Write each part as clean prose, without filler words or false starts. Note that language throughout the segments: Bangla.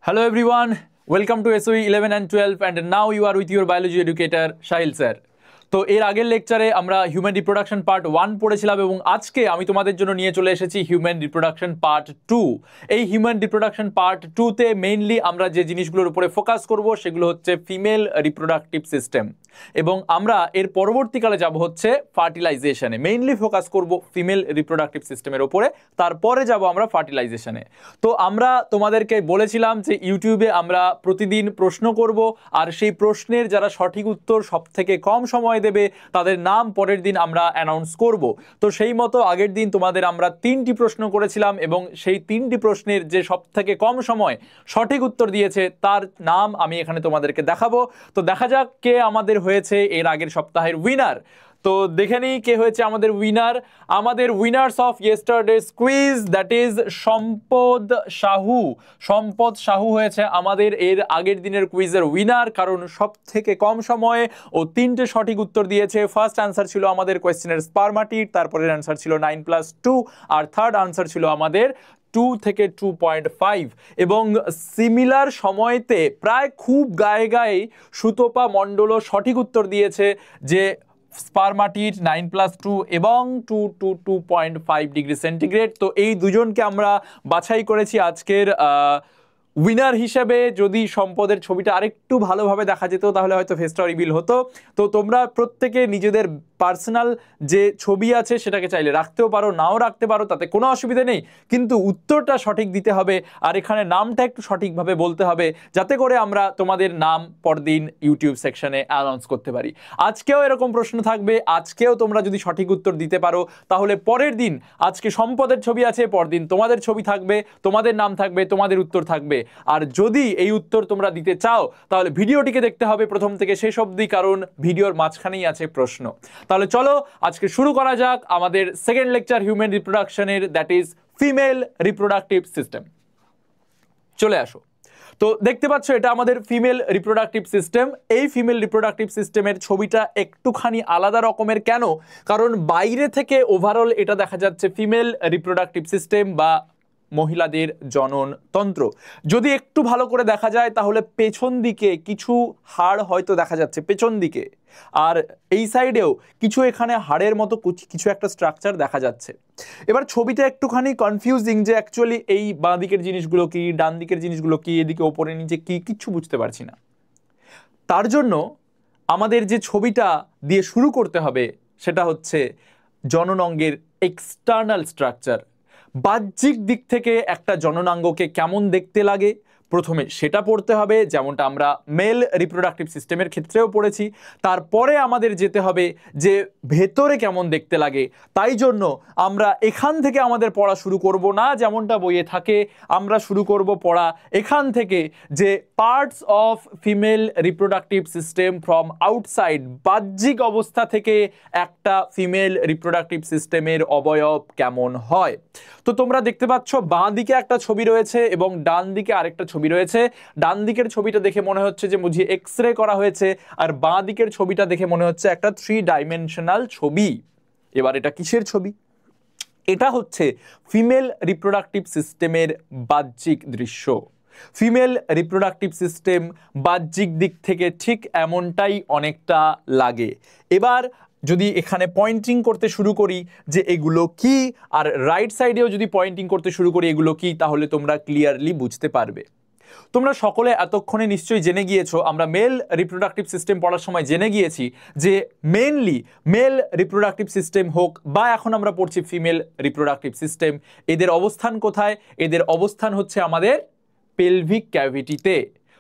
Hello everyone, welcome to SOE 11 and 12 and now you are with your biology educator Shahil sir. তো এর আগের লেকচারে আমরা হিউম্যান রিপ্রোডাকশন পার্ট 1 পড়েছিলাম এবং আজকে আমি তোমাদের জন্য নিয়ে চলে এসেছি হিউম্যান রিপ্রোডাকশন পার্ট 2। এই হিউম্যান রিপ্রোডাকশন পার্ট 2 তে মেইনলি আমরা যে জিনিসগুলোর উপরে ফোকাস করব সেগুলো হচ্ছে ফিমেল রিপ্রোডাকটিভ সিস্টেম এবং আমরা এর পরবর্তীকালে যাব হচ্ছে ফার্টিলাইজেশনে। মেইনলি ফোকাস করব ফিমেল রিপ্রোডাকটিভ সিস্টেমের উপরে, তারপরে যাব আমরা ফার্টিলাইজেশনে। তো আমরা তোমাদেরকে বলেছিলাম যে ইউটিউবে আমরা প্রতিদিন প্রশ্ন করব আর সেই প্রশ্নের যারা সঠিক উত্তর সবথেকে কম সময় দেবে তাদের নাম পরের দিন আমরা অ্যানাউন্স করব। তো সেই মতো আগের দিন তোমাদের আমরা 3টি প্রশ্ন করেছিলাম এবং সেই 3টি প্রশ্নের যে সবথেকে কম সময় সঠিক উত্তর দিয়েছে তার নাম আমি এখানে তোমাদেরকে দেখাবো। তো দেখা যাক কে আমাদের হয়েছে এর আগের সপ্তাহের উইনার। তো দেখে নিই কে হয়েছে আমাদের উইনার। আমাদের winners of ইয়েস্টারডেজ quiz that is সম্পদ সাহু। সম্পদ সাহু হয়েছে আমাদের এর আগের দিনের কুইজের উইনার, কারণ সব থেকে কম সময়ে ও 3টে সঠিক উত্তর দিয়েছে। ফার্স্ট আনসার ছিল আমাদের কোয়েশ্চেনের স্পারমাটিড, তারপরের আনসার ছিল 9+2 আর থার্ড আনসার ছিল আমাদের 2 থেকে 2.5 এবং সিমিলার সময়তে প্রায় খুব গায়ে গায়ে সুতপা মণ্ডলও সঠিক উত্তর দিয়েছে যে স্পারমাটিড 9+2 এবং 2 to 2.5 ডিগ্রি সেন্টিগ্রেড। তো এই দুজনকে আমরা বাছাই করেছি আজকের উইনার হিসেবে। যদি সম্পদের ছবিটা আরেকটু ভালোভাবে দেখা যেত তাহলে হয়তো ফেসটা রিভিল হতো। তো তোমরা প্রত্যেকে নিজেদের পার্সোনাল যে ছবি আছে সেটাকে চাইলে রাখতেও পারো, নাও রাখতে পারো, তাতে কোনো অসুবিধা নেই, কিন্তু উত্তরটা সঠিক দিতে হবে আর এখানে নামটা একটু সঠিকভাবে বলতে হবে যাতে করে আমরা তোমাদের নাম পরদিন ইউটিউব সেকশনে অ্যানাউন্স করতে পারি। আজকেও এরকম প্রশ্ন থাকবে, আজকেও তোমরা যদি সঠিক উত্তর দিতে পারো তাহলে পরের দিন, আজকে সম্পদের ছবি আছে, পরদিন তোমাদের ছবি থাকবে, তোমাদের নাম থাকবে, তোমাদের উত্তর থাকবে। আর যদি এই উত্তর তোমরা দিতে চাও তাহলে ভিডিওটিকে দেখতে হবে প্রথম থেকে শেষ অবধি, কারণ ভিডিওর মাঝখানেই আছে প্রশ্ন। তাহলে চলো আজকে শুরু করা যাক আমাদের সেকেন্ড লেকচার হিউম্যান রিপ্রোডাকশনের, that is female reproductive system. চলে আসো। তো দেখতে পাচ্ছ এটা আমাদের ফিমেল রিপ্রোডাকটিভ সিস্টেম। এই ফিমেল রিপ্রোডাকটিভ সিস্টেমের ছবিটা একটুখানি আলাদা রকমের। কেন? কারণ বাইরে থেকে ওভারঅল এটা দেখা যাচ্ছে ফিমেল রিপ্রোডাকটিভ সিস্টেম বা মহিলাদের জননতন্ত্র। যদি একটু ভালো করে দেখা যায় তাহলে পেছন দিকে কিছু হাড় হয়তো দেখা যাচ্ছে পেছন দিকে, আর এই সাইডেও কিছু এখানে হাড়ের মতো কিছু একটা স্ট্রাকচার দেখা যাচ্ছে। এবার ছবিটা একটুখানি কনফিউজিং যে অ্যাকচুয়ালি এই বাঁ দিকের জিনিসগুলো কি, ডান দিকের জিনিসগুলো কি, এদিকে ওপরে নিচে কি, কিচ্ছু বুঝতে পারছি না। তার জন্য আমাদের যে ছবিটা দিয়ে শুরু করতে হবে সেটা হচ্ছে জননাঙ্গের এক্সটার্নাল স্ট্রাকচার। বাহ্যিক দিক থেকে একটা জননাঙ্গকে কেমন দেখতে লাগে প্রথমে সেটা পড়তে হবে, যেমনটা আমরা মেল রিপ্রোডাকটিভ সিস্টেমের ক্ষেত্রেও পড়েছি। তারপরে আমাদের যেতে হবে যে ভেতরে কেমন দেখতে লাগে। তাই জন্য আমরা এখান থেকে আমাদের পড়া শুরু করব না যেমনটা বইয়ে থাকে, আমরা শুরু করব পড়া এখান থেকে যে parts of female reproductive system from outside. বাহ্যিক অবস্থা থেকে একটা ফিমেল রিপ্রোডাকটিভ সিস্টেমের অবয়ব কেমন হয়। তো তোমরা দেখতে পাচ্ছ বাঁ দিকে একটা ছবি রয়েছে এবং ডান দিকে আরেকটা ছবি রয়েছে। ডান দিকের ছবিটা দেখে মনে হচ্ছে যে বুঝি এক্সরে করা হয়েছে, আর বাঁ দিকের ছবিটা দেখে মনে হচ্ছে একটা 3 ডাইমেনশনাল ছবি। এবার এটা কিসের ছবি? এটা হচ্ছে ফিমেল রিপ্রোডাকটিভ সিস্টেমের বাহ্যিক দৃশ্য। ফিমেল রিপ্রোডাকটিভ সিস্টেম বাহ্যিক দিক থেকে ঠিক এমনটাই অনেকটা লাগে। এবার যদি এখানে পয়েন্টিং করতে শুরু করি যে এগুলো কি, আর রাইট সাইডেও যদি পয়েন্টিং করতে শুরু করি এগুলো কি, তাহলে তোমরা ক্লিয়ারলি বুঝতে পারবে। তোমরা সকলে এতক্ষণে নিশ্চয়ই জেনে গিয়েছো, আমরা মেল রিপ্রোডাকটিভ সিস্টেম পড়ার সময় জেনে গিয়েছি যে মেনলি মেল রিপ্রোডাকটিভ সিস্টেম হোক বা এখন আমরা পড়ছি ফিমেল রিপ্রোডাকটিভ সিস্টেম, এদের অবস্থান কোথায়? এদের অবস্থান হচ্ছে আমাদের পেলভিক ক্যাভিটিতে।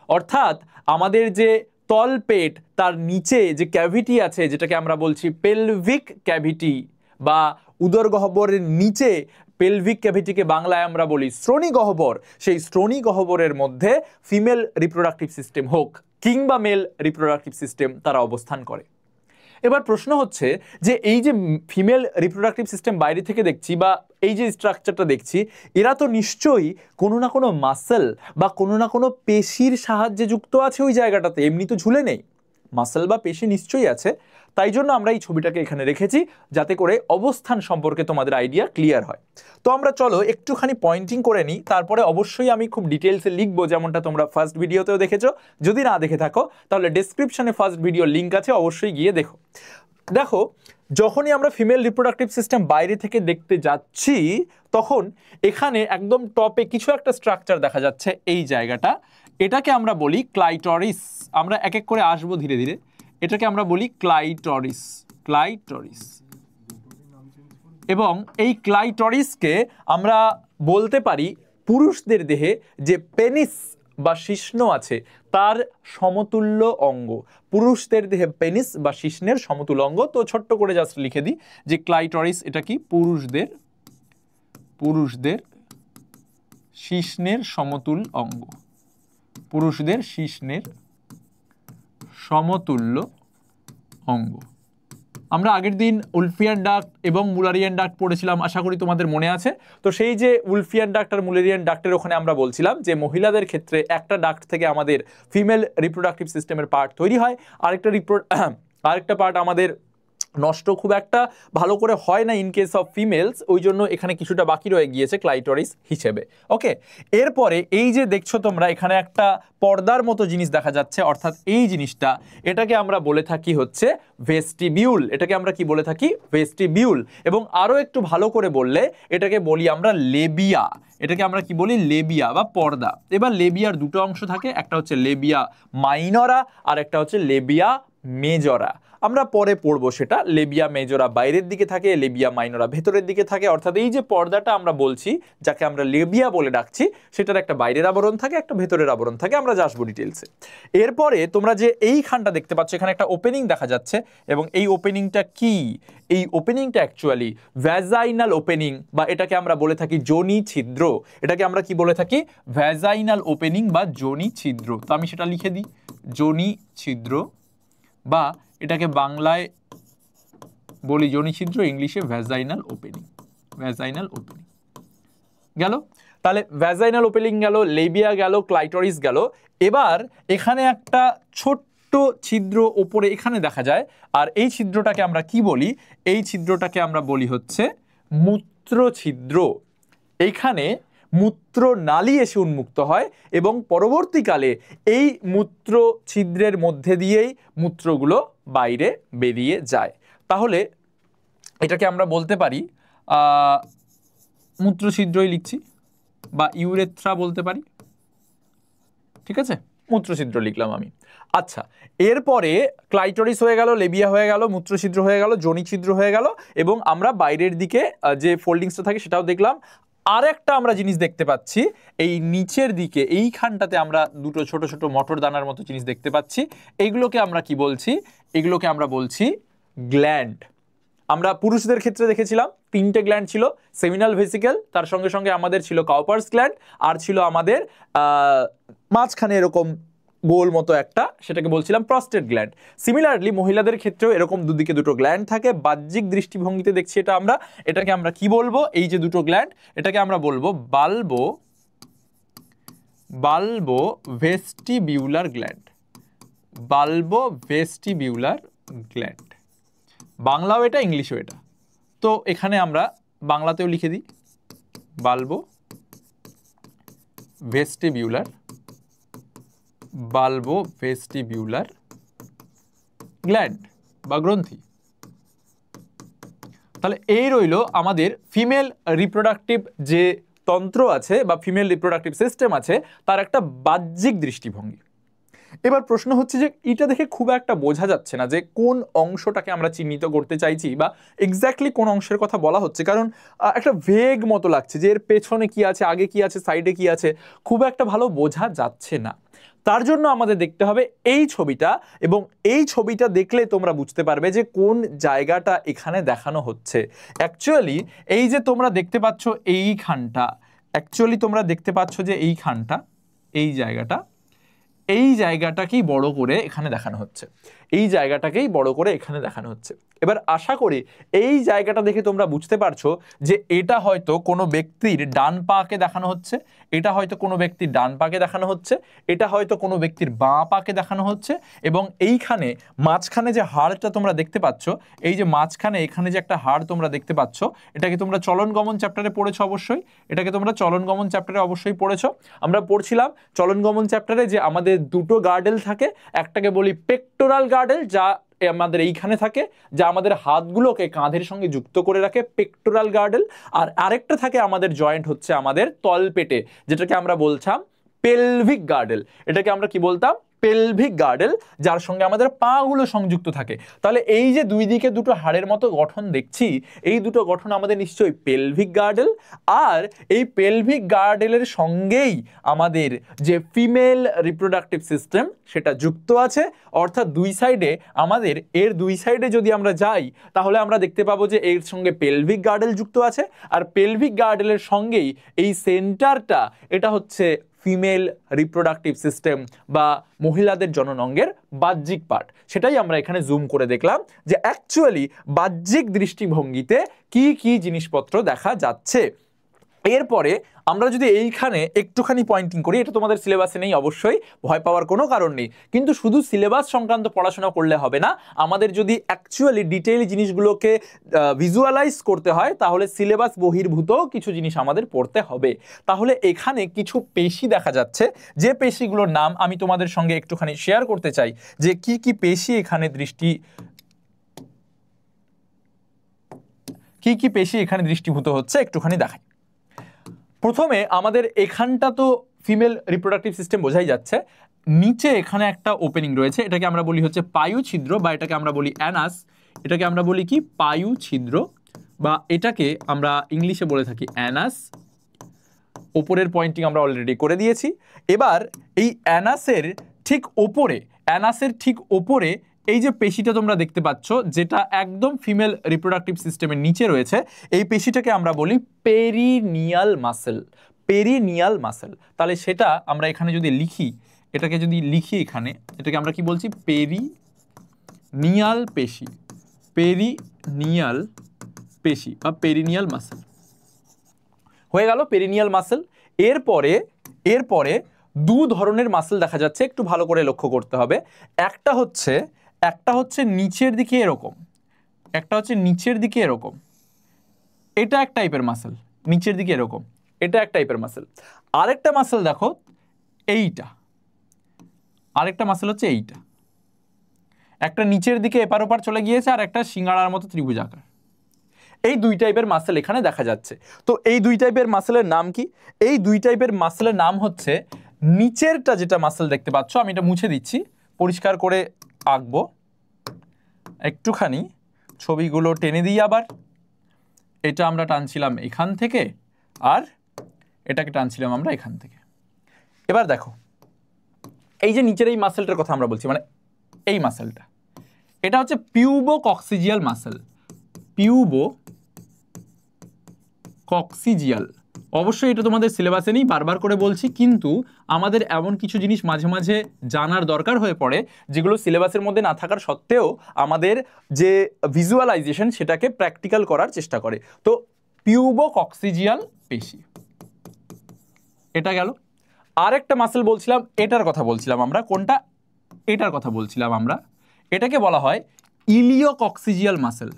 অর্থাৎ আমাদের যে তলপেট তার নিচে যে ক্যাভিটি আছে যেটাকে আমরা বলছি পেলভিক ক্যাভিটি বা উদরগহ্বরের নিচে, পেলভিক ক্যাভিটিকে বাংলায় আমরা বলি শ্রোণী গহ্বর, সেই শ্রোণী গহ্বরের মধ্যে ফিমেল রিপ্রোডাকটিভ সিস্টেম হোক কিংবা মেল রিপ্রোডাকটিভ সিস্টেম তারা অবস্থান করে। এবার প্রশ্ন হচ্ছে যে এই যে ফিমেল রিপ্রোডাকটিভ সিস্টেম বাইরে থেকে দেখছি বা এই যে স্ট্রাকচারটা দেখছি, এরা তো নিশ্চয়ই কোনো না কোনো মাসেল বা কোনো না কোনো পেশির সাহায্যে যুক্ত আছে ওই জায়গাটাতে, এমনি তো ঝুলে নেই। মাসেল বা পেশি নিশ্চয়ই আছে। তাই জন্য আমরা এই ছবিটাকে এখানে রেখেছি, যাতে করে অবস্থান সম্পর্কে তোমাদের আইডিয়া ক্লিয়ার হয়। তো আমরা চলো একটুখানি পয়েন্টিং করে নিই, তারপরে অবশ্যই আমি খুব ডিটেলসে লিখবো, যেমনটা তোমরা ফার্স্ট ভিডিওতেও দেখেছো। যদি না দেখে থাকো তাহলে ডেসক্রিপশনে ফার্স্ট ভিডিও লিঙ্ক আছে, অবশ্যই গিয়ে দেখো। দেখো, যখনই আমরা ফিমেল রিপ্রোডাক্টিভ সিস্টেম বাইরে থেকে দেখতে যাচ্ছি, তখন এখানে একদম টপে কিছু একটা স্ট্রাকচার দেখা যাচ্ছে, এই জায়গাটা, এটাকে আমরা বলি ক্লাইটরিস। আমরা এক এক করে আসবো ধীরে ধীরে। এটাকে আমরা বলি ক্লাইটরিস, ক্লাইটরিস। এবং এই ক্লাইটরিসকে আমরা বলতে পারি পুরুষদের দেহে যে পেনিস বা শিশ্ন আছে তার সমতুল্য অঙ্গ। পুরুষদের দেহে পেনিস বা শিশ্নের সমতুল্য অঙ্গ। তো ছোট্ট করে জাস্ট লিখে দিই যে ক্লাইটরিস এটা কি, পুরুষদের শিশ্নের সমতুল অঙ্গ, পুরুষদের শিশ্নের সমতুল্য অঙ্গ। আমরা আগের দিন উলফিয়ান ডাক্ট এবং মুলারিয়ান ডাক্ট পড়েছিলাম, আশা করি তোমাদের মনে আছে। তো সেই যে উলফিয়ান ডাক্ট আর মুলারিয়ান ডাক্টের ওখানে আমরা বলছিলাম যে মহিলাদের ক্ষেত্রে একটা ডাক্ট থেকে আমাদের ফিমেল রিপ্রোডাক্টিভ সিস্টেমের পার্ট তৈরি হয়, আরেকটা পার্ট আমাদের নষ্ট খুব একটা ভালো করে হয় না ইন কেস অফ ফিমেলস, ওই জন্য এখানে কিছুটা বাকি রয়ে গিয়েছে ক্লাইটরিস হিসেবে। ওকে, এরপরে এই যে দেখছো তোমরা এখানে একটা পর্দার মতো জিনিস দেখা যাচ্ছে, অর্থাৎ এই জিনিসটা, এটাকে আমরা বলে থাকি হচ্ছে ভেস্টিবিউল। এটাকে আমরা কি বলে থাকি? ভেস্টিবিউল। এবং আরো একটু ভালো করে বললে এটাকে বলি আমরা লেবিয়া। এটাকে আমরা কি বলি? লেবিয়া বা পর্দা। এবার লেবিয়ার দুটো অংশ থাকে, একটা হচ্ছে লেবিয়া মাইনরা আর একটা হচ্ছে লেবিয়া মেজরা। আমরা পরে পড়বো সেটা। লেবিয়া মেজরা বাইরের দিকে থাকে, লেবিয়া মাইনরা ভেতরের দিকে থাকে। অর্থাৎ এই যে পর্দাটা আমরা বলছি, যাকে আমরা লেবিয়া বলে ডাকছি, সেটার একটা বাইরের আবরণ থাকে, একটা ভেতরের আবরণ থাকে। আমরা আসবো ডিটেলসে। এরপরে তোমরা যে এইখানটা দেখতে পাচ্ছ, এখানে একটা ওপেনিং দেখা যাচ্ছে, এবং এই ওপেনিংটা কি? এই ওপেনিংটা অ্যাকচুয়ালি ভ্যাজাইনাল ওপেনিং, বা এটাকে আমরা বলে থাকি যোনি ছিদ্র। এটাকে আমরা কি বলে থাকি? ভ্যাজাইনাল ওপেনিং বা যোনি ছিদ্র। তো আমি সেটা লিখে দিই, যোনি ছিদ্র, বা এটাকে বাংলায় বলি যোনি ছিদ্র, ইংলিশে ভ্যাজাইনাল ওপেনিং। ভ্যাজাইনাল ওপেনিং গেল। তাহলে ভ্যাজাইনাল ওপেনিং গেল, লেবিয়া গেল, ক্লাইটরিস গেল। এবার এখানে একটা ছোট্ট ছিদ্র ওপরে এখানে দেখা যায়, আর এই ছিদ্রটাকে আমরা কি বলি? এই ছিদ্রটাকে আমরা বলি হচ্ছে মূত্র ছিদ্র। এইখানে মূত্র নালী এসে উন্মুক্ত হয়, এবং পরবর্তীকালে এই মূত্র ছিদ্রের মধ্যে দিয়েই মূত্রগুলো বাইরে বেরিয়ে যায়। তাহলে এটাকে আমরা বলতে পারি মূত্র ছিদ্রই লিখছি, বা ইউরেথ্রা বলতে পারি। ঠিক আছে, মূত্র ছিদ্র লিখলাম আমি। আচ্ছা, এরপরে ক্লাইটরিস হয়ে গেল, লেবিয়া হয়ে গেল, মূত্রছিদ্র হয়ে গেল, যোনি ছিদ্র হয়ে গেল, এবং আমরা বাইরের দিকে যে ফোল্ডিংসটা থাকে সেটাও দেখলাম। আর একটা আমরা জিনিস দেখতে পাচ্ছি, এই নিচের দিকে এইখানটাতে আমরা দুটো ছোট ছোট মটর দানার মতো জিনিস দেখতে পাচ্ছি। এইগুলোকে আমরা কি বলছি? এগুলোকে আমরা বলছি গ্ল্যান্ড। আমরা পুরুষদের ক্ষেত্রে দেখেছিলাম 3টে গ্ল্যান্ড ছিল, সেমিনাল ভেসিকেল, তার সঙ্গে সঙ্গে আমাদের ছিল কাউপার্স গ্ল্যান্ড, আর ছিল আমাদের মাঝখানে এরকম গোল মতো একটা, সেটাকে বলছিলাম প্রস্টেট গ্ল্যান্ড। সিমিলারলি মহিলাদের ক্ষেত্রেও এরকম দুদিকে দুটো গ্ল্যান্ড থাকে। বাহ্যিক দৃষ্টিভঙ্গিতে দেখছি এটা আমরা, এটাকে আমরা কি বলবো? এই যে দুটো গ্ল্যান্ড, এটাকে আমরা বলবো Balbo vestibular gland. Balbo vestibular gland, বাংলাও এটা, ইংলিশও এটা। তো এখানে আমরা বাংলাতেও লিখে দিই বাল্বো ভেস্টিবিউলার গ্ল্যান্ড বা গ্রন্থি। তাহলে এই রইল আমাদের ফিমেল রিপ্রোডাক্টিভ যে তন্ত্র আছে বা ফিমেল রিপ্রোডাক্টিভ সিস্টেম আছে, তার একটা বাহ্যিক দৃষ্টিভঙ্গি। এবার প্রশ্ন হচ্ছে যে এটা দেখে খুব একটা বোঝা যাচ্ছে না যে কোন অংশটাকে আমরা চিহ্নিত করতে চাইছি, বা এক্স্যাক্টলি কোন অংশের কথা বলা হচ্ছে, কারণ একটা ভেগ মতো লাগছে যে এর পেছনে কি আছে, আগে কি আছে, সাইডে কি আছে, খুব একটা ভালো বোঝা যাচ্ছে না। তার জন্য আমাদের দেখতে হবে এই ছবিটা, এবং এই ছবিটা দেখলে তোমরা বুঝতে পারবে যে কোন জায়গাটা এখানে দেখানো হচ্ছে। অ্যাকচুয়ালি এই যে তোমরা দেখতে পাচ্ছ এইখানটা, অ্যাকচুয়ালি তোমরা দেখতে পাচ্ছ যে এইখানটা, এই জায়গাটাকেই বড় করে এখানে দেখানো হচ্ছে। এই জায়গাটাকেই বড় করে এখানে দেখানো হচ্ছে। এবার আশা করি এই জায়গাটা দেখে তোমরা বুঝতে পারছো যে এটা হয়তো কোনো ব্যক্তির ডান পাকে দেখানো হচ্ছে, এটা হয়তো কোনো ব্যক্তির ডান পাকে দেখানো হচ্ছে, এটা হয়তো কোনো ব্যক্তির বাঁ পাকে দেখানো হচ্ছে, এবং এইখানে মাঝখানে যে হাড়টা তোমরা দেখতে পাচ্ছ, এই যে মাঝখানে এখানে যে একটা হাড় তোমরা দেখতে পাচ্ছ, এটাকে তোমরা চলন গমন চ্যাপ্টারে পড়েছো অবশ্যই, এটাকে তোমরা চলন গমন চ্যাপ্টারে অবশ্যই পড়েছো। আমরা পড়ছিলাম চলন গমন চ্যাপ্টারে যে আমাদের দুটো গার্ডেল থাকে, একটাকে বলি পেক্টোরাল গার্ডেল, যা আমাদের এইখানে থাকে, যা আমাদের হাতগুলোকে কাঁধের সঙ্গে যুক্ত করে রাখে, পেক্টোরাল গার্ডেল। আর আরেকটা থাকে আমাদের জয়েন্ট হচ্ছে আমাদের তলপেটে, যেটাকে আমরা বলতাম পেলভিক গার্ডেল। এটাকে আমরা কি বলতাম? পেলভিক গার্ডেল, যার সঙ্গে আমাদের পাগুলো সংযুক্ত থাকে। তাহলে এই যে দুই দিকে দুটো হাড়ের মতো গঠন দেখছি, এই দুটো গঠন আমাদের নিশ্চয়ই পেলভিক গার্ডেল। আর এই পেলভিক গার্ডেলের সঙ্গেই আমাদের যে ফিমেল রিপ্রোডাক্টিভ সিস্টেম সেটা যুক্ত আছে, অর্থাৎ দুই সাইডে আমাদের, এর দুই সাইডে যদি আমরা যাই তাহলে আমরা দেখতে পাবো যে এর সঙ্গে পেলভিক গার্ডেল যুক্ত আছে, আর পেলভিক গার্ডেলের সঙ্গেই এই সেন্টারটা, এটা হচ্ছে ফিমেল রিপ্রোডাক্টিভ সিস্টেম বা মহিলাদের জননাঙ্গের বাহ্যিক পার্ট। সেটাই আমরা এখানে জুম করে দেখলাম যে অ্যাকচুয়ালি বাহ্যিক দৃষ্টিভঙ্গিতে কি কি জিনিসপত্র দেখা যাচ্ছে। এরপরে আমরা যদি এইখানে একটুখানি পয়েন্টিং করি, এটা তোমাদের সিলেবাসে নেই, অবশ্যই ভয় পাওয়ার কোনো কারণ নেই, কিন্তু শুধু সিলেবাস সংক্রান্ত পড়াশোনা করলে হবে না, আমাদের যদি অ্যাকচুয়ালি ডিটেইল জিনিসগুলোকে ভিজুয়ালাইজ করতে হয় তাহলে সিলেবাস বহির্ভূত কিছু জিনিস আমাদের পড়তে হবে। তাহলে এখানে কিছু পেশি দেখা যাচ্ছে, যে পেশিগুলোর নাম আমি তোমাদের সঙ্গে একটুখানি শেয়ার করতে চাই, যে কি কি পেশি এখানে দৃষ্টিভূত হচ্ছে একটুখানি দেখাই। প্রথমে আমাদের এখানটা তো ফিমেল রিপ্রোডাক্টিভ সিস্টেম বোঝাই যাচ্ছে, নিচে এখানে একটা ওপেনিং রয়েছে, এটাকে আমরা বলি হচ্ছে পায়ু ছিদ্র, বা এটাকে আমরা বলি অ্যানাস, এটাকে আমরা বলি কি পায়ু ছিদ্র, বা এটাকে আমরা ইংলিশে বলে থাকি অ্যানাস। ওপরের পয়েন্টিং আমরা অলরেডি করে দিয়েছি। এবার এই অ্যানাসের ঠিক ওপরে এই যে পেশিটা তোমরা দেখতে পাচ্ছ, যেটা একদম ফিমেল রিপ্রোডাক্টিভ সিস্টেমের নিচে রয়েছে, এই পেশিটাকে আমরা বলি পেরিনিয়াল মাসেল। পেরিনিয়াল মাসেল, তাহলে সেটা আমরা এখানে যদি লিখি, এটাকে যদি লিখি এখানে, এটাকে আমরা কি বলছি? পেরিনিয়াল পেশি, পেরিনিয়াল পেশি বা পেরিনিয়াল মাসেল হয়ে গেল, পেরিনিয়াল মাসেল। এরপরে দু ধরনের মাসেল দেখা যাচ্ছে, একটু ভালো করে লক্ষ্য করতে হবে। একটা হচ্ছে নিচের দিকে এরকম, একটা হচ্ছে নিচের দিকে এরকম, এটা এক টাইপের মাসেল, নিচের দিকে এরকম, এটা এক টাইপের মাসেল। আরেকটা মাসেল দেখো এইটা, আরেকটা মাসেল হচ্ছে এইটা, একটা নিচের দিকে এপার ওপার চলে গিয়েছে, আর একটা সিঙ্গাড়ার মতো ত্রিভুজ আকার। এই দুই টাইপের মাসেল এখানে দেখা যাচ্ছে। তো এই দুই টাইপের মাসেলের নাম কি? এই দুই টাইপের মাসেলের নাম হচ্ছে, নিচেরটা যেটা মাসেল দেখতে পাচ্ছ, আমি এটা মুছে দিচ্ছি, পরিষ্কার করে আঁকবো, একটুখানি ছবিগুলো টেনে দিই আবার। এটা আমরা টানছিলাম এখান থেকে, আর এটাকে টানছিলাম আমরা এখান থেকে। এবার দেখো এই যে নিচের এই মাসেলটার কথা আমরা বলছি, মানে এই মাসেলটা, এটা হচ্ছে পিউবোকক্সিজিয়াল মাসেল। পিউবোকক্সিজিয়াল, অবশ্যই এটা তোমাদের সিলেবাসে নেই, বারবার করে বলছি, কিন্তু আমাদের এমন কিছু জিনিস মাঝে মাঝে জানার দরকার হয়ে পড়ে, যেগুলো সিলেবাসের মধ্যে না থাকার সত্ত্বেও আমাদের যে ভিজুয়ালাইজেশন সেটাকে প্র্যাকটিক্যাল করার চেষ্টা করে। তো পিউবোকক্সিজিয়াল পেশি, এটা গেল। আরেকটা মাসেল বলছিলাম, এটার কথা বলছিলাম আমরা, কোনটা? এটার কথা বলছিলাম আমরা, এটাকে বলা হয় ইলিওকক্সিজিয়াল মাসেল।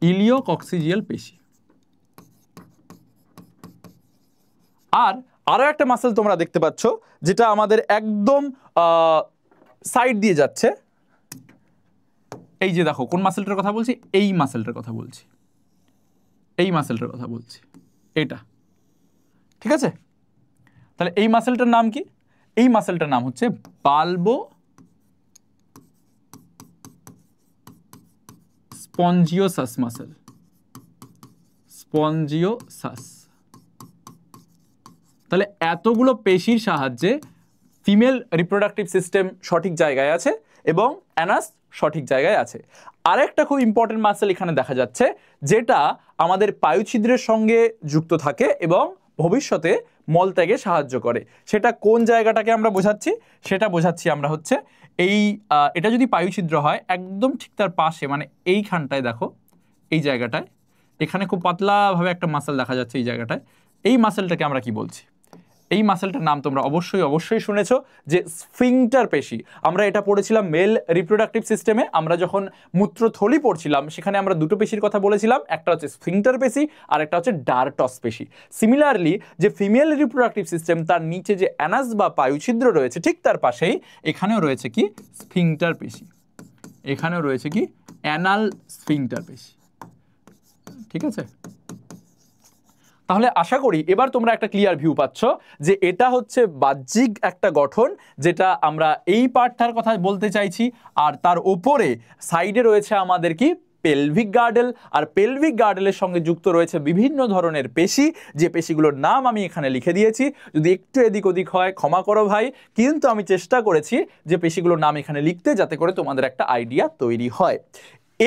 ইলিওকক্সিজিয়াল পেশি। আর আরো একটা মাসেল তোমরা দেখতে পাচ্ছ, যেটা আমাদের একদম সাইড দিয়ে যাচ্ছে, এই যে দেখো কোন মাসেলটার কথা বলছি, এই মাসেলটার কথা বলছি, এই মাসেলটার কথা বলছি, এটা, ঠিক আছে? তাহলে এই মাসেলটার নাম কি? এই মাসেলটার নাম হচ্ছে বালবো স্পঞ্জিওসাস মাসেল। স্পঞ্জিওসাস। তাহলে এতগুলো পেশির সাহায্যে ফিমেল রিপ্রোডাক্টিভ সিস্টেম সঠিক জায়গায় আছে এবং অ্যানাস সঠিক জায়গায় আছে। আরেকটা খুব ইম্পর্টেন্ট মাসেল এখানে দেখা যাচ্ছে, যেটা আমাদের পায়ুছিদ্রের সঙ্গে যুক্ত থাকে এবং ভবিষ্যতে মলত্যাগে সাহায্য করে। সেটা কোন জায়গাটাকে আমরা বোঝাচ্ছি? সেটা বোঝাচ্ছি আমরা হচ্ছে এই এটা যদি পায়ুছিদ্র হয় একদম ঠিক তার পাশে, মানে এইখানটায় দেখো, এই জায়গাটায় এখানে খুব পাতলাভাবে একটা মাসেল দেখা যাচ্ছে এই জায়গাটায়। এই মাসেলটাকে আমরা কি বলছি? এই মাসেলটার নাম তোমরা অবশ্যই শুনেছো যে স্ফিংটার পেশি। আমরা এটা পড়েছিলাম মেল রিপ্রোডাক্টিভ সিস্টেমে। আমরা যখন মূত্রথলি পড়ছিলাম সেখানে আমরা দুটো পেশির কথা বলেছিলাম, একটা হচ্ছে স্ফিংটার পেশি আর একটা হচ্ছে ডারটস পেশি। সিমিলারলি যে ফিমেল রিপ্রোডাক্টিভ সিস্টেম, তার নিচে যে অ্যানাস বা পায়ুছিদ্র রয়েছে ঠিক তার পাশেই এখানেও রয়েছে কি স্ফিংটার পেশি, এখানেও রয়েছে কি অ্যানাল স্ফিংটার পেশি। ঠিক আছে, তাহলে আশা করি এবার তোমরা একটা ক্লিয়ার ভিউ পাচ্ছ যে এটা হচ্ছে বাহ্যিক একটা গঠন যেটা আমরা এই পার্টটার কথা বলতে চাইছি। আর তার ওপরে সাইডে রয়েছে আমাদের কি পেলভিক গার্ডেল, আর পেলভিক গার্ডেলের সঙ্গে যুক্ত রয়েছে বিভিন্ন ধরনের পেশি, যে পেশিগুলোর নাম আমি এখানে লিখে দিয়েছি। যদি একটু এদিক ওদিক হয় ক্ষমা করো ভাই, কিন্তু আমি চেষ্টা করেছি যে পেশিগুলোর নাম এখানে লিখতে, যাতে করে তোমাদের একটা আইডিয়া তৈরি হয়।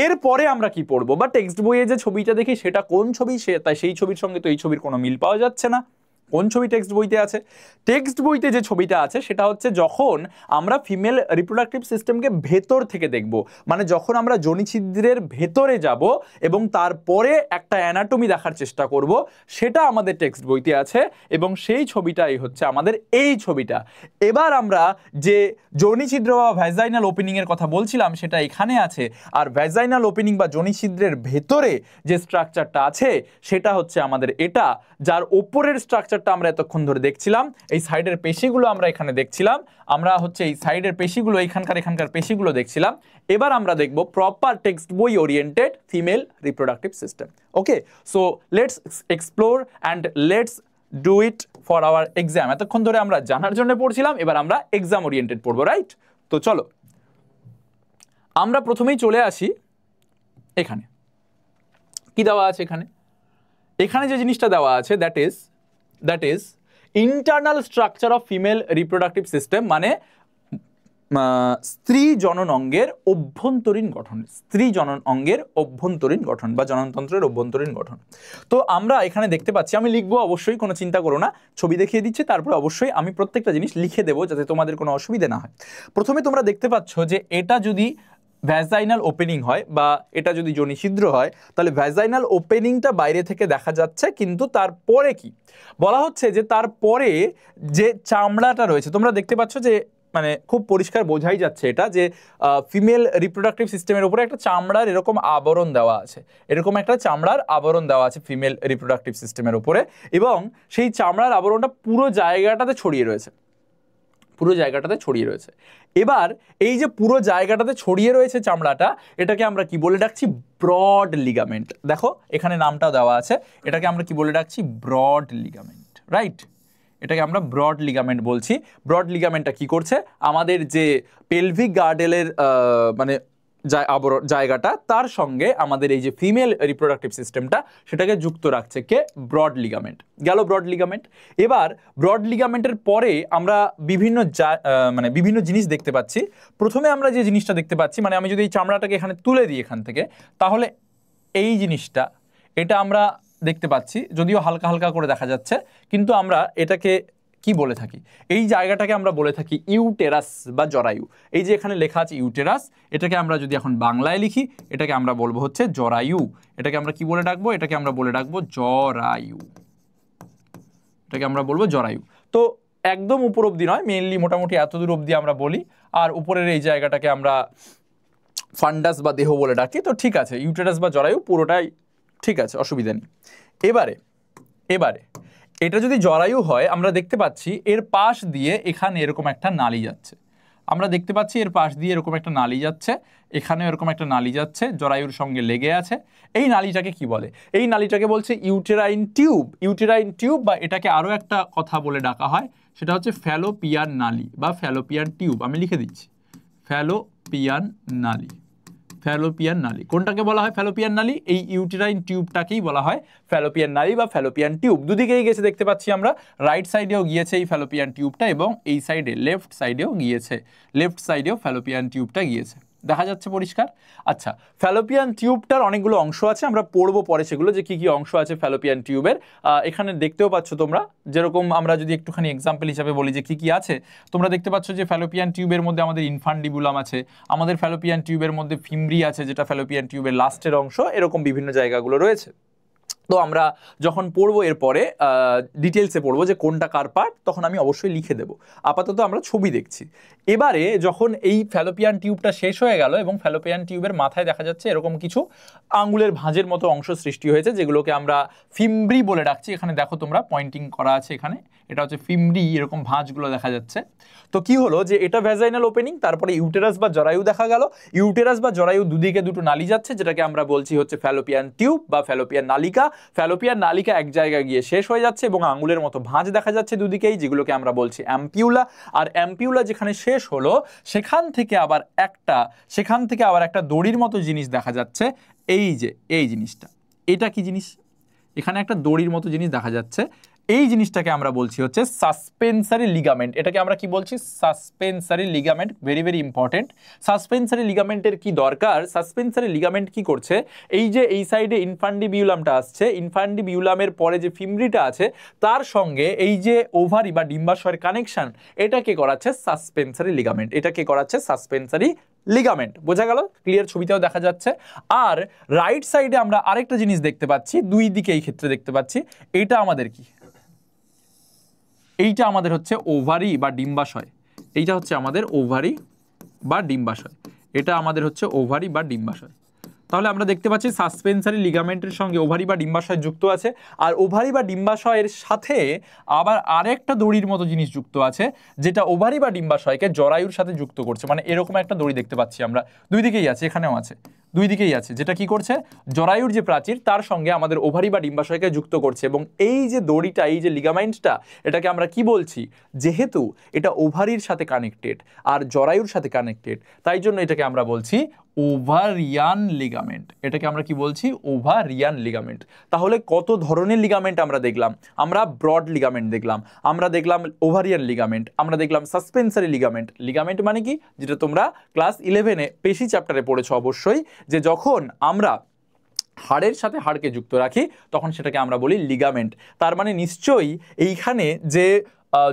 এরপরে আমরা কি পড়বো, বা টেক্সট বইয়ে যে ছবিটা দেখি সেটা কোন ছবি, তাই সেই ছবির সঙ্গে তো এই ছবির কোনো মিল পাওয়া যাচ্ছে না। কোন ছবি টেক্সট বইতে আছে? টেক্সট বইতে যে ছবিটা আছে সেটা হচ্ছে যখন আমরা ফিমেল রিপ্রোডাক্টিভ সিস্টেমকে ভেতর থেকে দেখব, মানে যখন আমরা যোনিছিদ্রের ভেতরে যাব এবং তারপরে একটা অ্যানাটমি দেখার চেষ্টা করব, সেটা আমাদের টেক্সট বইতে আছে এবং সেই ছবিটাই হচ্ছে আমাদের এই ছবিটা। এবার আমরা যে যোনিছিদ্র বা ভ্যাজাইনাল ওপেনিংয়ের কথা বলছিলাম সেটা এখানে আছে, আর ভ্যাজাইনাল ওপেনিং বা যোনিছিদ্রের ভেতরে যে স্ট্রাকচারটা আছে সেটা হচ্ছে আমাদের এটা, যার ওপরের স্ট্রাকচারটা আমরা এতক্ষণ ধরে দেখছিলাম। এই সাইডের পেশিগুলো আমরা এখানে দেখছিলাম, আমরা হচ্ছে এই সাইডের পেশিগুলো এখানকার পেশিগুলো দেখছিলাম। এবার আমরা দেখব প্রপার টেক্সট বই oriented female reproductive system. Okay, so let's explore and let's do it for our exam. এতক্ষণ ধরে আমরা জানার জন্য পড়ছিলাম, এবার আমরা এক্সাম ওরিয়েন্টেড পড়বো, রাইট? তো চলো আমরা প্রথমেই চলে আসি এখানে। কি দেওয়া আছে এখানে? এখানে যে জিনিসটা দেওয়া আছে that is internal structure of female reproductive system, মানে স্ত্রী জনন অঙ্গের অভ্যন্তরীণ গঠন, স্ত্রী জনন অঙ্গের অভ্যন্তরীণ গঠন বা জননতন্ত্রের অভ্যন্তরীণ গঠন। তো আমরা এখানে দেখতে পাচ্ছি, আমি লিখবো অবশ্যই, কোনো চিন্তা করো না, ছবি দেখিয়ে দিচ্ছি, তারপরে অবশ্যই আমি প্রত্যেকটা জিনিস লিখে দেবো যাতে তোমাদের কোনো অসুবিধা না হয়। প্রথমে তোমরা দেখতে পাচ্ছ যে এটা যদি ভ্যাজাইনাল ওপেনিং হয় বা এটা যদি যোনিছিদ্র হয়, তাহলে ভ্যাজাইনাল ওপেনিংটা বাইরে থেকে দেখা যাচ্ছে, কিন্তু তারপরে কি বলা হচ্ছে যে তারপরে যে চামড়াটা রয়েছে, তোমরা দেখতে পাচ্ছ যে মানে খুব পরিষ্কার বোঝাই যাচ্ছে এটা যে ফিমেল রিপ্রোডাক্টিভ সিস্টেমের উপরে একটা চামড়ার এরকম আবরণ দেওয়া আছে, এরকম একটা চামড়ার আবরণ দেওয়া আছে ফিমেল রিপ্রোডাক্টিভ সিস্টেমের উপরে, এবং সেই চামড়ার আবরণটা পুরো জায়গাটাতে ছড়িয়ে রয়েছে, পুরো জায়গাটাতে ছড়িয়ে রয়েছে। এবার এই যে পুরো জায়গাটাতে ছড়িয়ে রয়েছে চামড়াটা, এটাকে আমরা কি বলে ডাকছি? Broad ligament. দেখো এখানে নামটাও দেওয়া আছে, এটাকে আমরা কি বলে ডাকছি? Broad ligament, right? এটাকে আমরা ব্রড লিগামেন্ট বলছি। ব্রড লিগামেন্টটা কি করছে? আমাদের যে পেলভিক গার্ডেলের মানে জায়গাটা, তার সঙ্গে আমাদের এই যে ফিমেল রিপ্রোডাক্টিভ সিস্টেমটা সেটাকে যুক্ত রাখছে কে? Broad ligament. গেল ব্রড লিগামেন্ট। এবার ব্রড লিগামেন্টের পরে আমরা বিভিন্ন জিনিস দেখতে পাচ্ছি। প্রথমে আমরা যে জিনিসটা দেখতে পাচ্ছি, মানে আমি যদি এই চামড়াটাকে এখানে তুলে দিই এখান থেকে, তাহলে এই জিনিসটা এটা আমরা দেখতে পাচ্ছি, যদিও হালকা হালকা করে দেখা যাচ্ছে, কিন্তু আমরা এটাকে কি বলে থাকি? এই জায়গাটাকে আমরা বলে থাকি ইউটেরাস বা জরায়ু। এই যে এখানে লেখা আছে ইউটেরাস, এটাকে আমরা যদি এখন বাংলায় লিখি, এটাকে আমরা বলবো হচ্ছে জরায়ু। এটাকে আমরা কি বলে ডাকবো? এটাকে আমরা বলে ডাকবো জরায়ু। এটাকে আমরা বলবো জরায়ু। তো একদম উপর অবধি নয়, মেইনলি মোটামুটি এত দূর অবধি আমরা বলি, আর উপরের এই জায়গাটাকে আমরা ফান্ডাস বা দেহ বলে ডাকি। তো ঠিক আছে, ইউটেরাস বা জরায়ু পুরোটাই ঠিক আছে, অসুবিধা নেই। এবারে এটা যদি জরায়ু হয়, আমরা দেখতে পাচ্ছি এর পাশ দিয়ে এখানে এরকম একটা নালী যাচ্ছে, আমরা দেখতে পাচ্ছি এর পাশ দিয়ে এরকম একটা নালী যাচ্ছে, এখানেও এরকম একটা নালী যাচ্ছে, জরায়ুর সঙ্গে লেগে আছে। এই নালীটাকে কি বলে? এই নালীটাকে বলছে ইউটেরাইন টিউব। ইউটেরাইন টিউব, বা এটাকে আরও একটা কথা বলে ডাকা হয়, সেটা হচ্ছে ফ্যালোপিয়ান নালী বা ফ্যালোপিয়ান টিউব। আমি লিখে দিচ্ছি, ফ্যালোপিয়ান নালী। ফ্যালোপিয়ান নালী কোনটাকে বলা হয়? ফ্যালোপিয়ান নালী। এই ইউটেরাইন টিউবটাকেই বলা হয় ফ্যালোপিয়ান নালী বা ফ্যালোপিয়ান টিউব। দুদিকেই গেছে দেখতে পাচ্ছি আমরা, রাইট সাইডেও গিয়েছে এই ফ্যালোপিয়ান টিউবটা এবং এই সাইডে লেফট সাইডেও গিয়েছে, লেফট সাইডেও ফ্যালোপিয়ান টিউবটা গিয়েছে। দেখা যাচ্ছে পরিষ্কার? আচ্ছা, ফ্যালোপিয়ান টিউবটার অনেকগুলো অংশ আছে, আমরা পড়বো পরে সেগুলো যে কি কি অংশ আছে ফ্যালোপিয়ান টিউবের। এখানে দেখতেও পাচ্ছ তোমরা, যেরকম আমরা যদি একটুখানি এক্সাম্পল হিসাবে বলি যে কি কি আছে, তোমরা দেখতে পাচ্ছ যে ফ্যালোপিয়ান টিউবের মধ্যে আমাদের ইনফান্ডিবুলাম আছে, আমাদের ফ্যালোপিয়ান টিউবের মধ্যে ফিমব্রি আছে যেটা ফ্যালোপিয়ান টিউবের লাস্টের অংশ, এরকম বিভিন্ন জায়গাগুলো রয়েছে। তো আমরা যখন পড়বো এরপরে ডিটেলসে পড়বো যে কোনটা কার পার্ট, তখন আমি অবশ্যই লিখে দেবো। আপাতত আমরা ছবি দেখছি। এবারে যখন এই ফ্যালোপিয়ান টিউবটা শেষ হয়ে গেল এবং ফ্যালোপিয়ান টিউবের মাথায় দেখা যাচ্ছে এরকম কিছু আঙ্গুলের ভাঁজের মতো অংশ সৃষ্টি হয়েছে, যেগুলোকে আমরা ফিমব্রি বলে ডাকছি। এখানে দেখো তোমরা পয়েন্টিং করা আছে, এখানে এটা হচ্ছে ফিমব্রি, এরকম ভাঁজগুলো দেখা যাচ্ছে। তো কি হলো যে এটা ভ্যাজাইনাল ওপেনিং, তারপরে ইউটেরাস বা জরায়ু দেখা গেল। ইউটেরাস বা জরায়ু দুদিকে দুটো নালী যাচ্ছে, যেটাকে আমরা বলছি হচ্ছে ফ্যালোপিয়ান টিউব বা ফ্যালোপিয়ান নালিকা। ফ্যালোপিয়ান নালিকা এক জায়গায় গিয়ে শেষ হয়ে যাচ্ছে এবং আঙুলের মতো ভাঁজ দেখা যাচ্ছে দুদিকেই, যেগুলোকে আমরা বলছি অ্যাম্পিউলা। আর অ্যাম্পিউলা যেখানে শেষ হলো সেখান থেকে আবার একটা দড়ির মতো জিনিস দেখা যাচ্ছে। এই যে এই জিনিসটা, এটা কি জিনিস? এখানে একটা দড়ির মতো জিনিস দেখা যাচ্ছে। এই জিনিসটাকে আমরা বলছি হচ্ছে সাসপেন্সারি লিগামেন্ট। এটাকে আমরা কি বলছি? Suspensory ligament. Very very important. Suspensory লিগামেন্টের কি দরকার? সাসপেন্সারি লিগামেন্ট কি করছে? এই যে এই সাইডে ইনফান্ডিবিউলামটা আসছে, ইনফান্ডিবিউলামের পরে যে ফিমব্রিটা আছে তার সঙ্গে এই যে ওভারি বা ডিম্বাশয়ের কানেকশন, এটাকে করাচ্ছে সাসপেন্সারি লিগামেন্ট। এটাকে করাচ্ছে সাসপেন্সারি লিগামেন্ট। বোঝা গেল? ক্লিয়ার? ছবিতেও দেখা যাচ্ছে। আর রাইট সাইডে আমরা আরেকটা জিনিস দেখতে পাচ্ছি, দুই দিকে এই ক্ষেত্রে দেখতে পাচ্ছি। এইটা আমাদের কি? এইটা আমাদের হচ্ছে ওভারি বা ডিম্বাশয়। এইটা হচ্ছে আমাদের ওভারি বা ডিম্বাশয়। এটা আমাদের হচ্ছে ওভারি বা ডিম্বাশয়। তাহলে আমরা দেখতে পাচ্ছি সাসপেন্সারি লিগামেন্টের সঙ্গে ওভারি বা ডিম্বাশয় যুক্ত আছে, আর ওভারি বা ডিম্বাশয়ের সাথে আবার আরেকটা দড়ির মতো জিনিস যুক্ত আছে, যেটা ওভারি বা ডিম্বাশয়কে জরায়ুর সাথে যুক্ত করছে। মানে এরকম একটা দড়ি দেখতে পাচ্ছি আমরা, দুই দিকেই আছে, এখানেও আছে, দুই দিকেই আছে, যেটা কি করছে? জরায়ুর যে প্রাচীর তার সঙ্গে আমাদের ওভারি বা ডিম্বাশয়কে যুক্ত করছে। এবং এই যে দড়িটা, এই যে লিগামেন্টটা, এটাকে আমরা কি বলছি? যেহেতু এটা ওভারির সাথে কানেক্টেড আর জরায়ুর সাথে কানেক্টেড, তাই জন্য এটাকে আমরা বলছি ওভারিয়ান লিগামেন্ট। এটাকে আমরা কি বলছি? Ovarian ligament. তাহলে কত ধরনের লিগামেন্ট আমরা দেখলাম? আমরা ব্রড লিগামেন্ট দেখলাম, আমরা দেখলাম ওভারিয়ান লিগামেন্ট, আমরা দেখলাম সাসপেন্সারি লিগামেন্ট। লিগামেন্ট মানে কি? যেটা তোমরা ক্লাস 11-এ পেশি চ্যাপ্টারে পড়েছো অবশ্যই, যে যখন আমরা হাড়ের সাথে হাড়কে যুক্ত রাখি তখন সেটাকে আমরা বলি লিগামেন্ট। তার মানে নিশ্চয়ই এইখানে যে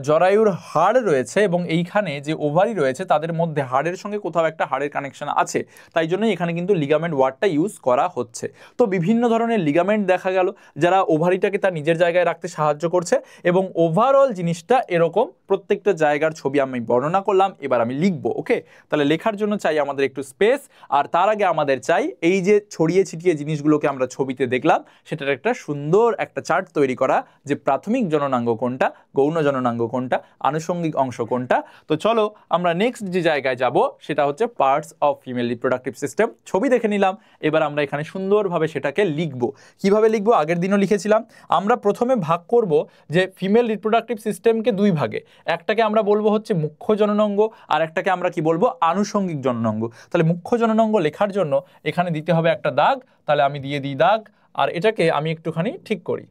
জরায়ুর হাড় রয়েছে এবং এইখানে যে ওভারি রয়েছে তাদের মধ্যে হাড়ের সঙ্গে কোথাও একটা হাড়ের কানেকশন আছে, তাই জন্যই এখানে কিন্তু লিগামেন্ট ওয়ার্ডটা ইউজ করা হচ্ছে। তো বিভিন্ন ধরনের লিগামেন্ট দেখা গেল যারা ওভারিটাকে তার নিজের জায়গায় রাখতে সাহায্য করছে, এবং ওভারঅল জিনিসটা এরকম। প্রত্যেকটা জায়গার ছবি আমি বর্ণনা করলাম, এবার আমি লিখবো। ওকে, তাহলে লেখার জন্য চাই আমাদের একটু স্পেস, আর তার আগে আমাদের চাই এই যে ছড়িয়ে ছিটিয়ে জিনিসগুলোকে আমরা ছবিতে দেখলাম সেটার একটা সুন্দর একটা চার্ট তৈরি করা, যে প্রাথমিক জননাঙ্গ কোনটা, গৌণ জননাঙ্গ কোনটা, আনুষঙ্গিক অংশ কোনটা। তো চলো আমরা নেক্সট যে জায়গায় যাব সেটা হচ্ছে parts of female reproductive system. ছবি দেখে নিলাম, এবার আমরা এখানে সুন্দরভাবে সেটাকে লিখবো। কিভাবে লিখবো? আগের দিনও লিখেছিলাম। আমরা প্রথমে ভাগ করব যে ফিমেল রিপ্রোডাক্টিভ সিস্টেমকে দুই ভাগে। একটাকে আমরা বলবো হচ্ছে মুখ্য জননাঙ্গ, আর একটাকে আমরা কি বলবো? আনুষঙ্গিক জননাঙ্গ। তাহলে মুখ্য জননাঙ্গ লেখার জন্য এখানে দিতে হবে একটা দাগ, তাহলে আমি দিয়ে দিই দাগ। আর এটাকে আমি একটুখানি ঠিক করি,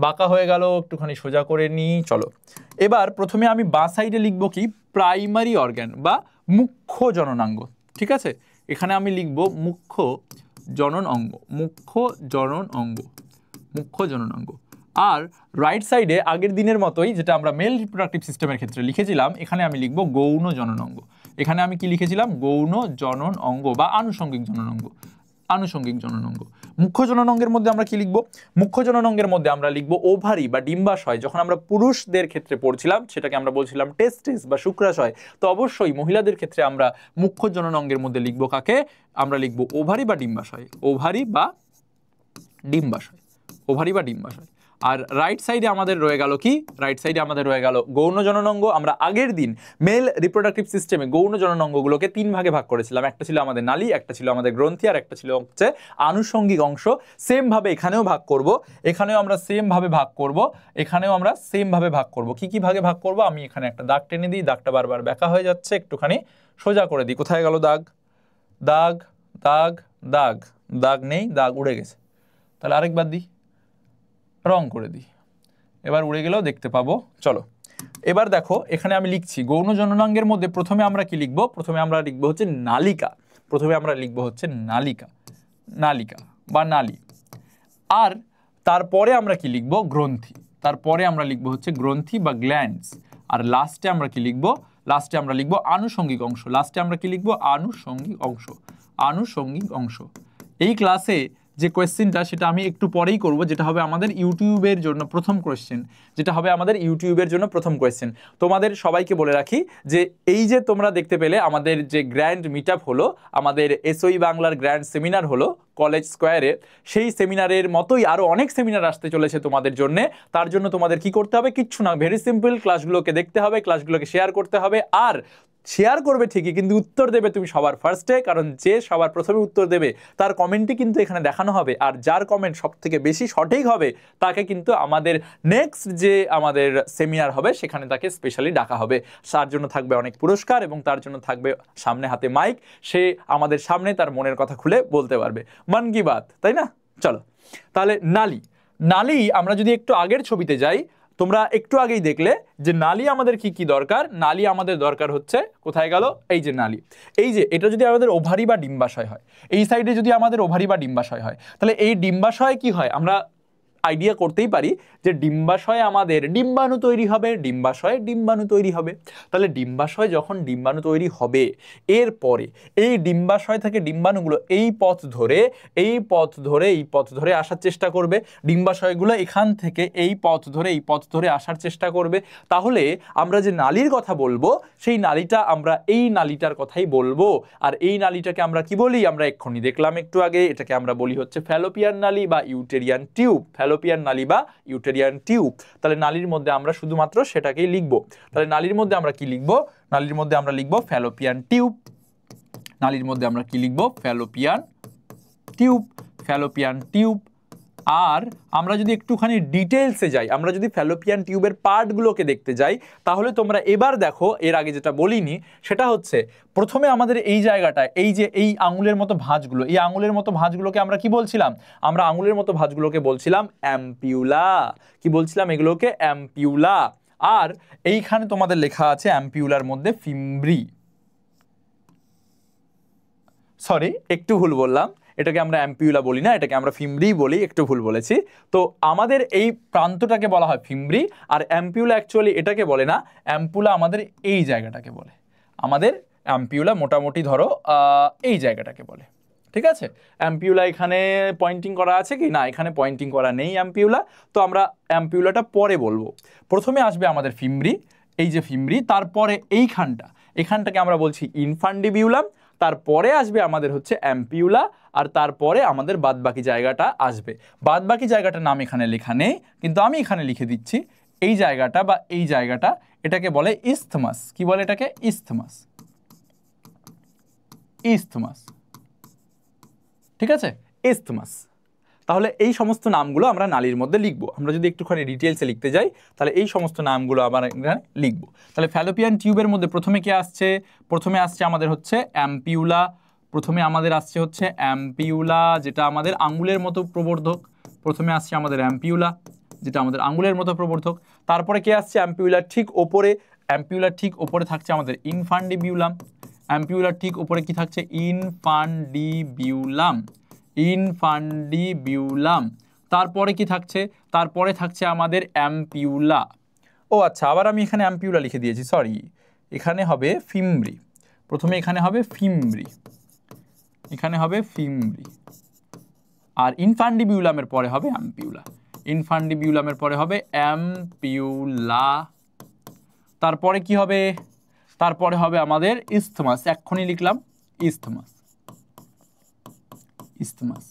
বাঁকা হয়ে গেল, একটুখানি সোজা করে নিই। চলো, এবার প্রথমে আমি বাঁ সাইডে লিখবো কি? প্রাইমারি অর্গ্যান বা মুখ্য জননাঙ্গ। ঠিক আছে, এখানে আমি লিখবো মুখ্য জনন অঙ্গ, মুখ্য জনন অঙ্গ, মুখ্য জননাঙ্গ। আর রাইট সাইডে আগের দিনের মতোই যেটা আমরা মেল রিপ্রোডাক্টিভ সিস্টেমের ক্ষেত্রে লিখেছিলাম, এখানে আমি লিখবো গৌণ জনন অঙ্গ। এখানে আমি কি লিখেছিলাম? গৌণ জনন অঙ্গ বা আনুষঙ্গিক জনন অঙ্গ, আনুষঙ্গিক জনন অঙ্গ। মুখ্য জনন অঙ্গের মধ্যে আমরা কি লিখবো? মুখ্য জনন অঙ্গের মধ্যে আমরা লিখবো ওভারি বা ডিম্বাশয়। যখন আমরা পুরুষদের ক্ষেত্রে পড়ছিলাম সেটাকে আমরা বলছিলাম টেস্টিস বা শুক্রাশয়। তো অবশ্যই মহিলাদের ক্ষেত্রে আমরা মুখ্য জনন অঙ্গের মধ্যে লিখবো কাকে? আমরা লিখবো ওভারি বা ডিম্বাশয়, ওভারি বা ডিম্বাশয়, ওভারি বা ডিম্বাশয়। আর রাইট সাইডে আমাদের রয়ে গেল কি? রাইট সাইডে আমাদের রয়ে গেল গৌণ জননাঙ্গ। আমরা আগের দিন মেল রিপ্রোডাক্টিভ সিস্টেমে গৌণ জননাঙ্গগুলোকে তিন ভাগে ভাগ করেছিলাম। একটা ছিল আমাদের নালী, একটা ছিল আমাদের গ্রন্থি, আর একটা ছিল হচ্ছে আনুষঙ্গিক অংশ। সেম ভাবে এখানেও ভাগ করব, এখানেও আমরা সেম ভাবে ভাগ করব, এখানেও আমরা সেম ভাবে ভাগ করব। কি কি ভাগে ভাগ করব? আমি এখানে একটা দাগ টেনে দিই, দাগটা বারবার ব্যাকা হয়ে যাচ্ছে, একটুখানি সোজা করে দিই। কোথায় গেল দাগ? দাগ, দাগ, দাগ, দাগ নেই, দাগ উড়ে গেছে। তাহলে আরেকবার দিই, রং করে দিই, এবার উড়ে গেলেও দেখতে পাবো। চলো, এবার দেখো এখানে আমি লিখছি গৌণ জননাঙ্গের মধ্যে প্রথমে আমরা কি লিখবো? প্রথমে আমরা লিখবো হচ্ছে নালিকা। প্রথমে আমরা লিখবো হচ্ছে নালিকা, নালিকা বা নালী। আর তারপরে আমরা কি লিখবো? গ্রন্থি। তারপরে আমরা লিখবো হচ্ছে গ্রন্থি বা গ্ল্যান্ডস। আর লাস্টে আমরা কি লিখবো? লাস্টে আমরা লিখবো আনুষঙ্গিক অংশ। লাস্টে আমরা কি লিখবো? আনুষঙ্গিক অংশ, আনুষঙ্গিক অংশ। এই ক্লাসে যে কোয়েশ্চেনটা সেটা আমি একটু পরেই করব, যেটা হবে আমাদের ইউটিউবের জন্য প্রথম কোয়েশ্চেন, যেটা হবে আমাদের ইউটিউবের জন্য প্রথম কোয়েশ্চেন। তোমাদের সবাইকে বলে রাখি যে এই যে তোমরা দেখতে পেলে আমাদের যে গ্র্যান্ড মিট আপ হলো, আমাদের এসওই বাংলার গ্র্যান্ড সেমিনার হলো কলেজ স্কোয়ারে, সেই সেমিনারের মতোই আরও অনেক সেমিনার আসতে চলেছে তোমাদের জন্য। তার জন্য তোমাদের কি করতে হবে? কিচ্ছু না, ভেরি সিম্পল, ক্লাসগুলোকে দেখতে হবে, ক্লাসগুলোকে শেয়ার করতে হবে। আর শেয়ার করবে ঠিকই, কিন্তু উত্তর দেবে তুমি সবার ফার্স্টে, কারণ যে সবার প্রথমে উত্তর দেবে তার কমেন্টই কিন্তু এখানে দেখানো হবে। আর যার কমেন্ট সব থেকে বেশি সঠিক হবে তাকে কিন্তু আমাদের নেক্সট যে আমাদের সেমিনার হবে সেখানে তাকে স্পেশালি ডাকা হবে। তার জন্য থাকবে অনেক পুরস্কার এবং তার জন্য থাকবে সামনে হাতে মাইক, সে আমাদের সামনে তার মনের কথা খুলে বলতে পারবে। মন কি বাত, তাই না? চলো তাহলে নালী। নালী আমরা যদি একটু আগের ছবিতে যাই, তোমরা একটু আগেই দেখলে যে নালী আমাদের কি কি দরকার। নালী আমাদের দরকার হচ্ছে, কোথায় গেল? এই যে নালী। এই যে এটা যদি আমাদের ওভারি বা ডিম্বাশয় হয়, এই সাইডে যদি আমাদের ওভারি বা ডিম্বাশয় হয়, তাহলে এই ডিম্বাশয় কি হয়? আমরা আইডিয়া করতেই পারি যে ডিম্বাশয়ে আমাদের ডিম্বাণু তৈরি হবে, ডিম্বাশয়ে ডিম্বাণু তৈরি হবে। তাহলে ডিম্বাশয় যখন ডিম্বাণু তৈরি হবে, এরপরে এই ডিম্বাশয় থেকে ডিম্বাণুগুলো এই পথ ধরে এই পথ ধরে আসার চেষ্টা করবে। ডিম্বাশয়গুলো এখান থেকে এই পথ ধরে আসার চেষ্টা করবে। তাহলে আমরা যে নালীর কথা বলবো সেই নালীটা আমরা এই নালীটার কথাই বলবো। আর এই নালীটাকে আমরা কি বলি? আমরা এক্ষুনি দেখলাম একটু আগে, এটাকে আমরা বলি হচ্ছে ফ্যালোপিয়ান নালী বা ইউটেরিয়ান টিউব। ফ্যালোপিয়ান নালী বা ইউটেরিয়ান টিউব। তাহলে নালীর মধ্যে আমরা শুধুমাত্র সেটাকেই লিখব। তাহলে নালীর মধ্যে আমরা কি লিখব? নালীর মধ্যে আমরা লিখব ফ্যালোপিয়ান টিউব। নালীর মধ্যে আমরা কি লিখব? Fallopian tube, Fallopian tube. আর আমরা যদি একটুখানি ডিটেলসে যাই, আমরা যদি ফ্যালোপিয়ান টিউবের পার্টগুলোকে দেখতে যাই, তাহলে তোমরা এবার দেখো, এর আগে যেটা বলিনি সেটা হচ্ছে প্রথমে আমাদের এই জায়গাটায় এই যে এই আঙুলের মতো ভাঁজগুলো, এই আঙুলের মতো ভাঁজগুলোকে আমরা কি বলছিলাম? আমরা আঙুলের মতো ভাঁজগুলোকে বলছিলাম অ্যাম্পিউলা। কি বলছিলাম? এগুলোকে অ্যাম্পিউলা। আর এইখানে তোমাদের লেখা আছে অ্যাম্পিউলার মধ্যে ফিমব্রি। সরি, একটু ভুল বললাম, এটাকে আমরা অ্যাম্পিউলা বলি না, এটাকে আমরা ফিমব্রি বলি, একটু ভুল বলেছি। তো আমাদের এই প্রান্তটাকে বলা হয় ফিমব্রি, আর অ্যাম্পিউলা অ্যাকচুয়ালি এটাকে বলে না, অ্যাম্পুলা আমাদের এই জায়গাটাকে বলে। আমাদের অ্যাম্পিউলা মোটামুটি ধরো এই জায়গাটাকে বলে, ঠিক আছে? অ্যাম্পিউলা এখানে পয়েন্টিং করা আছে কি না? এখানে পয়েন্টিং করা নেই অ্যাম্পিউলা, তো আমরা অ্যাম্পিউলাটা পরে বলবো। প্রথমে আসবে আমাদের ফিমব্রি, এই যে ফিমব্রি, তারপরে এখানটাকে আমরা বলছি ইনফান্ডিবিউলাম, তারপরে আসবে আমাদের হচ্ছে অ্যাম্পিউলা, আর তারপরে আমাদের বাদবাকি জায়গাটা আসবে। বাদবাকি জায়গাটার নাম এখানে লেখা নেই, কিন্তু আমি এখানে লিখে দিচ্ছি। এই জায়গাটা বা এই জায়গাটা, এটাকে বলে ইসথমাস। কি বলে এটাকে? ইসথমাস, ইসথমাস, ঠিক আছে? ইসথমাস। তাহলে এই সমস্ত নামগুলো আমরা নালীর মধ্যে লিখব। আমরা যদি একটুখানি ডিটেলসে লিখতে যাই, তাহলে এই সমস্ত নামগুলো আবার এখানে লিখব। তাহলে ফ্যালোপিয়ান টিউবের মধ্যে প্রথমে কি আসছে? প্রথমে আসছে আমাদের হচ্ছে অ্যাম্পিউলা। প্রথমে আমাদের আসছে হচ্ছে অ্যাম্পিউলা, যেটা আমাদের আঙ্গুলের মতো প্রবর্ধক। প্রথমে আসছে আমাদের অ্যাম্পিউলা, যেটা আমাদের আঙ্গুলের মতো প্রবর্ধক। তারপরে কি আসছে? অ্যাম্পিউলার ঠিক ওপরে, অ্যাম্পিউলার ঠিক ওপরে থাকছে আমাদের ইনফান্ডিবিউলাম। অ্যাম্পিউলার ঠিক ওপরে কি থাকছে? ইনফান্ডিবিউলাম, ইনফান্ডিবিউলাম। তারপরে কি থাকছে? তারপরে থাকছে আমাদের অ্যাম্পিউলা। ও আচ্ছা, আবার আমি এখানে অ্যাম্পিউলা লিখে দিয়েছি, সরি, এখানে হবে ফিমব্রি। প্রথমে এখানে হবে ফিমব্রি, এখানে হবে ফিমব্রি, আর ইনফান্ডিবিউলামের পরে হবে অ্যাম্পিউলা। ইনফান্ডিবিউলামের পরে হবে অ্যাম্পিউলা। তারপরে কি হবে? তারপরে হবে আমাদের ইসথমাস। এক্ষুনি লিখলাম ইসথমাস, ইসথমাস।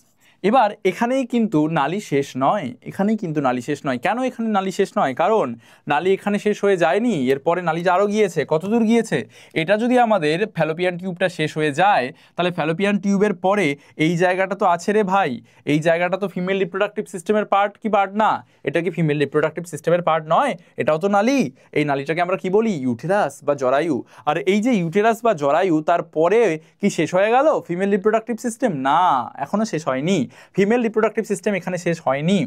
এবার এখানেই কিন্তু নালী শেষ নয়, এখানেই কিন্তু নালী শেষ নয়। কেন এখানে নালী শেষ নয়? কারণ নালী এখানে শেষ হয়ে যায়নি, এরপরে নালীটা আরও গিয়েছে। কত দূর গিয়েছে? এটা যদি আমাদের ফ্যালোপিয়ান টিউবটা শেষ হয়ে যায়, তাহলে ফ্যালোপিয়ান টিউবের পরে এই জায়গাটা তো আছে রে ভাই, এই জায়গাটা তো ফিমেল রিপ্রোডাক্টিভ সিস্টেমের পার্ট কি পার্ট না? এটা কি ফিমেল রিপ্রোডাক্টিভ সিস্টেমের পার্ট নয়? এটাও তো নালী। এই নালীটাকে আমরা কি বলি? ইউটেরাস বা জরায়ু। আর এই যে ইউটেরাস বা জরায়ু, তারপরে কি শেষ হয়ে গেল ফিমেল রিপ্রোডাক্টিভ সিস্টেম? না, এখনো শেষ হয়নি। ফিমেল রিপ্রোডাক্টিভ সিস্টেম এখানে শেষ হয়নি।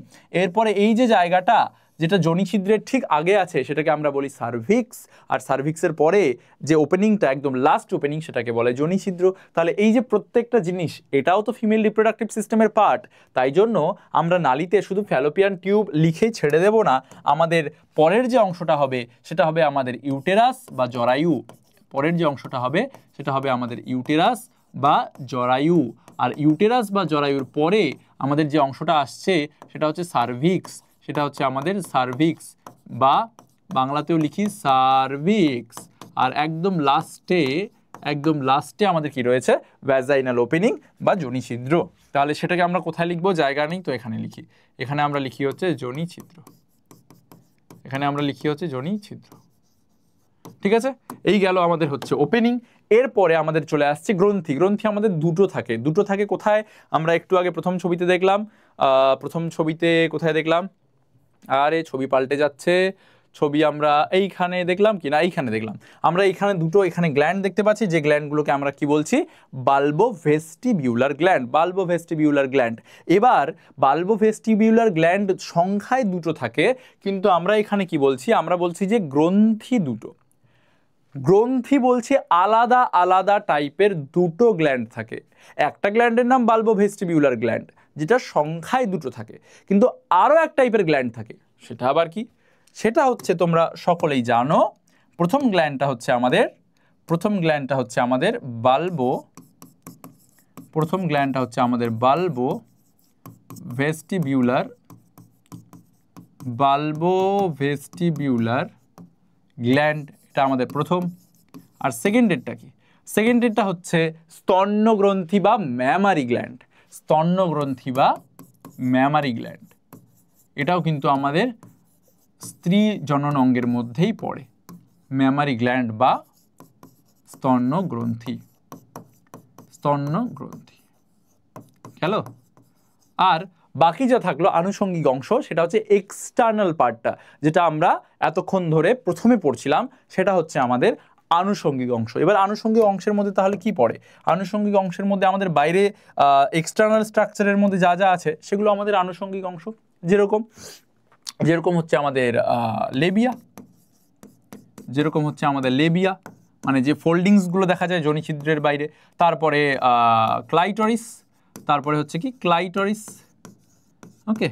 এরপরে এই যে জায়গাটা, যেটা যোনি ছিদ্রের ঠিক আগে আছে সেটাকে আমরা বলি সার্ভিক্স, আর সার্ভিক্সের পরে যে ওপেনিংটা একদম লাস্ট ওপেনিং সেটাকে বলে যোনি ছিদ্র। তাহলে এই যে প্রত্যেকটা জিনিস এটাও তো ফিমেল রিপ্রোডাক্টিভ সিস্টেমের পার্ট, তাই জন্য আমরা নালীতে শুধু ফ্যালোপিয়ান টিউব লিখেই ছেড়ে দেব না, আমাদের পরের যে অংশটা হবে সেটা হবে আমাদের ইউটেরাস বা জরায়ু। পরের যে অংশটা হবে সেটা হবে আমাদের ইউটেরাস বা জরায়ু, আর ইউটেরাস বা জরায়ুর পরে আমাদের যে অংশটা আসছে সেটা হচ্ছে সার্ভিক্স, সেটা হচ্ছে আমাদের সার্ভিক্স বা বাংলাতেও লিখি সার্ভিক্স। আর একদম লাস্টে আমাদের কি রয়েছে, ভ্যাজাইনাল ওপেনিং বা যোনি ছিদ্র। তাহলে সেটাকে আমরা কোথায় লিখবো, জায়গা নেই তো এখানে লিখি, এখানে আমরা লিখি হচ্ছে যোনি ছিদ্র, এখানে আমরা লিখি হচ্ছে যোনি ছিদ্র। ঠিক আছে, এই গেল আমাদের হচ্ছে ওপেনিং। এরপরে আমাদের চলে আসছে গ্রন্থি। গ্রন্থি আমাদের দুটো থাকে কোথায়, আমরা একটু আগে প্রথম ছবিতে দেখলাম, কোথায় দেখলাম, আরে ছবি পাল্টে যাচ্ছে, ছবি আমরা এইখানে দেখলাম কি না, এইখানে দেখলাম। আমরা এইখানে দুটো এখানে গ্ল্যান্ড দেখতে পাচ্ছি, যে গ্ল্যান্ডগুলোকে আমরা কি বলছি, বাল্বোভেস্টিবিউলার গ্ল্যান্ড, বাল্বোভেস্টিবিউলার গ্ল্যান্ড। এবার বাল্বোভেস্টিবিউলার গ্ল্যান্ড সংখ্যায় দুটো থাকে, কিন্তু আমরা এখানে কি বলছি, আমরা বলছি যে গ্রন্থি দুটো। গ্রন্থি বলছি আলাদা আলাদা টাইপের দুটো গ্ল্যান্ড থাকে। একটা গ্ল্যান্ডের নাম বাল্বোভেস্টিবিউলার গ্ল্যান্ড, যেটা সংখ্যায় দুটো থাকে, কিন্তু আরও এক টাইপের গ্ল্যান্ড থাকে, সেটা আবার কি, সেটা হচ্ছে তোমরা সকলেই জানো। প্রথম গ্ল্যান্ডটা হচ্ছে আমাদের বাল্বোভেস্টিবিউলার গ্ল্যান্ড, এটা আমাদের প্রথম। আর সেকেন্ডেরটা কি, সেকেন্ডেরটা হচ্ছে স্তন্যগ্রন্থি বা ম্যামারি গ্ল্যান্ড, স্তন্যগ্রন্থি বা ম্যামারি গ্ল্যান্ড। এটাও কিন্তু আমাদের স্ত্রী জনন অঙ্গের মধ্যেই পড়ে, ম্যামারি গ্ল্যান্ড বা স্তন্যগ্রন্থি। গেল। আর বাকি যা থাকলো আনুষঙ্গিক অংশ, সেটা হচ্ছে এক্সটার্নাল পার্টটা, যেটা আমরা এতক্ষণ ধরে প্রথমে পড়ছিলাম, সেটা হচ্ছে আমাদের আনুষঙ্গিক অংশ। এবার আনুষঙ্গিক অংশের মধ্যে তাহলে কি পড়ে, আনুষঙ্গিক অংশের মধ্যে আমাদের বাইরে এক্সটার্নাল স্ট্রাকচারের মধ্যে যা যা আছে সেগুলো আমাদের আনুষঙ্গিক অংশ। যেরকম হচ্ছে আমাদের লেবিয়া, মানে যে ফোল্ডিংসগুলো দেখা যায় যোনি ছিদ্রের বাইরে। তারপরে ক্লাইটরিস, তারপরে হচ্ছে কি ক্লাইটরিস, ওকে,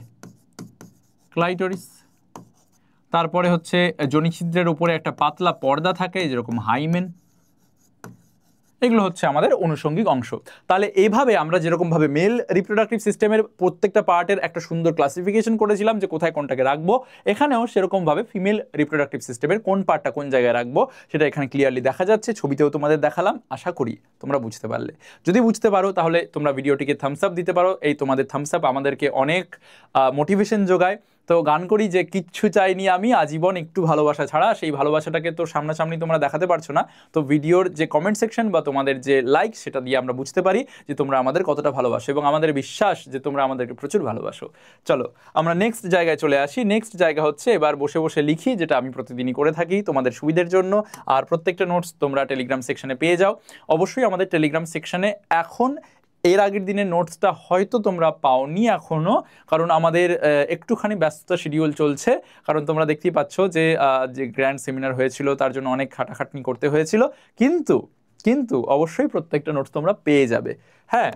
ক্লাইটরিস। তারপরে হচ্ছে যোনি ছিদ্রের উপরে একটা পাতলা পর্দা থাকে, যেরকম হাইমেন। এগুলো হচ্ছে আমাদের আনুষঙ্গিক অংশ। তাহলে এইভাবে আমরা যেরকমভাবে মেল রিপ্রোডাক্টিভ সিস্টেমের প্রত্যেকটা পার্টের একটা সুন্দর ক্লাসিফিকেশন করেছিলাম যে কোথায় কোনটাকে রাখবো, এখানেও সেরকমভাবে ফিমেল রিপ্রোডাক্টিভ সিস্টেমের কোন পার্টটা কোন জায়গায় রাখবো সেটা এখানে ক্লিয়ারলি দেখা যাচ্ছে, ছবিতেও তোমাদের দেখালাম। আশা করি তোমরা বুঝতে পারলে। যদি বুঝতে পারো তাহলে তোমরা ভিডিওটিকে থামস আপ দিতে পারো। এই তোমাদের থামস আপ আমাদেরকে অনেক মোটিভেশন যোগায়। তো গান করি যে কিচ্ছু চাইনি আমি আজীবন একটু ভালোবাসা ছাড়া, সেই ভালোবাসাটাকে তো সামনাসামনি তোমরা দেখাতে পারছো না, তো ভিডিওর যে কমেন্ট সেকশন বা তোমাদের যে লাইক, সেটা দিয়ে আমরা বুঝতে পারি যে তোমরা আমাদের কতটা ভালোবাসো, এবং আমাদের বিশ্বাস যে তোমরা আমাদেরকে প্রচুর ভালোবাসো। চলো আমরা নেক্সট জায়গায় চলে আসি। নেক্সট জায়গা হচ্ছে এবার বসে বসে লিখি, যেটা আমি প্রতিদিনই করে থাকি তোমাদের সুবিধার জন্য। আর প্রত্যেকটা নোটস তোমরা টেলিগ্রাম সেকশনে পেয়ে যাও। অবশ্যই আমাদের টেলিগ্রাম সেকশনে এখন এর আগের দিনের নোটসটা হয়তো তোমরা পাওনি এখনও, কারণ আমাদের একটুখানি ব্যস্ততা শিডিউল চলছে। কারণ তোমরা দেখতেই পাচ্ছ যে গ্র্যান্ড সেমিনার হয়েছিল, তার জন্য অনেক খাটাখাটনি করতে হয়েছিল। কিন্তু অবশ্যই প্রত্যেকটা নোটস তোমরা পেয়ে যাবে। হ্যাঁ,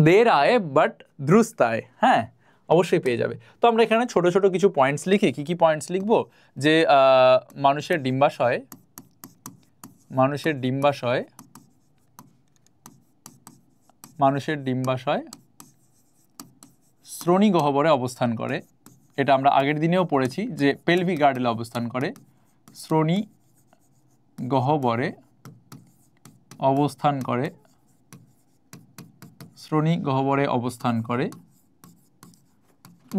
দের আয় বাট দ্রুস্ত আয়, হ্যাঁ অবশ্যই পেয়ে যাবে। তো আমরা এখানে ছোট ছোট কিছু পয়েন্টস লিখি। কি পয়েন্টস লিখবো, যে মানুষের ডিম্বাশয় শ্রোণী গহ্বরে অবস্থান করে। এটা আমরা আগের দিনেও পড়েছি যে পেলভিক গার্ডেলে অবস্থান করে, শ্রোণী গহ্বরে অবস্থান করে।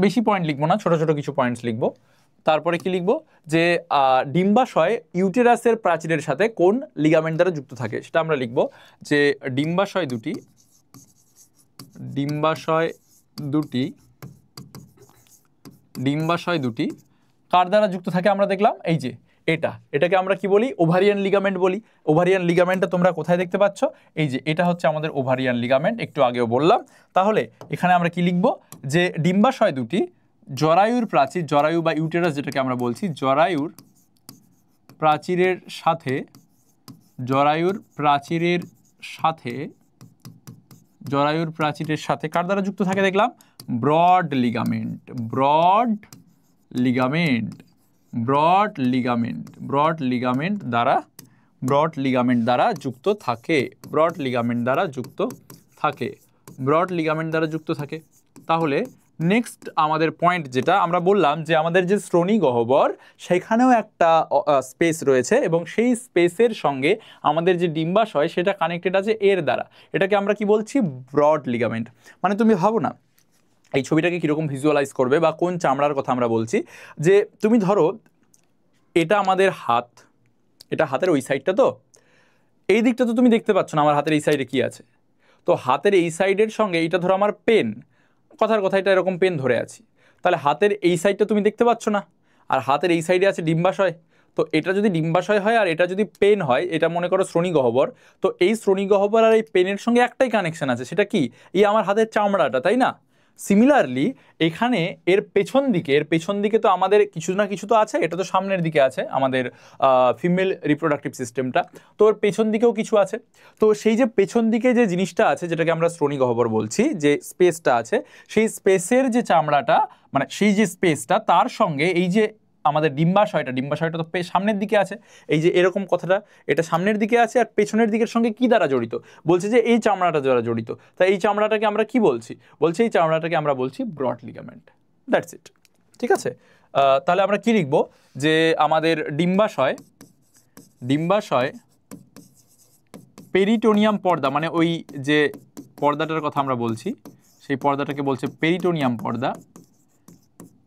বেশি পয়েন্ট লিখবো না, ছোট ছোট কিছু পয়েন্টস লিখবো। তারপরে কি লিখবো, যে ডিম্বাশয় ইউটেরাসের প্রাচীরের সাথে কোন লিগামেন্ট দ্বারা যুক্ত থাকে, সেটা আমরা লিখবো যে ডিম্বাশয় দুটি কার দ্বারা যুক্ত থাকে আমরা দেখলাম, এই যে এটাকে আমরা কি বলি, ওভারিয়ান লিগামেন্ট বলি। ওভারিয়ান লিগামেন্টটা তোমরা কোথায় দেখতে পাচ্ছ, এই যে এটা হচ্ছে আমাদের ওভারিয়ান লিগামেন্ট, একটু আগেও বললাম। তাহলে এখানে আমরা কি লিখবো, যে ডিম্বাশয় দুটি জরায়ুর প্রাচীর, জরায়ু বা ইউটেরাস যেটাকে আমরা বলছি, জরায়ুর প্রাচীরের সাথে, জরায়ুর প্রাচীরের সাথে, জরায়ুর প্রাচীরের সাথে কার দ্বারা যুক্ত থাকে দেখলাম? Broad ligament, broad ligament, broad ligament, broad ligament দ্বারা, ব্রড লিগামেন্ট দ্বারা যুক্ত থাকে, ব্রড লিগামেন্ট দ্বারা যুক্ত থাকে, ব্রড লিগামেন্ট দ্বারা যুক্ত থাকে। তাহলে নেক্সট আমাদের পয়েন্ট যেটা আমরা বললাম যে আমাদের যে শ্রোণী গহ্বর সেখানেও একটা স্পেস রয়েছে এবং সেই স্পেসের সঙ্গে আমাদের যে ডিম্বাশয় সেটা কানেক্টেড আছে এর দ্বারা। এটাকে আমরা কি বলছি? Broad ligament. মানে তুমি ভাবো না এই ছবিটাকে কীরকম ভিজুয়ালাইজ করবে বা কোন চামড়ার কথা আমরা বলছি, যে তুমি ধরো এটা আমাদের হাত, এটা হাতের ওই সাইডটা, তো এই দিকটা তো তুমি দেখতে পাচ্ছ না আমার হাতের এই সাইডে কি আছে। তো হাতের এই সাইডের সঙ্গে এটা ধরো আমার পেন, কথার কথা এটা এরকম পেন ধরে আছি, তাহলে হাতের এই সাইডটা তুমি দেখতে পাচ্ছ না, আর হাতের এই সাইডে আছে ডিম্বাশয়। তো এটা যদি ডিম্বাশয় হয় আর এটা যদি পেন হয়, এটা মনে করো শ্রোণী গহ্বর, তো এই শ্রোণী গহ্বর আর এই পেনের সঙ্গে একটাই কানেকশন আছে, সেটা কি? এই আমার হাতের চামড়াটা, তাই না? সিমিলারলি এখানে এর পেছন দিকে, এর পেছন দিকে তো আমাদের কিছু না কিছু তো আছে, এটা তো সামনের দিকে আছে আমাদের ফিমেল রিপ্রোডাক্টিভ সিস্টেমটা, তো ওর পেছন দিকেও কিছু আছে। তো সেই যে পেছন দিকে যে জিনিসটা আছে যেটাকে আমরা শ্রোণী গহ্বর বলছি, যে স্পেসটা আছে, সেই স্পেসের যে চামড়াটা, মানে সেই যে স্পেসটা, তার সঙ্গে এই যে আমাদের ডিম্বাশয়টা, ডিম্বাশয়টা তো সামনের দিকে আছে, এই যে এরকম কথাটা, এটা সামনের দিকে আছে আর পেছনের দিকের সঙ্গে কি দ্বারা জড়িত? বলছে যে এই চামড়াটা দ্বারা জড়িত। তাই এই চামড়াটাকে আমরা কি বলছি? বলছি এই চামড়াটাকে আমরা বলছি ব্রড লিগামেন্ট। দ্যাটস ইট, ঠিক আছে? তাহলে আমরা কি লিখব? যে আমাদের ডিম্বাশয়, ডিম্বাশয় পেরিটোনিয়াম পর্দা, মানে ওই যে পর্দাটার কথা আমরা বলছি সেই পর্দাটাকে বলছে পেরিটোনিয়াম পর্দা,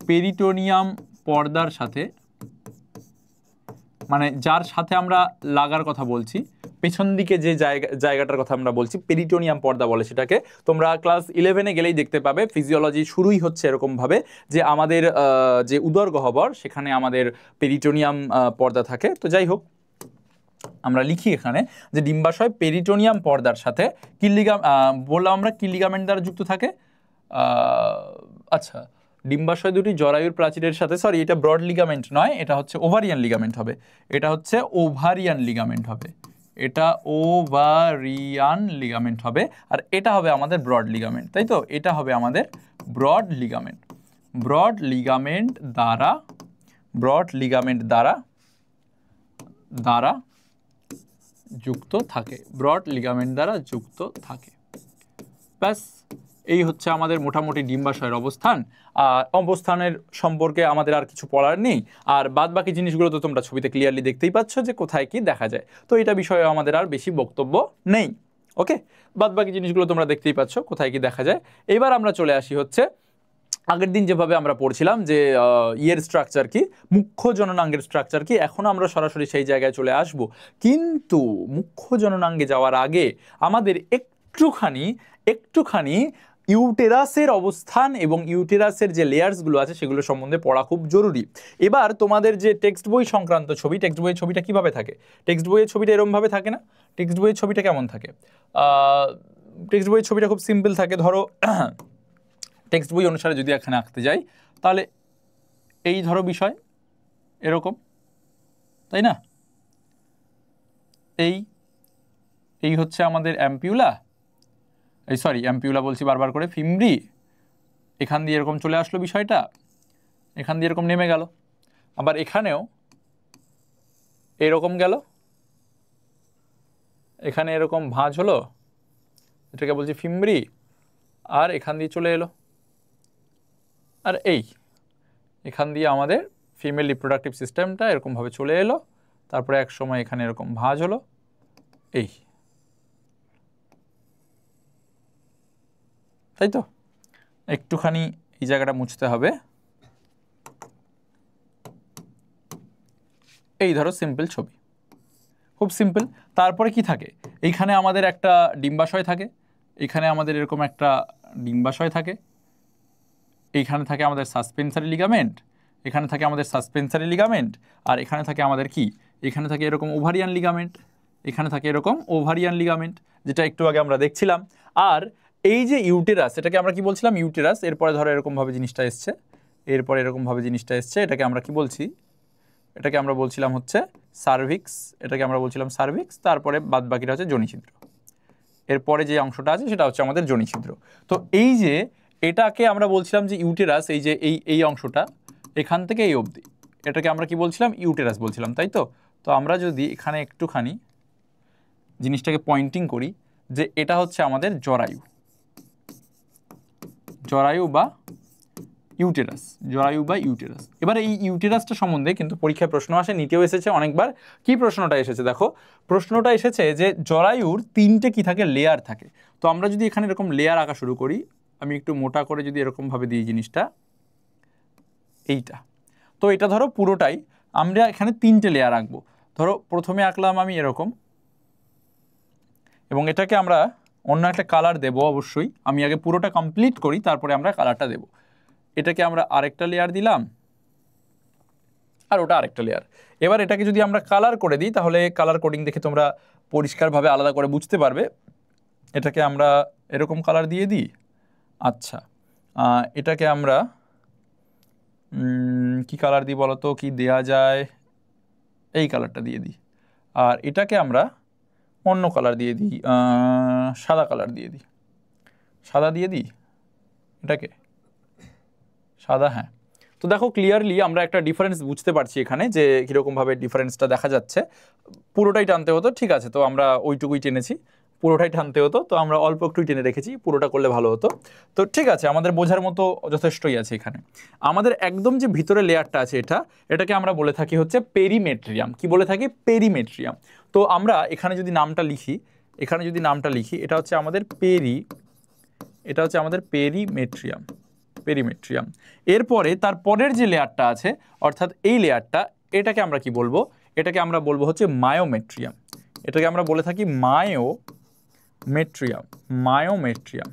পেরিটোনিয়াম পর্দার সাথে, মানে যার সাথে আমরা লাগার কথা বলছি, পেছন দিকে যে জায়গাটার কথা আমরা বলছি পেরিটোনিয়াম পর্দা বলে সেটাকে। তোমরা ক্লাস 11-এ গেলেই দেখতে পাবে, ফিজিওলজি শুরুই হচ্ছে এরকমভাবে যে আমাদের যে উদর গহ্বর সেখানে আমাদের পেরিটোনিয়াম পর্দা থাকে। তো যাই হোক, আমরা লিখি এখানে যে ডিম্বাশয় পেরিটোনিয়াম পর্দার সাথে কি বললাম আমরা, কি লিগামেন্ট দ্বারা যুক্ত থাকে? আচ্ছা, ডিম্বাশয় দুটি জরায়ুর প্রাচীরের সাথে, সরি এটা ব্রড লিগামেন্ট নয়, এটা হচ্ছে ওভারিয়ান লিগামেন্ট হবে, এটা হচ্ছে ওভারিয়ান লিগামেন্ট হবে, এটা ওভারিয়ান লিগামেন্ট হবে, আর এটা হবে আমাদের ব্রড লিগামেন্ট, তাই তো? এটা হবে আমাদের ব্রড লিগামেন্ট। ব্রড লিগামেন্ট দ্বারা, ব্রড লিগামেন্ট দ্বারা দ্বারা যুক্ত থাকে, ব্রড লিগামেন্ট দ্বারা যুক্ত থাকে। ব্যাস, এই হচ্ছে আমাদের মোটামুটি ডিম্বাশয়ের অবস্থান। আর অবস্থানের সম্পর্কে আমাদের আর কিছু পড়ার নেই, আর বাদ বাকি জিনিসগুলো তো তোমরা ছবিতে ক্লিয়ারলি দেখতেই পাচ্ছ যে কোথায় কি দেখা যায়, তো এটা বিষয়ে আমাদের আর বেশি বক্তব্য নেই। ওকে, বাদ বাকি জিনিসগুলো তোমরা দেখতেই পাচ্ছ কোথায় কি দেখা যায়। এবার আমরা চলে আসি হচ্ছে আগের দিন যেভাবে আমরা পড়ছিলাম যে ইয়ের স্ট্রাকচার কি, মুখ্য জননাঙ্গের স্ট্রাকচার কি, এখন আমরা সরাসরি সেই জায়গায় চলে আসব। কিন্তু মুখ্য জননাঙ্গে যাওয়ার আগে আমাদের একটুখানি ইউটেরাসের অবস্থান এবং ইউটেরাসের যে লেয়ার্সগুলো আছে সেগুলো সম্বন্ধে পড়া খুব জরুরি। এবার তোমাদের যে টেক্সট বই সংক্রান্ত ছবি, টেক্সট বইয়ের ছবিটা কিভাবে থাকে? টেক্সট বইয়ের ছবিটা এরকমভাবে থাকে না? টেক্সট বইয়ের ছবিটা কেমন থাকে? টেক্সট বইয়ের ছবিটা খুব সিম্পল থাকে। ধরো টেক্সট বই অনুসারে যদি এখানে আঁকতে যাই তাহলে এই ধরো বিষয় এরকম, তাই না? এই হচ্ছে আমাদের অ্যাম্পিউলা, এই সরি অ্যাম্পিউলা বলছি বারবার করে, ফিমরি, এখান দিয়ে এরকম চলে আসলো বিষয়টা, এখান দিয়ে এরকম নেমে গেল, আবার এখানেও এরকম গেল, এখানে এরকম ভাঁজ হলো, এটাকে বলছি ফিমরি, আর এখান দিয়ে চলে এলো, আর এখান দিয়ে আমাদের ফিমেল রিপ্রোডাক্টিভ সিস্টেমটা এরকমভাবে চলে এলো, তারপরে এক সময় এখানে এরকম ভাঁজ হলো, তাই তো? একটুখানি এই জায়গাটা মুছতে হবে। এই ধরো সিম্পল ছবি, খুব সিম্পল। তারপরে কি থাকে? এইখানে আমাদের একটা ডিম্বাশয় থাকে, এখানে আমাদের এরকম একটা ডিম্বাশয় থাকে, এইখানে থাকে আমাদের সাসপেন্সারি লিগামেন্ট, এখানে থাকে আমাদের সাসপেন্সারি লিগামেন্ট, আর এখানে থাকে আমাদের কি? এখানে থাকে এরকম ওভারিয়ান লিগামেন্ট, এখানে থাকে এরকম ওভারিয়ান লিগামেন্ট, যেটা একটু আগে আমরা দেখছিলাম। আর এই যে ইউটেরাস, এটাকে আমরা কি বলছিলাম? ইউটেরাস। এরপরে ধরো এরকমভাবে জিনিসটা এসছে, এরপর এরকমভাবে জিনিসটা এসছে, এটাকে আমরা কি বলছি, এটাকে আমরা বলছিলাম হচ্ছে সার্ভিক্স, এটাকে আমরা বলছিলাম সার্ভিক্স, তারপরে বাদ বাকিটা হচ্ছে যোনিছিদ্র। এরপরে যে অংশটা আছে সেটা হচ্ছে আমাদের যোনিছিদ্র। তো এই যে এটাকে আমরা বলছিলাম যে ইউটেরাস, এই যে এই অংশটা এখান থেকে এই অবধি, এটাকে আমরা কি বলছিলাম, ইউটেরাস বলছিলাম, তাই তো। তো আমরা যদি এখানে একটুখানি জিনিসটাকে পয়েন্টিং করি যে এটা হচ্ছে আমাদের জরায়ু, জরায়ু বা ইউটেরাস, জরায়ু বা ইউটেরাস। এবার এই ইউটেরাসটা সম্বন্ধে কিন্তু পরীক্ষায় প্রশ্ন আসে, নিতেও এসেছে অনেকবার। কি প্রশ্নটা এসেছে দেখো, প্রশ্নটা এসেছে যে জরায়ুর 3টে কি থাকে, লেয়ার থাকে। তো আমরা যদি এখানে এরকম লেয়ার আঁকা শুরু করি, আমি একটু মোটা করে যদি এরকমভাবে দিই জিনিসটা, এইটা, তো এটা ধরো পুরোটাই আমরা এখানে 3টে লেয়ার আঁকবো। ধরো প্রথমে আঁকলাম আমি এরকম, এবং এটাকে আমরা অন্য একটা কালার দেবো অবশ্যই। আমি আগে পুরোটা কমপ্লিট করি, তারপরে আমরা কালারটা দেবো। এটাকে আমরা আরেকটা লেয়ার দিলাম, আর ওটা আরেকটা লেয়ার। এবার এটাকে যদি আমরা কালার করে দিই, তাহলে কালার কোডিং দেখে তোমরা পরিষ্কারভাবে আলাদা করে বুঝতে পারবে। এটাকে আমরা এরকম কালার দিয়ে দিই। আচ্ছা, এটাকে আমরা কি কালার দিই বলো তো, কি দেয়া যায়, এই কালারটা দিয়ে দিই। আর এটাকে আমরা অন্য কালার দিয়ে দিই, সাদা কালার দিয়ে দিই, সাদা দিয়ে দিই, এটাকে সাদা, হ্যাঁ। তো দেখো ক্লিয়ারলি আমরা একটা ডিফারেন্স বুঝতে পারছি এখানে, যে কীরকমভাবে ডিফারেন্সটা দেখা যাচ্ছে। পুরোটাই টানতে হতো, ঠিক আছে, তো আমরা ওইটুকুই টেনেছি। পুরোটাই টানতে হতো, তো আমরা অল্প একটুই টেনে রেখেছি, পুরোটা করলে ভালো হতো। তো ঠিক আছে, আমাদের বোঝার মতো যথেষ্টই আছে এখানে। আমাদের একদম যে ভিতরে লেয়ারটা আছে এটাকে আমরা বলে থাকি হচ্ছে পেরিমেট্রিয়াম। কি বলে থাকি, পেরিমেট্রিয়াম। তো আমরা এখানে যদি নামটা লিখি, এটা হচ্ছে আমাদের পেরিমেট্রিয়াম, পেরিমেট্রিয়াম। এরপরে তার পরের যে লেয়ারটা আছে, অর্থাৎ এই লেয়ারটা, এটাকে আমরা কি বলবো, এটাকে আমরা বলবো হচ্ছে মায়োমেট্রিয়াম। এটাকে আমরা বলে থাকি মায়োমেট্রিয়াম।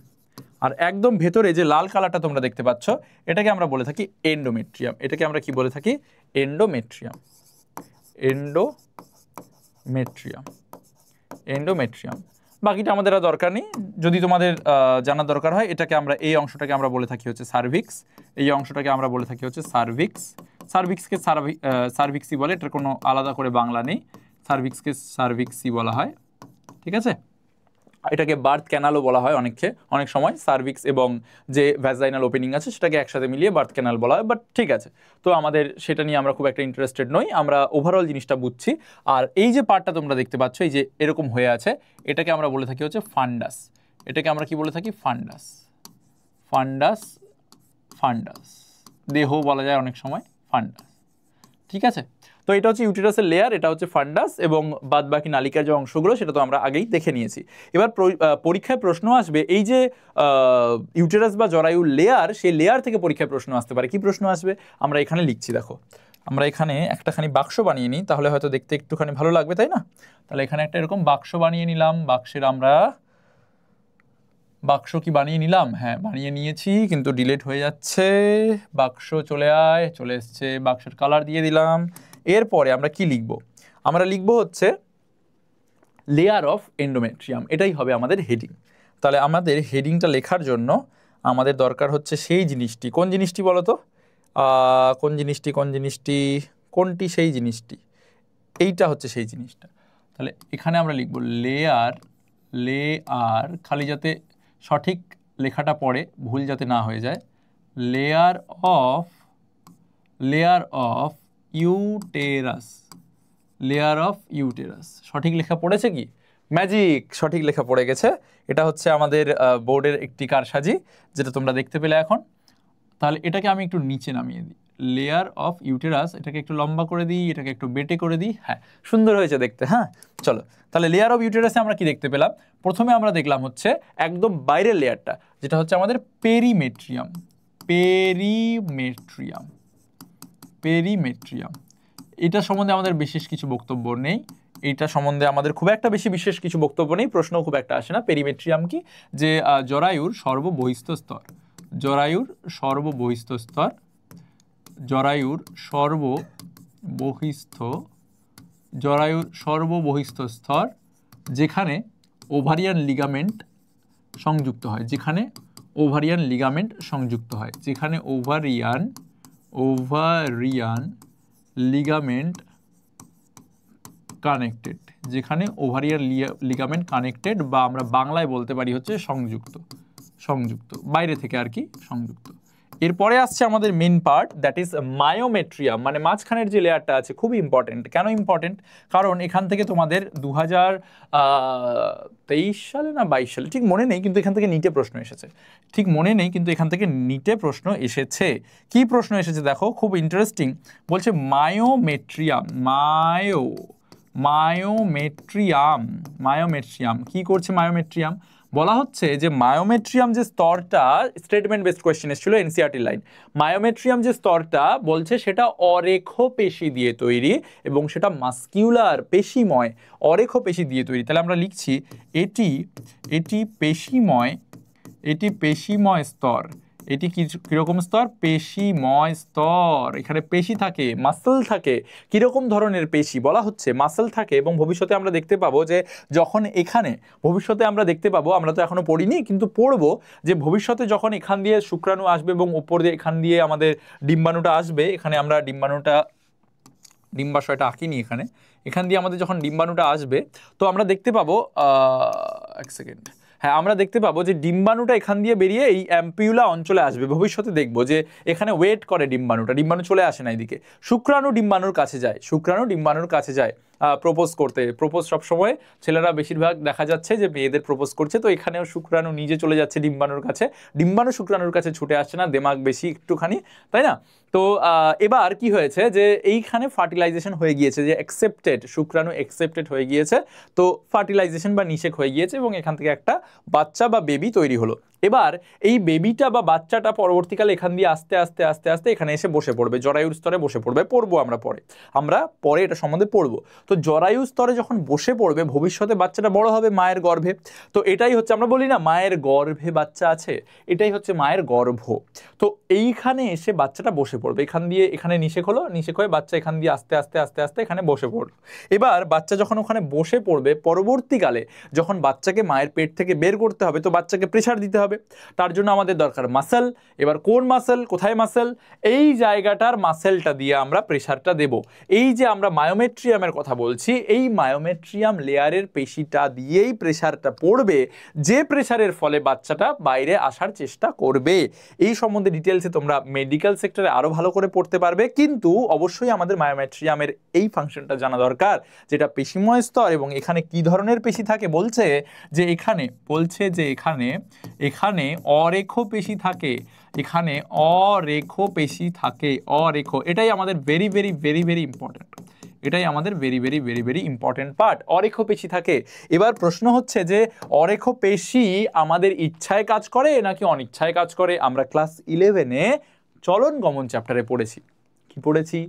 আর একদম ভেতরে যে লাল কালারটা তোমরা দেখতে পাচ্ছ, এটাকে আমরা বলে থাকি এন্ডোমেট্রিয়াম। এটাকে আমরা কি বলে থাকি, এন্ডোমেট্রিয়াম। বাকিটা আমাদের আর দরকার নেই, যদি তোমাদের জানার দরকার হয়। এটাকে আমরা, এই অংশটাকে আমরা বলে থাকি হচ্ছে সার্ভিক্স, এই অংশটাকে আমরা বলে থাকি হচ্ছে সার্ভিক্সকে সার্ভিক্সই বলে, এটার কোনো আলাদা করে বাংলা নেই, সার্ভিক্সকে সার্ভিক্সই বলা হয়, ঠিক আছে। এটাকে বার্থ ক্যানালও বলা হয় অনেক সময়। সার্ভিক্স এবং যে ভ্যাজাইনাল ওপেনিং আছে সেটাকে একসাথে মিলিয়ে বার্থ ক্যানাল বলা হয়, বাট ঠিক আছে। তো আমাদের সেটা নিয়ে আমরা খুব একটা ইন্টারেস্টেড নই, আমরা ওভারঅল জিনিসটা বুঝছি। আর এই যে পার্টটা তোমরা দেখতে পাচ্ছ, এই যে এরকম হয়ে আছে, এটাকে আমরা বলে থাকি হচ্ছে ফান্ডাস। এটাকে আমরা কি বলে থাকি, ফান্ডাস, দেহ বলা যায় অনেক সময়, ফান্ডাস, ঠিক আছে। তো এটা হচ্ছে ইউটেরাসের লেয়ার, এটা হচ্ছে ফান্ডাস, এবং বাদ বাকি নালিকার যে অংশগুলো সেটা তো আমরা আগেই দেখে নিয়েছি। এবার পরীক্ষায় প্রশ্ন আসবে, এই যে ইউটেরাস বা জরায়ুর লেয়ার, সেই লেয়ার থেকে পরীক্ষায় প্রশ্ন আসতে পারে। কি প্রশ্ন আসবে আমরা এখানে লিখছি, দেখো আমরা এখানে একটাখানি বাক্স বানিয়ে নিই, তাহলে হয়তো দেখতে একটুখানি ভালো লাগবে, তাই না। তাহলে এখানে একটা এরকম বাক্স বানিয়ে নিলাম, বাক্স কি বানিয়ে নিলাম, হ্যাঁ বানিয়ে নিয়েছি, কিন্তু ডিলিট হয়ে যাচ্ছে। বাক্স চলে এসছে, বাক্সের কালার দিয়ে দিলাম। এরপরে আমরা কি লিখব, আমরা লিখব হচ্ছে লেয়ার অফ এন্ডোমেট্রিয়াম, এটাই হবে আমাদের হেডিং। তাহলে আমাদের হেডিংটা লেখার জন্য আমাদের দরকার হচ্ছে সেই জিনিসটি, কোন জিনিসটি বলো তো, কোনটি সেই জিনিসটি, এইটা হচ্ছে সেই জিনিসটা। তাহলে এখানে আমরা লিখব লেয়ার, খালি যাতে সঠিক লেখাটা পড়ে, ভুল যাতে না হয়ে যায়, লেয়ার অফ ইউটেরাস। সঠিক লেখা পড়েছে কি, ম্যাজিক, সঠিক লেখা পড়ে গেছে। এটা হচ্ছে আমাদের বোর্ডের একটি কারসাজি, যেটা তোমরা দেখতে পেলে এখন। তাহলে এটাকে আমি একটু নিচে নামিয়ে দিই, লেয়ার অফ ইউটেরাস, এটাকে একটু লম্বা করে দিই, এটাকে একটু বেটে করে দিই, হ্যাঁ সুন্দর হয়েছে দেখতে। হ্যাঁ চলো, তাহলে লেয়ার অফ ইউটেরাসে আমরা কি দেখতে পেলাম, প্রথমে আমরা দেখলাম হচ্ছে একদম বাইরের লেয়ারটা, যেটা হচ্ছে আমাদের পেরিমেট্রিয়াম। এটা সম্বন্ধে আমাদের বিশেষ কিছু বক্তব্য নেই, এইটা সম্বন্ধে আমাদের খুব একটা বিশেষ কিছু বক্তব্য নেই, প্রশ্ন খুব একটা আসে না। পেরিমেট্রিয়াম কি, যে জরায়ুর সর্ববহিস্থ স্তর, যেখানে ওভারিয়ান লিগামেন্ট সংযুক্ত হয়, যেখানে ওভারিয়ান ওভারিয়ান লিগামেন্ট কানেক্টেড, যেখানে ওভারিয়ান লিগামেন্ট কানেক্টেড, বা আমরা বাংলায় বলতে পারি হচ্ছে সংযুক্ত, সংযুক্ত বাইরে থেকে আর কি সংযুক্ত। এরপরে আসছে আমাদের main part, that is myometrium, মানে মাঝখানের যে লেয়ারটা আছে খুবই ইম্পর্টেন্ট। কেন ইম্পর্টেন্ট? কারণ এখান থেকে তোমাদের 2023 সালে না 22 সালে ঠিক মনে নেই, কিন্তু এখান থেকে নিটে প্রশ্ন এসেছে, ঠিক মনে নেই কিন্তু এখান থেকে নিটে প্রশ্ন এসেছে। কি প্রশ্ন এসেছে দেখো, খুব ইন্টারেস্টিং। বলছে মায়োমেট্রিয়াম, মায়োমেট্রিয়াম কি করছে? মায়োমেট্রিয়াম বলা হচ্ছে যে মায়োমেট্রিয়াম যে স্তরটা, স্টেটমেন্ট বেসড কোয়েশ্চেন এসেছিল এনসিইআরটি লাইন, মায়োমেট্রিয়াম যে স্তরটা বলছে সেটা অরেখ পেশি দিয়ে তৈরি এবং সেটা মাস্কিউলার পেশিময় অরেখ পেশি দিয়ে তৈরি। তাহলে আমরা লিখছি এটি পেশিময় স্তর। এটি কিরকম স্তর? পেশিময় স্তর। এখানে পেশি থাকে, মাসল থাকে। কিরকম ধরনের পেশি? বলা হচ্ছে মাসল থাকে, এবং ভবিষ্যতে আমরা দেখতে পাবো যে যখন এখানে ভবিষ্যতে আমরা দেখতে পাবো, আমরা তো এখনো পড়িনি কিন্তু পড়বো, যে ভবিষ্যতে যখন এখান দিয়ে শুক্রাণু আসবে এবং উপর দিয়ে এখান দিয়ে আমাদের ডিম্বাণুটা আসবে, এখানে আমরা ডিম্বাশয়টা আঁকিনি এখান দিয়ে আমাদের যখন ডিম্বাণুটা আসবে, তো আমরা দেখতে পাবো এক সেকেন্ড, হ্যাঁ আমরা দেখতে পাবো যে ডিম্বাণুটা এখান দিয়ে বেরিয়ে এই অ্যাম্পিউলা অঞ্চলে আসবে। ভবিষ্যতে দেখবো যে এখানে ওয়েট করে ডিম্বাণু চলে আসে না এদিকে, শুক্রাণু ডিম্বাণুর কাছে যায় প্রপোজ করতে। প্রপোজ সবসময় ছেলেরা বেশিরভাগ দেখা যাচ্ছে যে মেয়েদের প্রপোজ করছে, তো এখানেও শুক্রাণু নিজে চলে যাচ্ছে ডিম্বাণুর কাছে, ডিম্বাণু শুক্রাণুর কাছে ছুটে আসছে না, দেমাগ বেশি একটুখানি, তাই না? তো এবার কি হয়েছে যে এইখানে ফার্টিলাইজেশন হয়ে গিয়েছে, যে শুক্রাণু অ্যাকসেপ্টেড হয়ে গিয়েছে, তো ফার্টিলাইজেশন বা নিষেক হয়ে গিয়েছে এবং এখান থেকে একটা বাচ্চা বা বেবি তৈরি হলো। এবার এই বেবিটা বা বাচ্চাটা পরবর্তীকালে এখান দিয়ে আস্তে আস্তে এখানে এসে বসে পড়বে, জরায়ুর স্তরে বসে পড়বে। আমরা পরে এটা সম্বন্ধে পড়বো। তো জরায়ু স্তরে যখন বসে পড়বে, ভবিষ্যতে বাচ্চাটা বড় হবে মায়ের গর্ভে। তো এটাই হচ্ছে, আমরা বলি না মায়ের গর্ভে বাচ্চা আছে, এটাই হচ্ছে মায়ের গর্ভ। তো এইখানে এসে বাচ্চাটা বসে পড়বে, এখানে নিষেক হয়ে বাচ্চা এখান দিয়ে আস্তে আস্তে এখানে বসে পড়লো। এবার বাচ্চা যখন ওখানে বসে পড়বে, পরবর্তীকালে যখন বাচ্চাকে মায়ের পেট থেকে বের করতে হবে, তো বাচ্চাকে প্রেসার দিতে হবে, তার জন্য আমাদের দরকার মাসল। এবার কোন মাসল, কোথায় মাসল? এই জায়গাটার মাসেলটা দিয়ে আমরা প্রেসারটা দেব। এই যে আমরা মায়োমেট্রিয়ামের কথা বলছি, এই মায়োমেট্রিয়াম লেয়ারের পেশিটা দিয়েই প্রেসারটা পড়বে, যে প্রেসারের ফলে বাচ্চাটা বাইরে আসার চেষ্টা করবে। এই সম্বন্ধে ডিটেলসে তোমরা মেডিকেল সেক্টরে আরো ভালো করে পড়তে পারবে, কিন্তু অবশ্যই আমাদের মায়োমেট্রিয়ামের এই ফাংশনটা জানা দরকার, যেটা পেশিময় স্তর এবং এখানে কি ধরনের পেশি থাকে। বলছে যে এখানে অরেখ পেশি থাকে, এখানে অরেখ পেশি থাকে, এটাই আমাদের ভেরি ভেরি ইম্পর্টেন্ট, এটাই আমাদের ভেরি ইম্পর্টেন্ট পার্ট। অরেখ পেশি থাকে। এবার প্রশ্ন হচ্ছে যে অরেখ পেশি আমাদের ইচ্ছায় কাজ করে নাকি অনিচ্ছায় কাজ করে? আমরা ক্লাস 11-এ চলন গমন চ্যাপ্টারে পড়েছি। কি পড়েছি?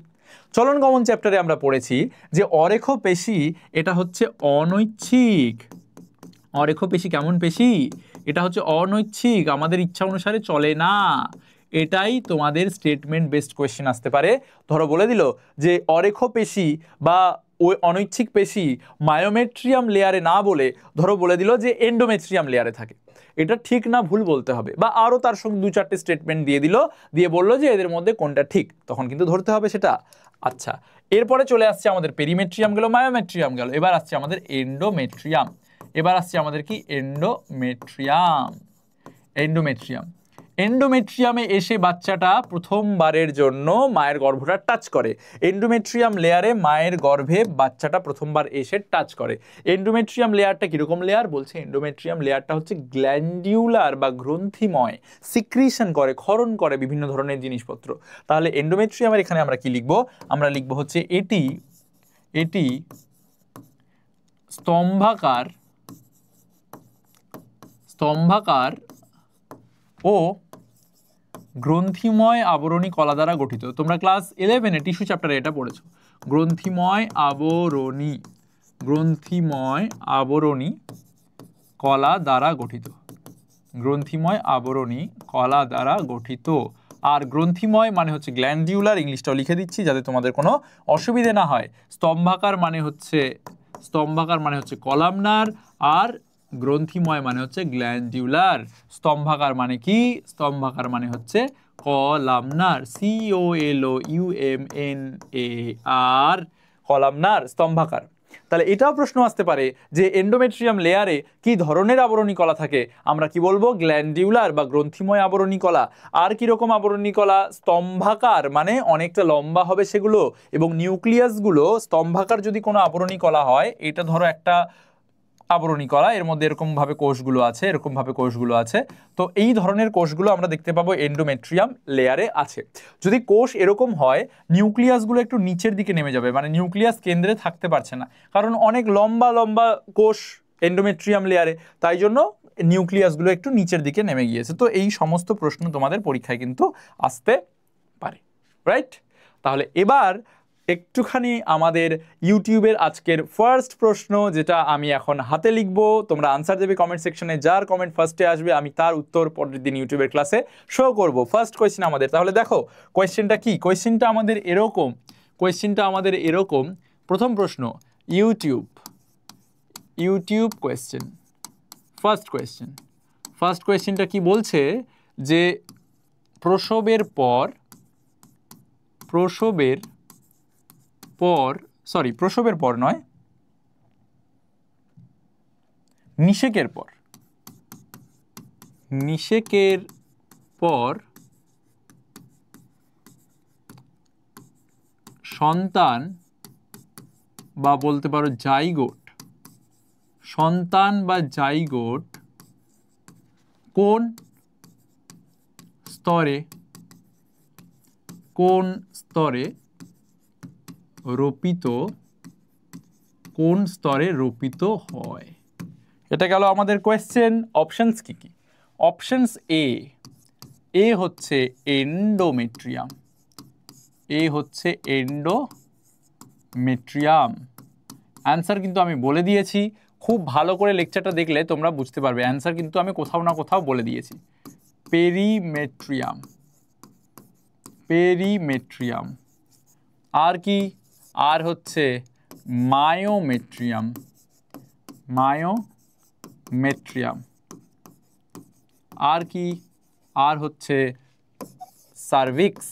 চলন গমন চ্যাপ্টারে আমরা পড়েছি যে অরেখ পেশি এটা হচ্ছে অনৈচ্ছিক। অরেখ পেশি কেমন পেশি? এটা হচ্ছে অনৈচ্ছিক, আমাদের ইচ্ছা অনুসারে চলে না। এটাই তোমাদের স্টেটমেন্ট বেসড কোয়েশ্চেন আসতে পারে। ধরো বলে দিল যে অরেখ পেশি বা ওই অনৈচ্ছিক পেশি মায়োমেট্রিয়াম লেয়ারে না বলে ধরো বলে দিল যে এন্ডোমেট্রিয়াম লেয়ারে থাকে। এটা ঠিক না ভুল বলতে হবে, বা আরও তার সঙ্গে 2-4টে স্টেটমেন্ট দিয়ে বললো যে এদের মধ্যে কোনটা ঠিক, তখন কিন্তু ধরতে হবে সেটা। আচ্ছা, এরপরে চলে আসছে আমাদের পেরিমেট্রিয়াম গেল, মায়োমেট্রিয়াম গেল, এবার আসছে আমাদের এন্ডোমেট্রিয়াম। কি এন্ডোমেট্রিয়ামে এসে বাচ্চাটা প্রথমবারের জন্য মায়ের গর্ভটা টাচ করে। এন্ডোমেট্রিয়াম লেয়ারে মায়ের গর্ভে বাচ্চাটা প্রথমবার এসে টাচ করে। এন্ডোমেট্রিয়াম লেয়ারটা কিরকম লেয়ার? বলছে এন্ডোমেট্রিয়াম লেয়ারটা হচ্ছে গ্ল্যান্ডিউলার বা গ্রন্থিময়, সিক্রিশন করে, ক্ষরণ করে বিভিন্ন ধরনের জিনিসপত্র। তাহলে এন্ডোমেট্রিয়ামের এখানে আমরা কি লিখবো? আমরা লিখবো হচ্ছে এটি স্তম্ভাকার ও গ্রন্থিময় আবরণী কলা দ্বারা গঠিত। তোমরা ক্লাস 11-এ টিস্যু চ্যাপ্টারে এটা পড়েছো। গ্রন্থিময় আবরণী কলা দ্বারা গঠিত। আর গ্রন্থিময় মানে হচ্ছে গ্ল্যান্ডিউলার, ইংলিশটাও লিখে দিচ্ছি যাতে তোমাদের কোনো অসুবিধে না হয়। স্তম্ভাকার মানে হচ্ছে কলামনার, আর গ্রন্থিময় মানে হচ্ছে গ্ল্যান্ডিউলার। স্তম্ভাকার মানে কি? স্তম্ভাকার মানে হচ্ছে কলামনার, COLOUMNAR, কলামনার, স্তম্ভাকার। তাহলে এটাও প্রশ্ন আসতে পারে যে এন্ডোমেট্রিয়াম লেয়ারে কি ধরনের আবরণী কলা থাকে? আমরা কি বলবো? গ্ল্যান্ডিউলার বা গ্রন্থিময় আবরণী কলা। আর কিরকম আবরণী কলা? স্তম্ভাকার, মানে অনেকটা লম্বা হবে সেগুলো, এবং নিউক্লিয়াসগুলো স্তম্ভাকার যদি কোনো আবরণী কলা হয়, এটা ধরো একটা আবরণী কলা, এর মধ্যে এরকম ভাবে কোষগুলো আছে, এরকম ভাবে কোষগুলো আছে, তো এই ধরনের কোষগুলো আমরা দেখতে পাবো এন্ডোমেট্রিয়াম লেয়ারে আছে। যদি কোষ এরকম হয়, নিউক্লিয়াসগুলো একটু নিচের দিকে নেমে যাবে, মানে নিউক্লিয়াস কেন্দ্রে থাকতে পারছে না, কারণ অনেক লম্বা লম্বা কোষ এন্ডোমেট্রিয়াম লেয়ারে, তাই জন্য নিউক্লিয়াসগুলো একটু নিচের দিকে নেমে গিয়েছে। তো এই সমস্ত প্রশ্ন তোমাদের পরীক্ষায় কিন্তু আসতে পারে, রাইট? তাহলে এবার একটুখানি আমাদের ইউটিউবের আজকের ফার্স্ট প্রশ্ন, যেটা আমি এখন হাতে লিখব, তোমরা আনসার দেবে কমেন্ট সেকশনে, যার কমেন্ট ফার্স্টে আসবে আমি তার উত্তর পরের দিন ইউটিউবের ক্লাসে শো করব। ফার্স্ট কোয়েশ্চেন আমাদের, তাহলে দেখো কোয়েশ্চেনটা কি? কোয়েশ্চেনটা আমাদের এরকম, প্রথম প্রশ্ন, ইউটিউব কোয়েশ্চেন। ফার্স্ট কোয়েশ্চেনটা কি বলছে যে প্রসবের পর নয়, নিষেকের পর সন্তান বা বলতে পারো জাইগোট, কোন স্তরে রোপিত হয়? এটা গেল আমাদের কোয়েশ্চেন। অপশনস কি কি? অপশনস এ হচ্ছে এন্ডোমেট্রিয়াম, অ্যান্সার কিন্তু আমি বলে দিয়েছি, খুব ভালো করে লেকচারটা দেখলে তোমরা বুঝতে পারবে, অ্যান্সার কিন্তু আমি কোথাও না কোথাও বলে দিয়েছি। পেরিমেট্রিয়াম। আর কি? আর হচ্ছে মায়োমেট্রিয়াম। আর কি? আর হচ্ছে সার্ভিক্স।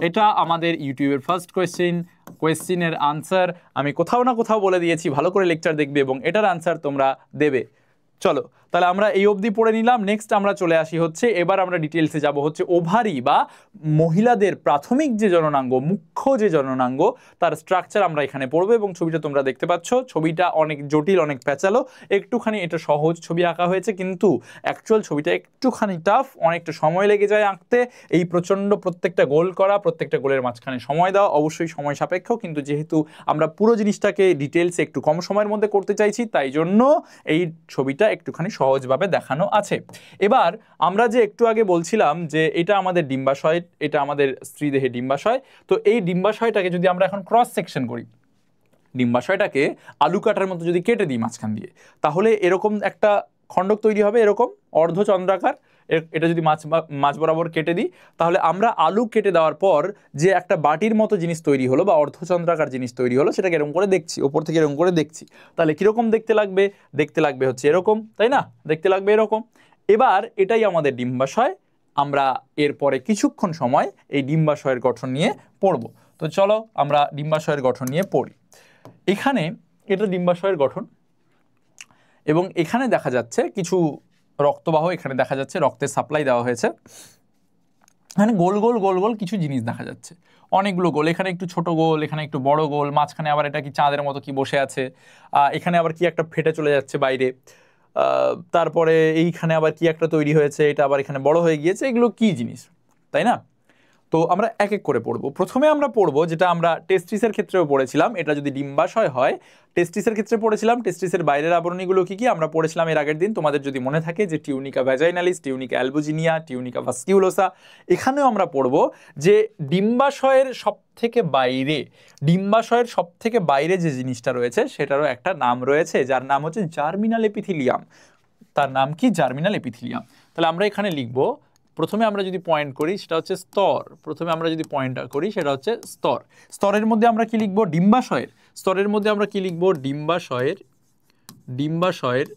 এটা আমাদের ইউটিউবের ফার্স্ট কোয়েশ্চেনের আনসার আমি কোথাও না কোথাও বলে দিয়েছি, ভালো করে লেকচার দেখবে এবং এটার আনসার তোমরা দেবে। চলো তাহলে আমরা এই অবধি পড়ে নিলাম। নেক্সট আমরা চলে আসি হচ্ছে, এবার আমরা ডিটেলসে যাব হচ্ছে ওভারি বা মহিলাদের প্রাথমিক যে জননাঙ্গ, মুখ্য যে জননাঙ্গ, তার স্ট্রাকচার আমরা এখানে পড়বো। এবং ছবিটা তোমরা দেখতে পাচ্ছ, ছবিটা অনেক জটিল, অনেক প্যাচালো। একটুখানি এটা সহজ ছবি আঁকা হয়েছে, কিন্তু অ্যাকচুয়াল ছবিটা একটুখানি টাফ, অনেকটা সময় লেগে যায় আঁকতে। এই প্রচণ্ড প্রত্যেকটা গোল করা, প্রত্যেকটা গোলের মাঝখানে সময় দেওয়া অবশ্যই সময় সাপেক্ষ, কিন্তু যেহেতু আমরা পুরো জিনিসটাকে ডিটেলসে একটু কম সময়ের মধ্যে করতে চাইছি, তাই জন্য এই ছবিটা একটুখানি সহজভাবে দেখানো আছে। এবার আমরা যে একটু আগে বলছিলাম যে এটা আমাদের ডিম্বাশয়, এটা আমাদের স্ত্রীদেহে ডিম্বাশয়, তো এই ডিম্বাশয়টাকে যদি আমরা এখন ক্রস সেকশন করি, ডিম্বাশয়টাকে আলু কাটার মতো যদি কেটে দিই মাঝখান দিয়ে, তাহলে এরকম একটা খণ্ডক তৈরি হবে, এরকম অর্ধচন্দ্রাকার। এটা যদি মাঝ বরাবর কেটে দিই, তাহলে আমরা আলু কেটে দেওয়ার পর যে একটা বাটির মতো জিনিস তৈরি হলো বা অর্ধচন্দ্রাকার জিনিস তৈরি হলো, সেটাকে এরকম করে দেখছি, ওপর থেকে এরকম করে দেখছি, তাহলে কীরকম দেখতে লাগবে? দেখতে লাগবে হচ্ছে এরকম, তাই না? দেখতে লাগবে এরকম। এবার এটাই আমাদের ডিম্বাশয়। আমরা এরপরে কিছুক্ষণ সময় এই ডিম্বাশয়ের গঠন নিয়ে পড়ব। তো চলো আমরা ডিম্বাশয়ের গঠন নিয়ে পড়ি। এখানে এটা ডিম্বাশয়ের গঠন, এবং এখানে দেখা যাচ্ছে কিছু রক্তবাহ, এখানে দেখা যাচ্ছে রক্তের সাপ্লাই দেওয়া হয়েছে। এখানে গোল গোল কিছু জিনিস দেখা যাচ্ছে, অনেকগুলো গোল। এখানে একটু ছোট গোল, এখানে একটু বড় গোল, মাঝখানে আবার এটা কি চাঁদের মতো কি বসে আছে, এখানে আবার কি একটা ফেটে চলে যাচ্ছে বাইরে, তারপরে এইখানে আবার কি একটা তৈরি হয়েছে, এটা আবার এখানে বড় হয়ে গিয়েছে। এগুলো কি জিনিস, তাই না? তো আমরা এক এক করে পড়বো। প্রথমে আমরা পড়বো যেটা আমরা টেস্টিসের ক্ষেত্রেও পড়েছিলাম, এটা যদি ডিম্বাশয় হয়, টেস্টিসের ক্ষেত্রে পড়েছিলাম। টেস্টিসের বাইরের আবরণীগুলো কি কি আমরা পড়েছিলাম এর আগের দিন, তোমাদের যদি মনে থাকে, যে টিউনিকা ভ্যাজাইনালিস, টিউনিকা অ্যালবুজিনিয়া, টিউনিকা ভাস্কিউলোসা। এখানেও আমরা পড়বো যে ডিম্বাশয়ের সব থেকে বাইরে যে জিনিসটা রয়েছে, সেটারও একটা নাম রয়েছে, যার নাম হচ্ছে জার্মিনাল এপিথিলিয়াম। তার নাম কি? Germinal epithelium. তাহলে আমরা এখানে লিখবো, প্রথমে আমরা যদি পয়েন্ট করি সেটা হচ্ছে স্তর। স্তরের মধ্যে আমরা কি লিখবো? ডিম্বাশয়ের স্তরের মধ্যে আমরা কি লিখবো? ডিম্বাশয়ের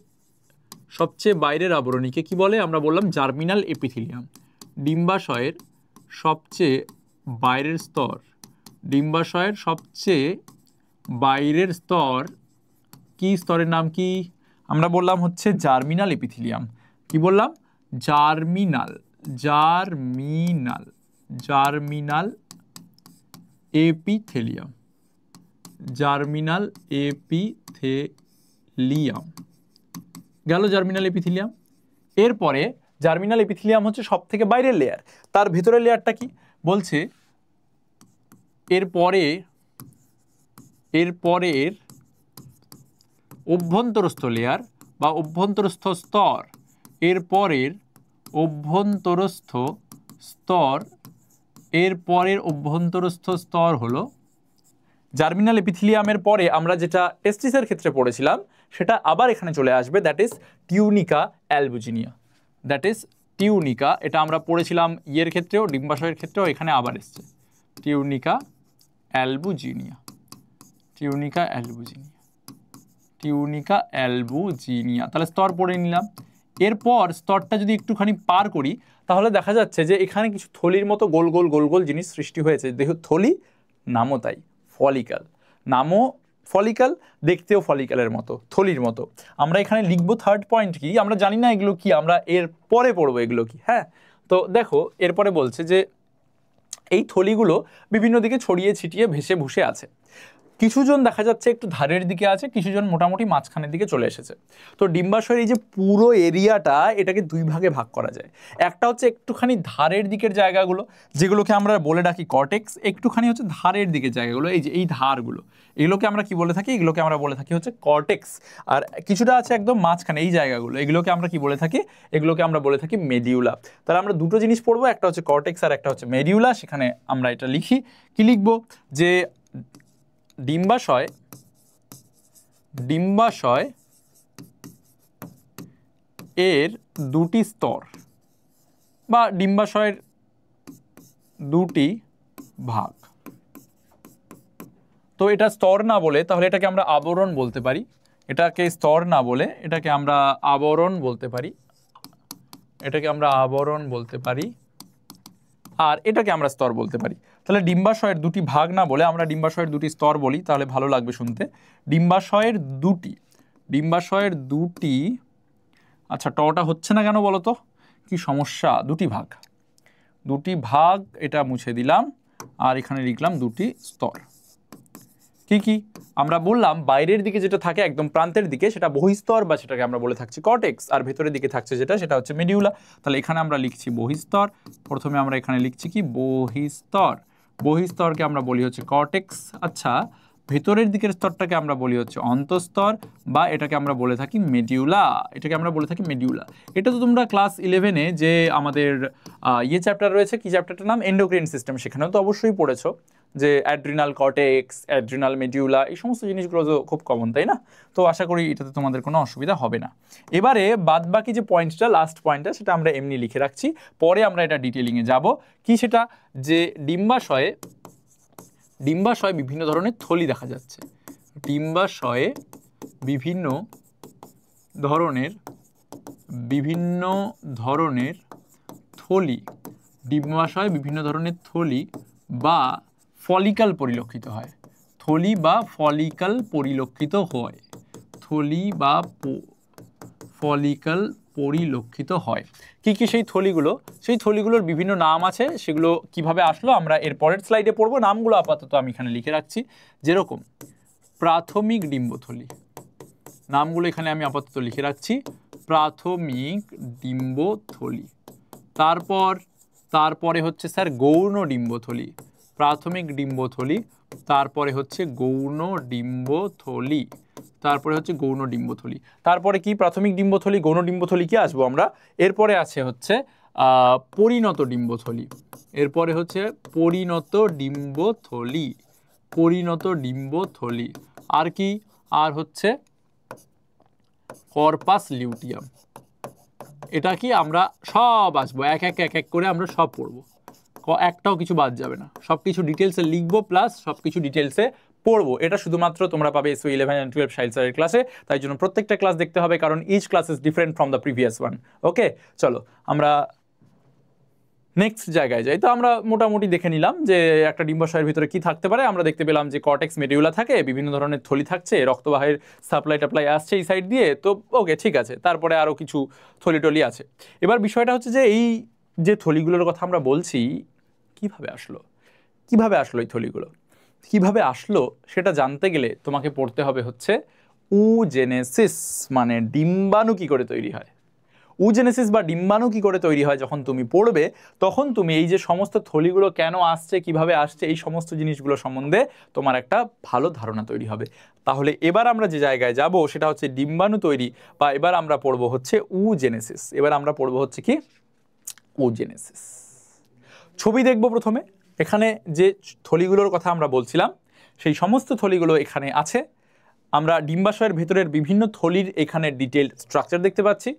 সবচেয়ে বাইরের আবরণীকে কি বলে? আমরা বললাম জার্মিনাল এপিথেলিয়াম। ডিম্বাশয়ের সবচেয়ে বাইরের স্তর, ডিম্বাশয়ের সবচেয়ে বাইরের স্তর কি স্তরের নাম কি? আমরা বললাম হচ্ছে জার্মিনাল এপিথেলিয়াম। কি বললাম? Germinal, germinal, germinal epithelium, germinal epithelium গেল জার্মিনাল এপিথেলিয়াম। এরপরে জার্মিনাল এপিথেলিয়াম হচ্ছে সব থেকে বাইরের লেয়ার। তার ভেতরের লেয়ারটা কি বলছে? এরপরের অভ্যন্তরস্থ লেয়ার বা অভ্যন্তরস্থ স্তর, এরপরের অভ্যন্তরস্থ স্তর, এরপরের অভ্যন্তরস্থ স্তর হলো জার্মিনাল এপিথেলিয়ামের পরে আমরা যেটা টেস্টিসের ক্ষেত্রে পড়েছিলাম সেটা আবার এখানে চলে আসবে, that is tunica albuginea, that is tunica. এটা আমরা পড়েছিলাম ইয়ের ক্ষেত্রেও, ডিম্বাশয়ের ক্ষেত্রেও, এখানে আবার এসছে টিউনিকা অ্যালবুজিনিয়া, টিউনিকা অ্যালবুজিনিয়া, টিউনিকা অ্যালবুজিনিয়া। তাহলে স্তর পড়ে নিলাম। এরপর স্তরটা যদি একটুখানি পার করি তাহলে দেখা যাচ্ছে যে এখানে কিছু থলির মতো গোল গোল গোল গোল জিনিস সৃষ্টি হয়েছে। দেখো থলি, নামও তাই ফলিকাল, নামও ফলিকাল, দেখতেও ফলিকালের মতো, থলির মতো। আমরা এখানে লিখবো থার্ড পয়েন্ট কি, আমরা জানি না এগুলো কি, আমরা এর পরে পড়বো এগুলো কি। হ্যাঁ, তো দেখো এরপরে বলছে যে এই থলিগুলো বিভিন্ন দিকে ছড়িয়ে ছিটিয়ে ভেসে ভুসে আছে। কিছুজন দেখা যাচ্ছে একটু ধারের দিকে আছে, কিছুজন মোটামুটি মাঝখানের দিকে চলে এসেছে। তো ডিম্বাশয়ের এই যে পুরো এরিয়াটা, এটাকে দুই ভাগে ভাগ করা যায়। একটা হচ্ছে একটুখানি ধারের দিকের জায়গাগুলো, যেগুলোকে আমরা বলে ডাকি কর্টেক্স। একটুখানি হচ্ছে ধারের দিকের জায়গাগুলো, এই যে এই ধারগুলো, এগুলোকে আমরা কি বলে থাকি? এগুলোকে আমরা বলে থাকি হচ্ছে কর্টেক্স। আর কিছুটা আছে একদম মাঝখানে এই জায়গাগুলো, এগুলোকে আমরা কি বলে থাকি? এগুলোকে আমরা বলে থাকি মেডিউলা। তাহলে আমরা দুটো জিনিস পড়বো, একটা হচ্ছে কর্টেক্স আর একটা হচ্ছে মেডিউলা। সেখানে আমরা এটা লিখি, কি লিখবো? যে ডিম্বাশয়, ডিম্বাশয় এর দুটি স্তর বা ডিম্বাশয়ের দুটি ভাগ। তো এটা স্তর না বলে তাহলে এটাকে আমরা আবরণ বলতে পারি। এটাকে স্তর না বলে এটাকে আমরা আবরণ বলতে পারি, এটাকে আমরা আবরণ বলতে পারি, আর এটাকে আমরা স্তর বলতে পারি। তাহলে ডিম্বাশয়ের দুটি ভাগ না বলে আমরা ডিম্বাশয়ের দুটি স্তর বলি, তাহলে ভালো লাগবে শুনতে। ডিম্বাশয়ের দুটি, ডিম্বাশয়ের দুটি, আচ্ছা টটা হচ্ছে না কেন বলো তো, কি সমস্যা? দুটি ভাগ, দুটি ভাগ, এটা মুছে দিলাম আর এখানে লিখলাম দুটি স্তর। কি কি আমরা বললাম? বাইরের দিকে যেটা থাকে একদম প্রান্তের দিকে সেটা বহিস্তর বা সেটাকে আমরা বলে থাকছি কর্টেক্স, আর ভেতরের দিকে থাকছে যেটা সেটা হচ্ছে মেডিউলা। তাহলে এখানে আমরা লিখছি বহিস্তর। প্রথমে আমরা এখানে লিখছি কি? বহিস্তর। বহিস্তরকে আমরা বলি হচ্ছে কর্টেক্স। আচ্ছা, ভেতরের দিকের স্তরটাকে আমরা বলি হচ্ছে অন্তঃস্তর বা এটাকে আমরা বলে থাকি মেডিউলা, এটাকে আমরা বলে থাকি মেডিউলা। এটা তো তোমরা ক্লাস 11-এ যে আমাদের ইয়ে চ্যাপ্টার রয়েছে, কি চ্যাপ্টারটার নাম? এন্ডোক্রাইন সিস্টেম, সেখানেও তো অবশ্যই পড়েছো যে অ্যাড্রিনাল কর্টেক্স, অ্যাড্রিনাল মেডিউলা, এই সমস্ত জিনিসগুলো তো খুব কমন, তাই না? তো আশা করি এটাতে তোমাদের কোনো অসুবিধা হবে না। এবারে বাদবাকি যে পয়েন্টটা, লাস্ট পয়েন্টটা, সেটা আমরা এমনি লিখে রাখছি, পরে আমরা এটা ডিটেলিংয়ে যাব। কি সেটা? যে ডিম্বাশয়ে, ডিম্বাশয়ে বিভিন্ন ধরনের থলি দেখা যাচ্ছে। ডিম্বাশয়ে বিভিন্ন ধরনের থলি, ডিম্বাশয়ে বিভিন্ন ধরনের থলি বা ফলিকাল পরিলক্ষিত হয়, থলি বা ফলিকাল পরিলক্ষিত হয়, থলি বা ফলিকাল পরিলক্ষিত হয়। কি কি সেই থলিগুলো? সেই থলিগুলোর বিভিন্ন নাম আছে, সেগুলো কিভাবে আসলো আমরা এর পরের স্লাইডে পড়বো। নামগুলো আপাতত আমি এখানে লিখে রাখছি, যেরকম প্রাথমিক ডিম্বথলি, নামগুলো এখানে আমি আপাতত লিখে রাখছি, প্রাথমিক ডিম্বথলি। তারপরে হচ্ছে স্যার গৌণ ডিম্বথলি, প্রাথমিক ডিম্বথলি, তারপরে হচ্ছে গৌণ ডিম্বথলি, তারপরে হচ্ছে গৌণ ডিম্বথলি। তারপরে কি? প্রাথমিক ডিম্বথলি, গৌণ ডিম্বথলি কি আসবো আমরা। এরপরে আছে হচ্ছে পরিণত ডিম্বথলি, এরপরে হচ্ছে পরিণত ডিম্বথলি, পরিণত ডিম্বথলি। আর কি? আর হচ্ছে কর্পাস লিউটিয়াম। এটা কি? আমরা সব আসবো, এক এক করে আমরা সব পড়বো, একটাও কিছু বাদ যাবে না, সব কিছু ডিটেলসে লিখবো প্লাস সব কিছু ডিটেলসে পড়বো এটা শুধুমাত্র তোমরা পাবে এসও 11 অ্যান্ড 12 সাহিল স্যারের ক্লাসে, তাই জন্য প্রত্যেকটা ক্লাস দেখতে হবে, কারণ each class is different from the previous one. Okay, চলো আমরা নেক্সট জায়গায় যাই। তো আমরা মোটামুটি দেখে নিলাম যে একটা ডিম্বাশয়ের ভিতরে কি থাকতে পারে। আমরা দেখতে পেলাম যে কর্টেক্স মেডিউলা থাকে, বিভিন্ন ধরনের থলি থাকছে, রক্তবাহের সাপ্লাই টাপ্লাই আসছে এই সাইড দিয়ে, তো ওকে ঠিক আছে। তারপরে আরও কিছু থলি টলি আছে। এবার বিষয়টা হচ্ছে যে এই যে থলিগুলোর কথা আমরা বলছি, কিভাবে আসলো এই থলিগুলো কিভাবে আসলো সেটা জানতে গেলে তোমাকে পড়তে হবে হচ্ছে উজেনেসিস, মানে ডিম্বাণু কি করে তৈরি হয়। উজেনেসিস বা ডিম্বাণু কি করে তৈরি হয় যখন তুমি পড়বে, তখন তুমি এই যে সমস্ত থলিগুলো কেন আসছে, কিভাবে আসছে, এই সমস্ত জিনিসগুলো সম্বন্ধে তোমার একটা ভালো ধারণা তৈরি হবে। তাহলে এবার আমরা যে জায়গায় যাব সেটা হচ্ছে ডিম্বাণু তৈরি, বা এবার আমরা পড়বো হচ্ছে উজেনেসিস। এবার আমরা পড়বো হচ্ছে কি উজেনেসিস। ছবি দেখব প্রথমে। এখানে যে থলিগুলোর কথা আমরা বলছিলাম সেই সমস্ত থলিগুলো এখানে আছে। আমরা ডিম্বাশয়ের ভেতরের বিভিন্ন থলির এখানে ডিটেইলড স্ট্রাকচার দেখতে পাচ্ছি,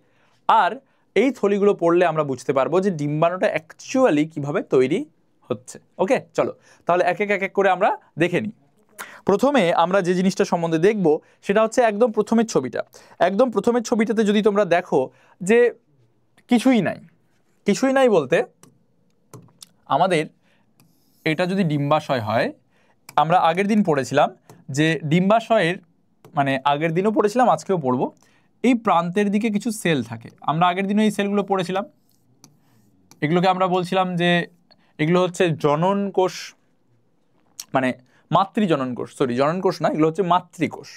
আর এই থলিগুলো পড়লে আমরা বুঝতে পারবো যে ডিম্বাণুটা অ্যাকচুয়ালি কিভাবে তৈরি হচ্ছে। ওকে, চলো তাহলে এক এক করে আমরা দেখে নিই। প্রথমে আমরা যে জিনিসটা সম্বন্ধে দেখব সেটা হচ্ছে একদম প্রথমের ছবিটা। একদম প্রথমের ছবিটাতে যদি তোমরা দেখো যে কিছুই নাই বলতে আমাদের এটা যদি ডিম্বাশয় হয়, আমরা আগের দিন পড়েছিলাম যে ডিম্বাশয়ের, মানে আগের দিনও পড়েছিলাম, আজকেও পড়বো, এই প্রান্তের দিকে কিছু সেল থাকে। আমরা আগের দিনও এই সেলগুলো পড়েছিলাম। এগুলোকে আমরা বলছিলাম যে এগুলো হচ্ছে জনন কোষ, মানে মাতৃজনন কোষ, জনন কোষ না, এগুলো হচ্ছে মাতৃকোষ।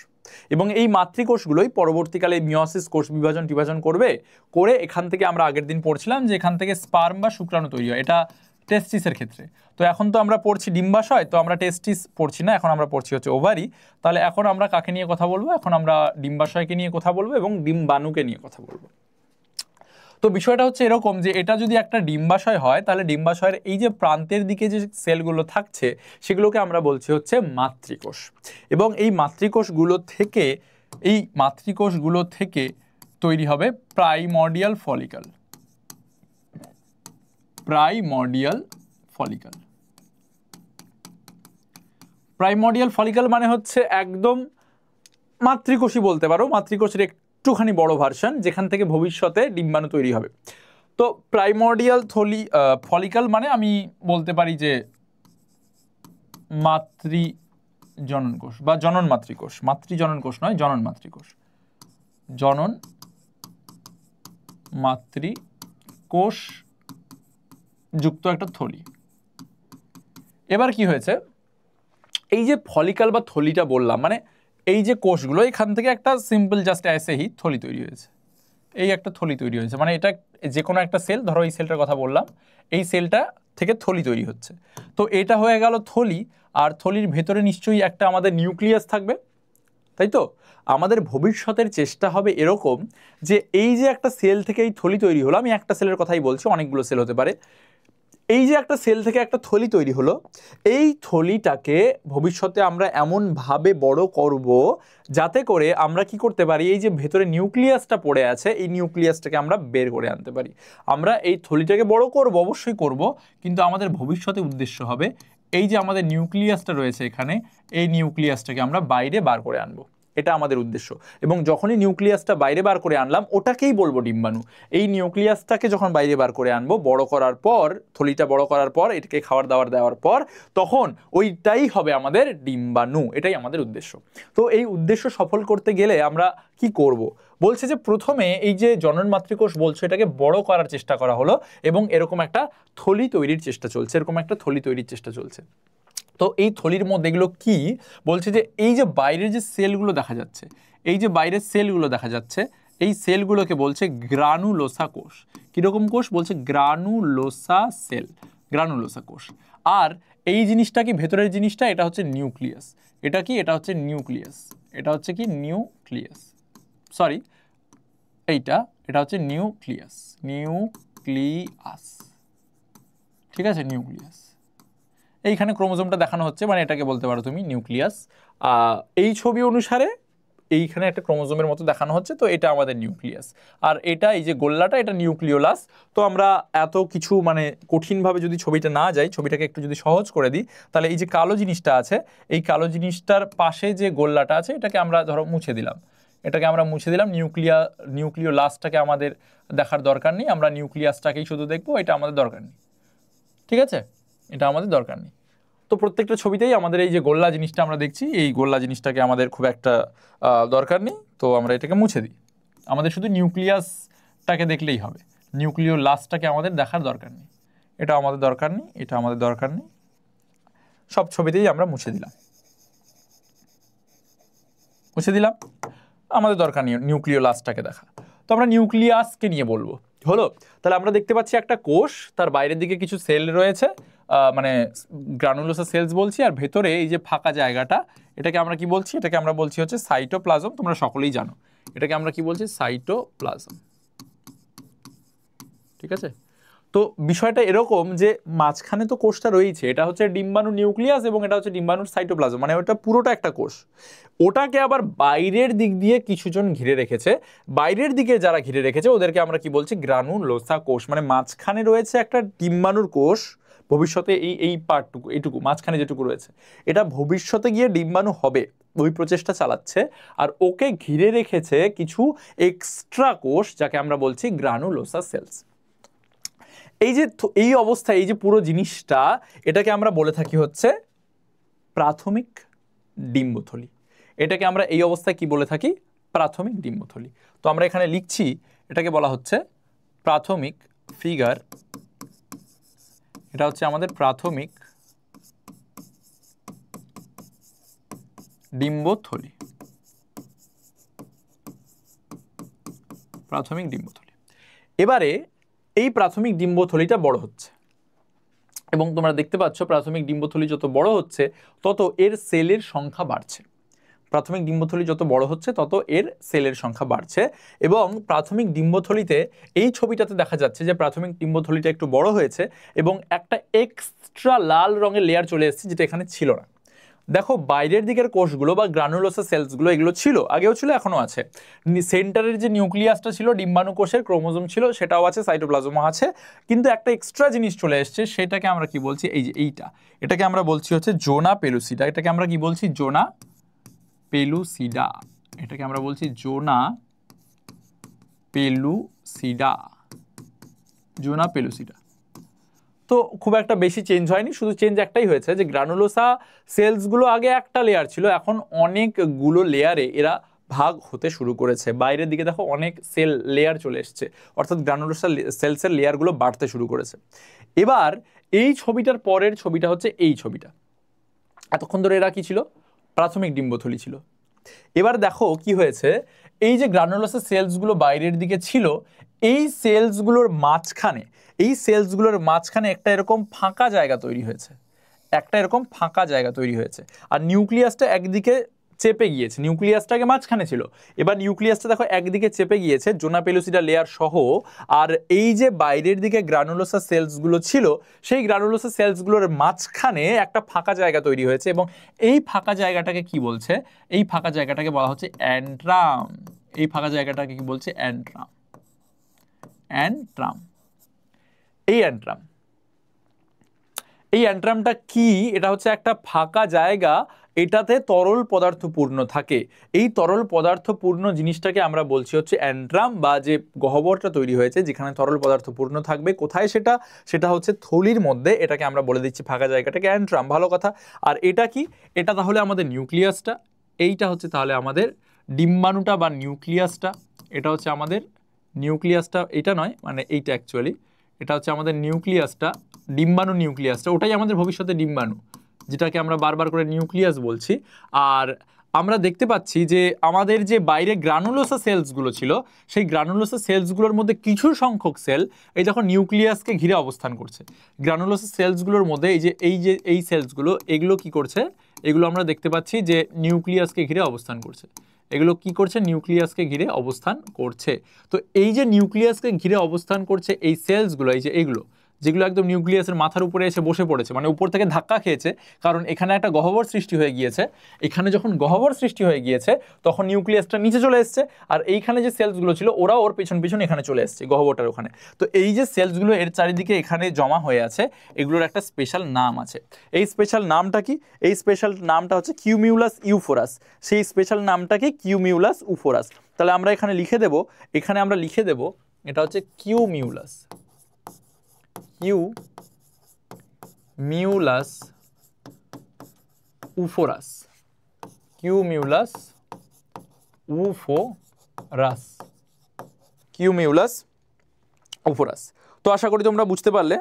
এবং এই মাতৃকোষগুলোই পরবর্তীকালে মিওসিস কোষ বিভাজন করে এখান থেকে আমরা আগের দিন পড়ছিলাম যে এখান থেকে স্পার্ম বা শুক্রাণু তৈরি হয়, এটা টেস্টিসের ক্ষেত্রে। তো এখন তো আমরা পড়ছি ডিম্বাশয়, তো আমরা টেস্টিস পড়ছি না, এখন আমরা পড়ছি হচ্ছে ওভারি। তাহলে এখন আমরা কাকে নিয়ে কথা বলবো? এখন আমরা ডিম্বাশয়কে নিয়ে কথা বলবো এবং ডিম্বাণুকে নিয়ে কথা বলবো। তো বিষয়টা হচ্ছে এরকম যে এটা যদি একটা ডিম্বাশয় হয়, তাহলে ডিম্বাশয়ের এই যে প্রান্তের দিকে যে সেলগুলো থাকছে সেগুলোকে আমরা বলছি হচ্ছে মাতৃকোষ। এবং এই মাতৃকোষগুলো থেকে তৈরি হবে প্রাইমর্ডিয়াল ফলিকল। প্রাইমর্ডিয়াল ফলিকল মানে হচ্ছে একদম মাতৃকোষই বলতে পারো, মাতৃকোষের একটুখানি বড় ভার্সন, যেখান থেকে ভবিষ্যতে ডিম্বাণু তৈরি হবে। তো প্রাইমর্ডিয়াল ফলিকল মানে আমি বলতে পারি যে মাতৃজনন কোষ বা জনন মাতৃকোষ। মাতৃজনন কোষ নয়, জনন মাতৃকোষ। জনন মাতৃকোষ যুক্ত একটা থলি। এবার কি হয়েছে, এই যে ফলিকল বা থলিটা বললাম, মানে এই যে কোষগুলো, এখান থেকে একটা সিম্পল জাস্ট অ্যাসেহি থলি তৈরি হয়েছে। এই একটা থলি তৈরি হয়েছে, মানে এটা যে কোনো একটা সেল, ধরো এই সেলটার কথা বললাম, এই সেলটা থেকে থলি তৈরি হচ্ছে। তো এটা হয়ে গেল থলি, আর থলির ভেতরে নিশ্চয়ই একটা আমাদের নিউক্লিয়াস থাকবে, তাই তো? আমাদের ভবিষ্যতের চেষ্টা হবে এরকম যে এই যে একটা সেল থেকে এই থলি তৈরি হলো, আমি একটা সেলের কথাই বলছি, অনেকগুলো সেল হতে পারে, এই যে একটা সেল থেকে একটা থলি তৈরি হলো, এই থলিটাকে ভবিষ্যতে আমরা এমনভাবে বড় করব যাতে করে আমরা কি করতে পারি, এই যে ভেতরে নিউক্লিয়াসটা পড়ে আছে এই নিউক্লিয়াসটাকে আমরা বের করে আনতে পারি। আমরা এই থলিটাকে বড় করব, অবশ্যই করব, কিন্তু আমাদের ভবিষ্যতে উদ্দেশ্য হবে এই যে আমাদের নিউক্লিয়াসটা রয়েছে এখানে, এই নিউক্লিয়াসটাকে আমরা বাইরে বার করে আনবো, এটা আমাদের উদ্দেশ্য। এবং যখনই নিউক্লিয়াসটা বাইরে বার করে আনলাম, ওটাকেই বলবো ডিম্বাণু। এই নিউক্লিয়াসটাকে যখন বাইরে বার করে আনবো, বড় করার পর, থলিটা বড় করার পর, এটাকে খাবার দাবার দেওয়ার পর, তখন ওইটাই হবে আমাদের ডিম্বাণু, এটাই আমাদের উদ্দেশ্য। তো এই উদ্দেশ্য সফল করতে গেলে আমরা কি করব? বলছে যে প্রথমে এই যে জনন মাতৃকোষ বলছে, এটাকে বড় করার চেষ্টা করা হলো এবং এরকম একটা থলি তৈরির চেষ্টা চলছে। তো এই থলির মধ্যে এগুলো কি বলছে যে এই যে বাইরের যে সেলগুলো দেখা যাচ্ছে, এই সেলগুলোকে বলছে গ্রানুলোসা কোষ। কিরকম কোষ? বলছে গ্রানুলোসা সেল, গ্রানুলোসা কোষ। আর এই জিনিসটা কি, ভেতরের জিনিসটা, এটা হচ্ছে নিউক্লিয়াস। এটা কি? এটা হচ্ছে নিউক্লিয়াস। এটা হচ্ছে নিউক্লিয়াস। ঠিক আছে, নিউক্লিয়াস। এইখানে ক্রোমোজোমটা দেখানো হচ্ছে, মানে এটাকে বলতে পারো তুমি নিউক্লিয়াস। এই ছবি অনুসারে এইখানে একটা ক্রোমোজোমের মতো দেখানো হচ্ছে, তো এটা আমাদের নিউক্লিয়াস, আর এটা এই যে গোল্লাটা এটা নিউক্লিওলাস। তো আমরা এত কিছু মানে কঠিনভাবে যদি ছবিটা না যাই, ছবিটাকে একটু যদি সহজ করে দিই, তাহলে এই যে কালো জিনিসটা আছে, এই কালো জিনিসটার পাশে যে গোল্লাটা আছে এটাকে আমরা ধরো মুছে দিলাম, এটাকে আমরা মুছে দিলাম। নিউক্লিওলাসটাকে আমাদের দেখার দরকার নেই, আমরা নিউক্লিয়াসটাকেই শুধু দেখবো, এটা আমাদের দরকার নেই, ঠিক আছে, এটা আমাদের দরকার নেই। তো প্রত্যেকটা ছবিতেই আমাদের এই যে গোল্লা জিনিসটা আমরা দেখছি, এই গোল্লা জিনিসটাকে আমাদের খুব একটা দরকার নেই, তো আমরা এটাকে মুছে দিই। আমাদের শুধু নিউক্লিয়াসটাকে দেখলেই হবে, নিউক্লিওলাসটাকে আমাদের দেখার দরকার নেই, এটা আমাদের দরকার নেই, এটা আমাদের দরকার নেই, সব ছবিতেই আমরা মুছে দিলাম, মুছে দিলাম, আমাদের দরকার নেই নিউক্লিওলাসটাকে দেখা। তো আমরা নিউক্লিয়াসকে নিয়ে বলবো, হলো। তাহলে আমরা দেখতে পাচ্ছি একটা কোষ, তার বাইরের দিকে কিছু সেল রয়েছে, মানে গ্রানুলোসাস সেলস বলছি, আর ভেতরে এই যে ফাঁকা জায়গাটা, এটাকে আমরা কি বলছি, এটাকে আমরা বলছি হচ্ছে সাইটোপ্লাজম। তোমরা সকলেই জানো এটাকে আমরা কি বলছি, সাইটোপ্লাজম, ঠিক আছে। তো বিষয়টা এরকম যে মাঝখানে তো কোষটা রয়েছে, এটা হচ্ছে ডিম্বাণু নিউক্লিয়াস এবং এটা হচ্ছে ডিম্বাণুর সাইটোপ্লাজম, মানে ওটা পুরোটা একটা কোষ। ওটাকে আবার বাইরের দিক দিয়ে কিছুজন ঘিরে রেখেছে, বাইরের দিকে যারা ঘিরে রেখেছে ওদেরকে আমরা কি বলছি, গ্রানুলোসা কোষ। মানে মাঝখানে রয়েছে একটা ডিম্বাণুর কোষ, ভবিষ্যতে এই পার্টটুকু, এইটুকু মাঝখানে যেটুকু রয়েছে, এটা ভবিষ্যতে গিয়ে ডিম্বাণু হবে, ওই প্রচেষ্টা চালাচ্ছে, আর ওকে ঘিরে রেখেছে কিছু এক্সট্রা কোষ, যাকে আমরা বলছি গ্রানুলোসা সেলস। এই যে এই অবস্থায় এই যে পুরো জিনিসটা, এটাকে আমরা বলে থাকি হচ্ছে প্রাথমিক ডিম্বথলি। এটাকে আমরা এই অবস্থায় কি বলে থাকি, প্রাথমিক ডিম্বথলি। তো আমরা এখানে লিখছি, এটাকে বলা হচ্ছে প্রাথমিক ফিগার, এটা হচ্ছে আমাদের প্রাথমিক ডিম্বথলি, প্রাথমিক ডিম্বথলি। এবারে এই প্রাথমিক ডিম্বথলিটা বড় হচ্ছে, এবং তোমরা দেখতে পাচ্ছ প্রাথমিক ডিম্বথলি যত বড় হচ্ছে তত এর সেলের সংখ্যা বাড়ছে। প্রাথমিক ডিম্বথলি যত বড় হচ্ছে তত এর সেলের সংখ্যা বাড়ছে, এবং প্রাথমিক ডিম্বথলিতে এই ছবিটাতে দেখা যাচ্ছে যে প্রাথমিক ডিম্বথলিটা একটু বড় হয়েছে এবং একটা এক্সট্রা লাল রঙের লেয়ার চলে এসেছে, যেটা এখানে ছিল না। দেখো বাইরের দিকের কোষগুলো বা গ্রানুলোসা সেলসগুলো এগুলো ছিল, আগেও ছিল, এখনো আছে। সেন্টারের যে নিউক্লিয়াসটা ছিল ডিম্বাণু কোষের, ক্রোমোজোম ছিল, সেটাও আছে, সাইটোপ্লাজমও আছে, কিন্তু একটা এক্সট্রা জিনিস চলে এসছে, সেটাকে আমরা কি বলছি, এই যে এইটা, এটাকে আমরা বলছি হচ্ছে জোনা পেলুসিডা। এটাকে আমরা কি বলছি, জোনা পেলুসিডা, এটাকে আমরা বলছি জোনা পেলুসিডা, জোনা পেলুসিডা। তো খুব একটা বেশি চেঞ্জ হয়নি, শুধু চেঞ্জ একটাই হয়েছে যে গ্রানুলোসা সেলসগুলো আগে একটা লেয়ার ছিল, এখন অনেকগুলো লেয়ারে এরা ভাগ হতে শুরু করেছে। বাইরের দিকে দেখো অনেক সেল লেয়ার চলে এসছে, অর্থাৎ গ্রানুলোসা সেলসের লেয়ারগুলো বাড়তে শুরু করেছে। এবার এই ছবিটার পরের ছবিটা হচ্ছে এই ছবিটা। এতক্ষণ ধরে এরা কি ছিল, প্রাথমিক ডিম্বথলি ছিল। এবার দেখো কি হয়েছে, এই যে গ্রানুলোসা সেলসগুলো বাইরের দিকে ছিল, এই সেলসগুলোর মাঝখানে, এই সেলসগুলোর মাঝখানে একটা এরকম ফাঁকা জায়গা তৈরি হয়েছে, একটা এরকম ফাঁকা জায়গা তৈরি হয়েছে, আর নিউক্লিয়াসটা একদিকে চেপে গিয়েছে, নিউক্লিয়াসটাকে মাঝখানে ছিল, এবার নিউক্লিয়াসটা দেখো একদিকে চেপে গিয়েছে জোনা পেলুসিডা লেয়ার সহ, আর এই যে বাইরের দিকে গ্রানুলোসা সেলসগুলো ছিল, সেই গ্রানুলোসা সেলসগুলোর মাঝখানে একটা ফাঁকা জায়গা তৈরি হয়েছে, এবং এই ফাঁকা জায়গাটাকে কি বলছে, এই ফাঁকা জায়গাটাকে বলা হচ্ছে অ্যান্ট্রাম। এই ফাঁকা জায়গাটাকে কি বলছে, অ্যান্ট্রাম, অ্যান্ট্রাম, এই অ্যান্ট্রাম। এই অ্যান্ট্রামটা কি, এটা হচ্ছে একটা ফাঁকা জায়গা, এটাতে তরল পদার্থ পূর্ণ থাকে। এই তরল পদার্থ পূর্ণ জিনিসটাকে আমরা বলছি হচ্ছে অ্যান্ট্রাম, বা যে গহ্বরটা তৈরি হয়েছে যেখানে তরল পদার্থ পূর্ণ থাকবে, কোথায় সেটা, সেটা হচ্ছে থলির মধ্যে, এটাকে আমরা বলে দিচ্ছি ফাঁকা জায়গাটাকে অ্যান্ট্রাম, ভালো কথা। আর এটা কি, এটা তাহলে আমাদের নিউক্লিয়াসটা, এইটা হচ্ছে তাহলে আমাদের ডিম্বাণুটা বা নিউক্লিয়াসটা, এটা হচ্ছে আমাদের নিউক্লিয়াসটা, এটা নয় মানে এইটা অ্যাকচুয়ালি, এটা হচ্ছে আমাদের নিউক্লিয়াসটা, ডিম্বাণু নিউক্লিয়াসটা, ওটাই আমাদের ভবিষ্যতে ডিম্বাণু, যেটাকে আমরা বারবার করে নিউক্লিয়াস বলছি। আর আমরা দেখতে পাচ্ছি যে আমাদের যে বাইরে গ্রানুলোসা সেলসগুলো ছিল, সেই গ্রানুলোসা সেলসগুলোর মধ্যে কিছু সংখ্যক সেল এই যখন নিউক্লিয়াসকে ঘিরে অবস্থান করছে, গ্রানুলোসা সেলসগুলোর মধ্যে এই সেলসগুলো, এগুলো কি করছে, এগুলো আমরা দেখতে পাচ্ছি যে নিউক্লিয়াসকে ঘিরে অবস্থান করছে, এগুলো কি করছে, নিউক্লিয়াসকে ঘিরে অবস্থান করছে। তো এই যে নিউক্লিয়াসকে ঘিরে অবস্থান করছে এই সেলসগুলো, এই যে এইগুলো যেগুলো একদম নিউক্লিয়াসের মাথার উপরে এসে বসে পড়েছে, মানে উপর থেকে ধাক্কা খেয়েছে, কারণ এখানে একটা গহ্বর সৃষ্টি হয়ে গিয়েছে। এখানে যখন গহ্বর সৃষ্টি হয়ে গিয়েছে তখন নিউক্লিয়াসটা নিচে চলে এসছে, আর এইখানে যে সেলসগুলো ছিল ওরা ওর পেছন পেছন এখানে চলে এসছে গহ্বরটার ওখানে। তো এই যে সেলসগুলো এর চারিদিকে এখানে জমা হয়ে আছে, এগুলোর একটা স্পেশাল নাম আছে। এই স্পেশাল নামটা কি? এই স্পেশাল নামটা হচ্ছে কিউমিউলাস ইউফোরাস। সেই স্পেশাল নামটা কি? কিউমিউলাস ইউফোরাস। তাহলে আমরা এখানে লিখে দেব, এখানে আমরা লিখে দেব এটা হচ্ছে কিউমিউলাস, কিউমিউলাস উফোরাস, কিউমিউলাস উফোরাস, কিউমিউলাস উফোরাস। তো আশা করি তোমরা বুঝতে পারলে।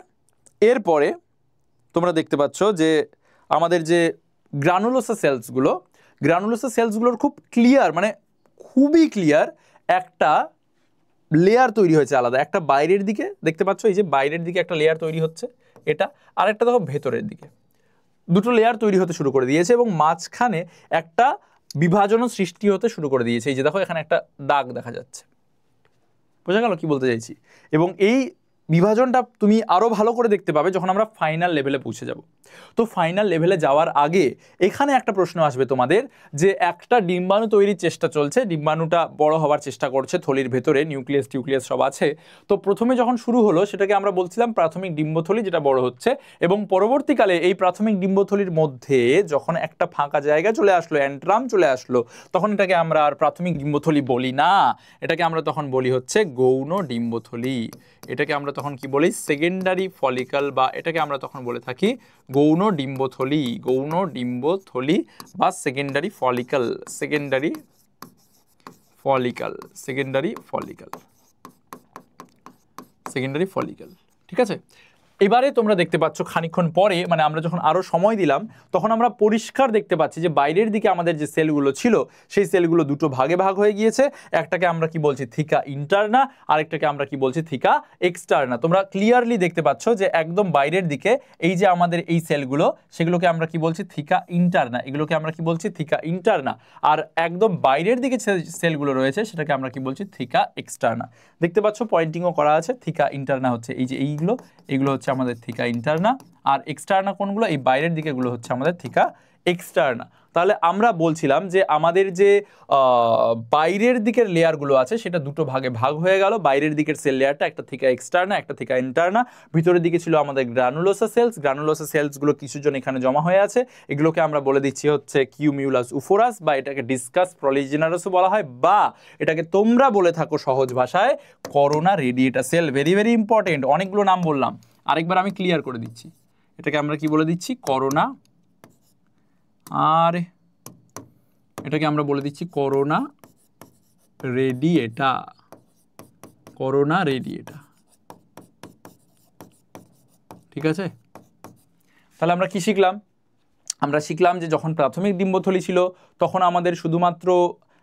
এরপরে তোমরা দেখতে পাচ্ছ যে আমাদের যে গ্রানুলোসা সেলসগুলোর খুব ক্লিয়ার, মানে খুবই ক্লিয়ার একটা লেয়ার তৈরি হয়েছে আলাদা। একটা বাইরের দিকে দেখতে পাচ্ছ, এই যে বাইরের দিকে একটা লেয়ার তৈরি হচ্ছে এটা, আর একটা দেখো ভেতরের দিকে, দুটো লেয়ার তৈরি হতে শুরু করে দিয়েছে এবং মাঝখানে একটা বিভাজনও সৃষ্টি হতে শুরু করে দিয়েছে। এই যে দেখো এখানে একটা দাগ দেখা যাচ্ছে, বোঝা গেল কি বলতে চাইছি? এবং এই বিভাজনটা তুমি আরও ভালো করে দেখতে পাবে যখন আমরা ফাইনাল লেভেলে পৌঁছে যাব। তো ফাইনাল লেভেলে যাওয়ার আগে এখানে একটা প্রশ্ন আসবে তোমাদের, যে একটা ডিম্বাণু তৈরির চেষ্টা চলছে, ডিম্বাণুটা বড় হওয়ার চেষ্টা করছে, থলির ভেতরে নিউক্লিয়াস সব আছে। তো প্রথমে যখন শুরু হলো সেটাকে আমরা বলছিলাম প্রাথমিক ডিম্বথলি, যেটা বড় হচ্ছে, এবং পরবর্তীকালে এই প্রাথমিক ডিম্বথলির মধ্যে যখন একটা ফাঁকা জায়গা চলে আসলো, অ্যান্ট্রাম চলে আসলো, তখন এটাকে আমরা আর প্রাথমিক ডিম্বথলি বলি না, এটাকে আমরা তখন বলি হচ্ছে গৌণ ডিম্বথলি। এটাকে আমরা তখন কি বলি? সেকেন্ডারি ফলিকল, বা এটাকে আমরা তখন বলে থাকি গৌণ ডিম্বথলি, গৌণ ডিম্বথলি বা secondary follicle, secondary follicle, secondary follicle, secondary follicle. ঠিক আছে? এবারে তোমরা দেখতে পাচ্ছ খানিকক্ষণ পরে, মানে আমরা যখন আরো সময় দিলাম, তখন আমরা পরিষ্কার দেখতে পাচ্ছি যে বাইরের দিকে আমাদের যে সেলগুলো ছিল সেই সেলগুলো দুটো ভাগে ভাগ হয়ে গিয়েছে। একটাকে আমরা কি বলছি? থিকা ইন্টারনা, আরেকটাকে আমরা কি বলছি? থিকা এক্সটারনা। তোমরা ক্লিয়ারলি দেখতে পাচ্ছ যে একদম বাইরের দিকে এই যে আমাদের এই সেলগুলো, সেগুলোকে আমরা কি বলছি? থিকা ইন্টারনা। এগুলোকে আমরা কি বলছি? থিকা ইন্টারনা। আর একদম বাইরের দিকে সেলগুলো রয়েছে সেটাকে আমরা কি বলছি? থিকা এক্সটারনা। দেখতে পাচ্ছ পয়েন্টিংও করা আছে। থিকা ইন্টারনা হচ্ছে এই যে এইগুলো হচ্ছে আমাদের থিকা ইন্টারনা, আর এক্সটারনা কোনগুলো? এই বাইরের দিকেগুলো হচ্ছে আমাদের থিকা এক্সটারনা। তাহলে আমরা বলছিলাম যে আমাদের যে বাইরের দিকের লেয়ারগুলো আছে সেটা দুটো ভাগে ভাগ হয়ে গেল। বাইরের দিকের সেল লেয়ারটা একটা থিকা এক্সটারনা, একটা থিকা ইন্টারনা। ভিতরের দিকে ছিল আমাদের গ্রানুলোসা সেলসগুলো কিছুজন এখানে জমা হয়ে আছে, এগুলোকে আমরা বলে দিচ্ছি হচ্ছে কিউমিউলাস উফোরাস, বা এটাকে ডিসকাস প্রলিজেনারাসও বলা হয়, বা এটাকে তোমরা বলে থাকো সহজ ভাষায় corona radiata cell. Very very important, অনেকগুলো নাম বললাম, আরেকবার আমি ক্লিয়ার করে দিচ্ছি। এটাকে আমরা কি বলে দিচ্ছি? করোনা, আর এটাকে আমরা বলে দিচ্ছি করোনা রেডিয়েটা, করোনা রেডিয়েটা। ঠিক আছে? তাহলে আমরা কি শিখলাম? আমরা শিখলাম যে যখন প্রাথমিক ডিম্বথলি ছিল তখন আমাদের শুধুমাত্র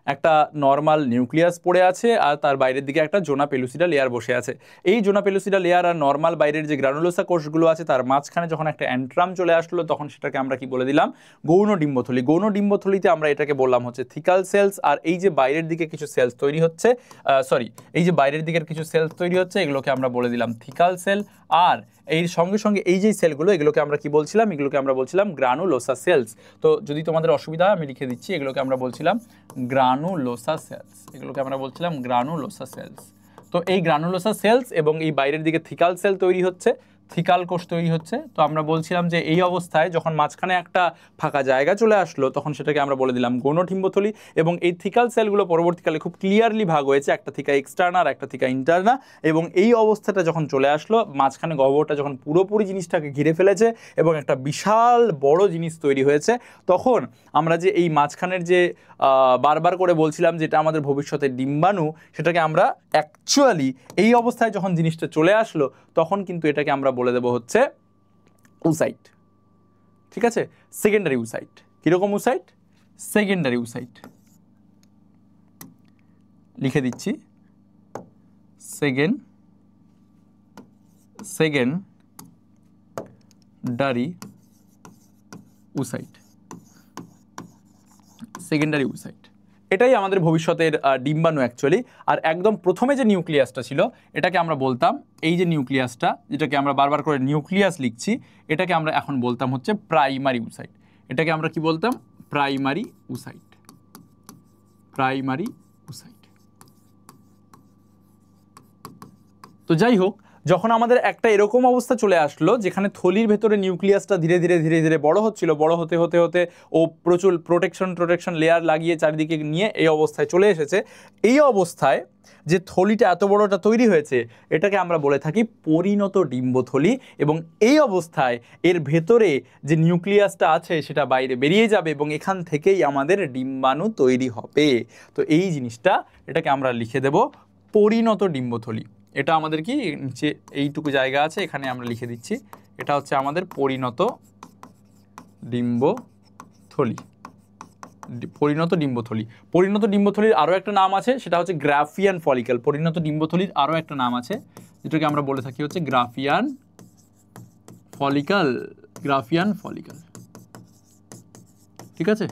একটা নর্মাল নিউক্লিয়াস পড়ে আছে, আর তার বাইরের দিকে একটা জোনা পেলুসিডা লেয়ার বসে আছে। এই জোনা পেলুসিডা লেয়ার আর নর্মাল বাইরের যে গ্রানুলোসা কোষগুলো আছে তার মাঝখানে যখন একটা অ্যান্ট্রাম চলে আসলো তখন সেটাকে আমরা কি বলে দিলাম? গৌণ ডিম্বথলি। গৌণ ডিম্বথলিতে আমরা এটাকে বললাম হচ্ছে থিকাল সেলস। আর এই যে বাইরের দিকে কিছু সেলস তৈরি হচ্ছে, এই যে বাইরের দিকের কিছু সেলস তৈরি হচ্ছে, এগুলোকে আমরা বলে দিলাম থিকাল সেল। আর এর সঙ্গে সঙ্গে এই যে সেলগুলো, এগুলোকে আমরা কি বলছিলাম? এগুলোকে আমরা বলছিলাম গ্রানুলোসা সেলস। তো যদি তোমাদের অসুবিধা হয় আমি লিখে দিচ্ছি, এগুলোকে আমরা বলছিলাম গ্রানুলোসা সেলস, এগুলোকে আমরা বলছিলাম গ্রানুলোসা সেলস। তো এই গ্রানুলোসা সেলস এবং এই বাইরের দিকে থিকাল সেল তৈরি হচ্ছে, থিকাল কোষ তৈরি হচ্ছে। তো আমরা বলছিলাম যে এই অবস্থায় যখন মাঝখানে একটা ফাঁকা জায়গা চলে আসলো তখন সেটাকে আমরা বলে দিলাম গৌণ ডিম্বথলি। এবং এই থিকাল সেলগুলো পরবর্তীকালে খুব ক্লিয়ারলি ভাগ হয়েছে, একটা থিকা এক্সটার্না আর একটা থিকা ইন্টারনা। এবং এই অবস্থাটা যখন চলে আসলো, মাঝখানে গহ্বরটা যখন পুরোপুরি জিনিসটাকে ঘিরে ফেলেছে এবং একটা বিশাল বড় জিনিস তৈরি হয়েছে, তখন আমরা যে এই মাঝখানের যে বারবার করে বলছিলাম যেটা আমাদের ভবিষ্যতের ডিম্বাণু, সেটাকে আমরা অ্যাকচুয়ালি এই অবস্থায় যখন জিনিসটা চলে আসলো তখন কিন্তু এটাকে আমরা বলে দেব হচ্ছে উসাইট। ঠিক আছে? Secondary oocyte. কিরকম উসাইট? Secondary oocyte. লিখে দিচ্ছি সেকেন্ডারি উসাইট, সেকেন্ডারি উসাইট। এটাই আমাদের ভবিষ্যতের ডিম্বাণু অ্যাকচুয়ালি। আর একদম প্রথমে যে নিউক্লিয়াসটা ছিল এটাকে আমরা বলতাম, এই যে নিউক্লিয়াসটা যেটাকে আমরা বারবার করে নিউক্লিয়াস লিখছি, এটাকে আমরা এখন বলতাম হচ্ছে প্রাইমারি উসাইট। এটাকে আমরা কি বলতাম? Primary oocyte. Primary oocyte. তো যাই হোক, যখন আমাদের একটা এরকম অবস্থা চলে আসলো যেখানে থলির ভেতরে নিউক্লিয়াসটা ধীরে ধীরে ধীরে ধীরে বড় হচ্ছিল, বড় হতে হতে হতে ও প্রচুর প্রোটেকশন লেয়ার লাগিয়ে চারিদিকে নিয়ে এই অবস্থায় চলে এসেছে। এই অবস্থায় যে থলিটা এত বড়টা তৈরি হয়েছে এটাকে আমরা বলে থাকি পরিণত ডিম্বথলি, এবং এই অবস্থায় এর ভেতরে যে নিউক্লিয়াসটা আছে সেটা বাইরে বেরিয়ে যাবে এবং এখান থেকেই আমাদের ডিম্বাণু তৈরি হবে। তো এই জিনিসটা, এটাকে আমরা লিখে দেব পরিণত ডিম্বথলি। এটা আমাদের কি নিচে এইটুকু জায়গা আছে, এখানে আমরা লিখে দিচ্ছি, এটা হচ্ছে আমাদের পরিণত ডিম্বথলি। পরিণত ডিম্বথলি। পরিণত ডিম্বথলির আরও একটা নাম আছে, সেটা হচ্ছে গ্রাফিয়ান ফলিকল। পরিণত ডিম্বথলির আরও একটা নাম আছে যেটাকে আমরা বলে থাকি হচ্ছে গ্রাফিয়ান ফলিকল। গ্রাফিয়ান ফলিকল, ঠিক আছে?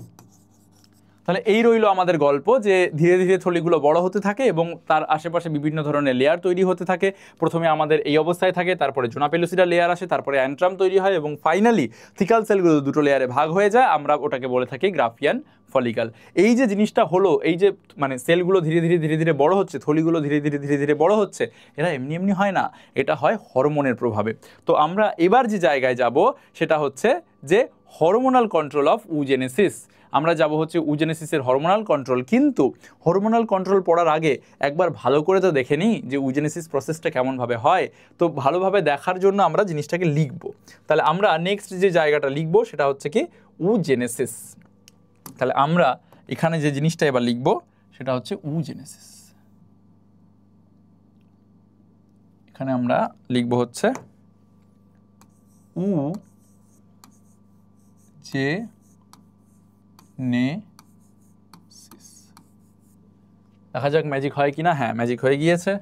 তাহলে এই রইল আমাদের গল্প, যে ধীরে ধীরে থলিগুলো বড় হতে থাকে এবং তার আশেপাশে বিভিন্ন ধরনের লেয়ার তৈরি হতে থাকে। প্রথমে আমাদের এই অবস্থায় থাকে, তারপরে জোনা পেলুসিডা লেয়ার আসে, তারপরে অ্যান্ট্রাম তৈরি হয় এবং ফাইনালি থিকাল সেলগুলো দুটো লেয়ারে ভাগ হয়ে যায়। আমরা ওটাকে বলে থাকি গ্রাফিয়ান ফলিকল। এই যে জিনিসটা হলো, এই যে মানে সেলগুলো ধীরে ধীরে ধীরে ধীরে বড় হচ্ছে, থলিগুলো ধীরে ধীরে ধীরে ধীরে বড় হচ্ছে, এরা এমনি এমনি হয় না, এটা হয় হরমোনের প্রভাবে। তো আমরা এবার যে জায়গায় যাব সেটা হচ্ছে যে হরমোনাল কন্ট্রোল অফ উজেনেসিস। আমরা যাব হচ্ছে উজেনেসিসের হরমোনাল কন্ট্রোল। কিন্তু হরমোনাল কন্ট্রোল পড়ার আগে একবার ভালো করে তো দেখে নিই যে উজেনেসিস প্রসেসটা কেমনভাবে হয়। তো ভালোভাবে দেখার জন্য আমরা জিনিসটাকে লিখব। তাহলে আমরা নেক্সট যে জায়গাটা লিখব সেটা হচ্ছে কি উজেনেসিস। তাহলে আমরা এখানে যে জিনিসটা এবার লিখব সেটা হচ্ছে উজেনেসিস। এখানে আমরা লিখব হচ্ছে উ যে নেসিস। দেখা যাক ম্যাজিক হয় কিনা। হ্যাঁ, ম্যাজিক হয়ে গিয়েছে।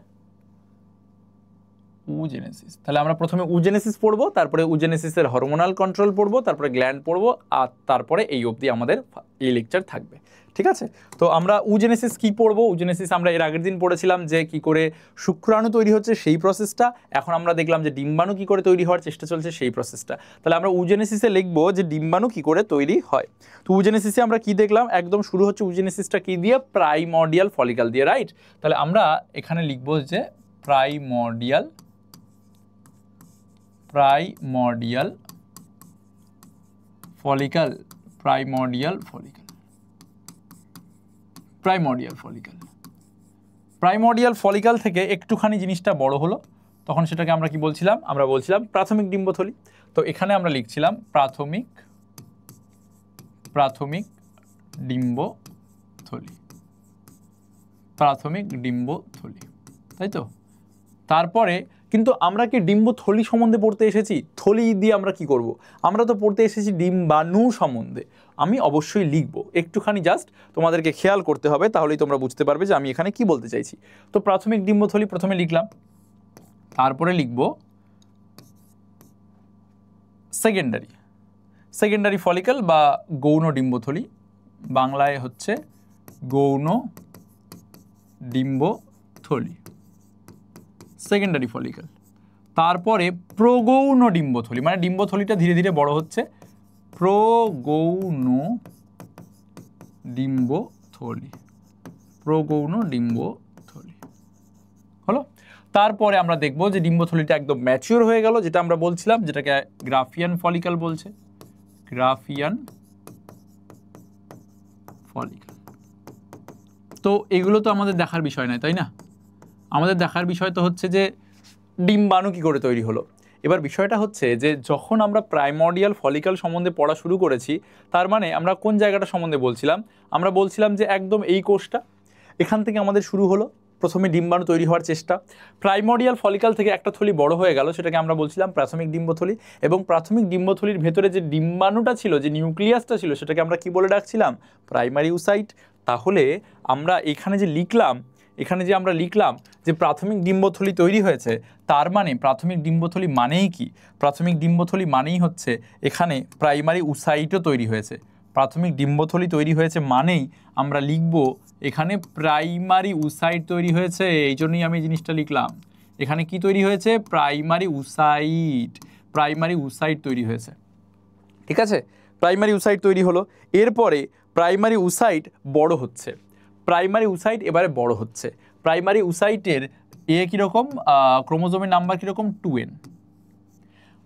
উজেনেসিস। তাহলে আমরা প্রথমে উজেনেসিস পড়বো, তারপরে উজেনেসিসের হরমোনাল কন্ট্রোল পড়বো, তারপরে গ্ল্যান্ড পড়বো, আর তারপরে এই অবধি আমাদের এই লেকচার থাকবে। ঠিক আছে? তো আমরা উজেনেসিস কি পড়বো? উজেনেসিস আমরা এর আগের দিন পড়েছিলাম যে কি করে শুক্রাণু তৈরি হচ্ছে সেই প্রসেসটা। এখন আমরা দেখলাম যে ডিম্বাণু কি করে তৈরি হওয়ার চেষ্টা চলছে সেই প্রসেসটা। তাহলে আমরা উজেনেসিসে লিখবো যে ডিম্বাণু কি করে তৈরি হয়। তো উজেনেসিসে আমরা কি দেখলাম? একদম শুরু হচ্ছে উজেনেসিসটা কি দিয়ে? প্রাইমর্ডিয়াল ফলিকল দিয়ে, রাইট? তাহলে আমরা এখানে লিখবো যে প্রাইমর্ডিয়াল ফলিকল। প্রাইমর্ডিয়াল ফলিকল থেকে একটুখানি জিনিসটা বড় হলো, তখন সেটাকে আমরা কি বলছিলাম? আমরা বলছিলাম প্রাথমিক ডিম্বথলি। তো এখানে আমরা লিখছিলাম প্রাথমিক ডিম্বথলি, তাই তো? তারপরে কিন্তু আমরা কি ডিম্বথলি সম্বন্ধে পড়তে এসেছি? থলি দিয়ে আমরা কি করব? আমরা তো পড়তে এসেছি ডিম্বাণু সম্বন্ধে। আমি অবশ্যই লিখব, একটুখানি জাস্ট তোমাদেরকে খেয়াল করতে হবে, তাহলেই তোমরা বুঝতে পারবে যে আমি এখানে কি বলতে চাইছি। তো প্রাথমিক ডিম্বথলি প্রথমে লিখলাম, তারপরে লিখব সেকেন্ডারি ফলিকল বা গৌণ ডিম্বথলি। বাংলায় হচ্ছে গৌণ ডিম্বথলি, সেকেন্ডারি ফলিকল। তারপরে প্রগৌণ ডিম্বথলি, মানে ডিম্বথলিটা ধীরে ধীরে বড় হচ্ছে, প্রগৌণ ডিম্বথলি হলো। তারপরে আমরা দেখব যে ডিম্বথলিটা একদম ম্যাচিওর হয়ে গেল, যেটা আমরা বলছিলাম, যেটাকে গ্রাফিয়ান ফলিকল বলছে। Graafian follicle. তো এগুলো তো আমাদের দেখার বিষয় নয়, তাই না? আমাদের দেখার বিষয় তো হচ্ছে যে ডিম্বাণু কি করে তৈরি হলো। এবার বিষয়টা হচ্ছে যে যখন আমরা প্রাইমর্ডিয়াল ফলিকল সম্বন্ধে পড়া শুরু করেছি, তার মানে আমরা কোন জায়গাটা সম্বন্ধে বলছিলাম? আমরা বলছিলাম যে একদম এই কোষটা, এখান থেকে আমাদের শুরু হলো প্রথমে ডিম্বাণু তৈরি হওয়ার চেষ্টা। প্রাইমর্ডিয়াল ফলিকল থেকে একটা থলি বড় হয়ে গেল, সেটাকে আমরা বলছিলাম প্রাথমিক ডিম্বথলি। এবং প্রাথমিক ডিম্বথলির ভেতরে যে ডিম্বাণুটা ছিল, যে নিউক্লিয়াসটা ছিল, সেটাকে আমরা কি বলে ডাকছিলাম? Primary oocyte. তাহলে আমরা এখানে যে আমরা লিখলাম যে প্রাথমিক ডিম্বথলি তৈরি হয়েছে, তার মানে প্রাথমিক ডিম্বথলি মানেই কি? প্রাথমিক ডিম্বথলি মানেই হচ্ছে এখানে প্রাইমারি উসাইটও তৈরি হয়েছে। প্রাথমিক ডিম্বথলি তৈরি হয়েছে মানেই আমরা লিখব এখানে প্রাইমারি উসাইট তৈরি হয়েছে, এই জন্যই আমি জিনিসটা লিখলাম। এখানে কি তৈরি হয়েছে? প্রাইমারি উসাইট তৈরি হয়েছে। ঠিক আছে, প্রাইমারি উসাইট তৈরি হলো। এরপরে প্রাইমারি উসাইট বড় হচ্ছে, প্রাইমারি উসাইট এবারে বড় হচ্ছে। প্রাইমারি উসাইটের কীরকম, ক্রোমোজোমের নাম্বার কীরকম? 2n।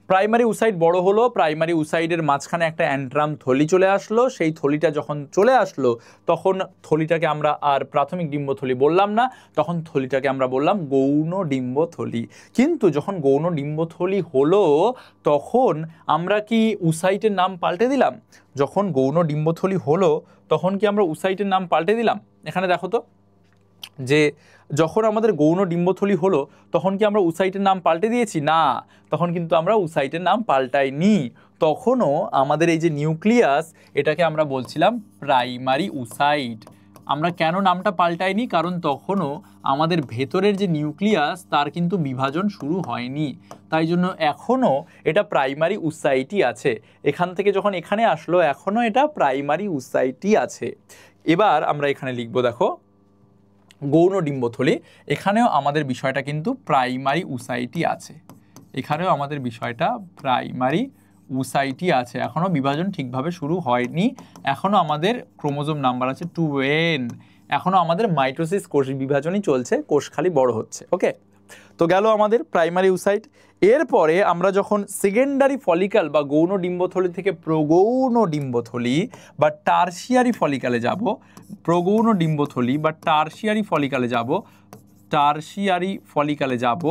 প্রাইমারি উসাইট বড় হলো, প্রাইমারি উসাইটের মাঝখানে একটা অ্যান্ট্রাম থলি চলে আসলো। সেই থলিটা যখন চলে আসলো তখন থলিটাকে আমরা আর প্রাথমিক ডিম্বথলি বললাম না, তখন থলিটাকে আমরা বললাম গৌণ ডিম্বথলি। কিন্তু যখন গৌণ ডিম্বথলি হলো তখন আমরা কি উসাইটের নাম পাল্টে দিলাম? যখন গৌণ ডিম্বথলি হলো তখন কি আমরা উসাইটের নাম পাল্টে দিলাম? এখানে দেখো তো, যে যখন আমাদের গৌণ ডিম্বথলি হলো তখন কি আমরা উসাইটের নাম পাল্টে দিয়েছি? না, তখন কিন্তু আমরা উসাইটের নাম পাল্টাইনি। তখনও আমাদের এই যে নিউক্লিয়াস, এটাকে আমরা বলছিলাম প্রাইমারি উসাইট। আমরা কেন নামটা পাল্টাইনি? কারণ তখনও আমাদের ভেতরের যে নিউক্লিয়াস তার কিন্তু বিভাজন শুরু হয়নি, তাই জন্য এখনও এটা প্রাইমারি উসাইটই আছে। এখান থেকে যখন এখানে আসলো এখনও এটা প্রাইমারি উসাইটই আছে। এবার আমরা এখানে লিখবো, দেখো গৌণ ডিম্বথলি, এখানেও আমাদের বিষয়টা কিন্তু প্রাইমারি উসাইটই আছে। এখানেও আমাদের বিষয়টা প্রাইমারি উসাইটই আছে, এখনও বিভাজন ঠিকভাবে শুরু হয়নি, এখনও আমাদের ক্রোমোজোম নাম্বার আছে 2n, এখনও আমাদের মাইটোসিস কোষ বিভাজনই চলছে, কোষ খালি বড় হচ্ছে। ওকে, তো গেল আমাদের প্রাইমারি উসাইট। এরপরে আমরা যখন সেকেন্ডারি ফলিকাল বা গৌণ ডিম্বথলি থেকে প্রগৌণ ডিম্বথলি বা টারশিয়ারি ফলিকালে যাব, প্রগৌণ ডিম্বথলি বা টারশিয়ারি ফলিকালে যাব,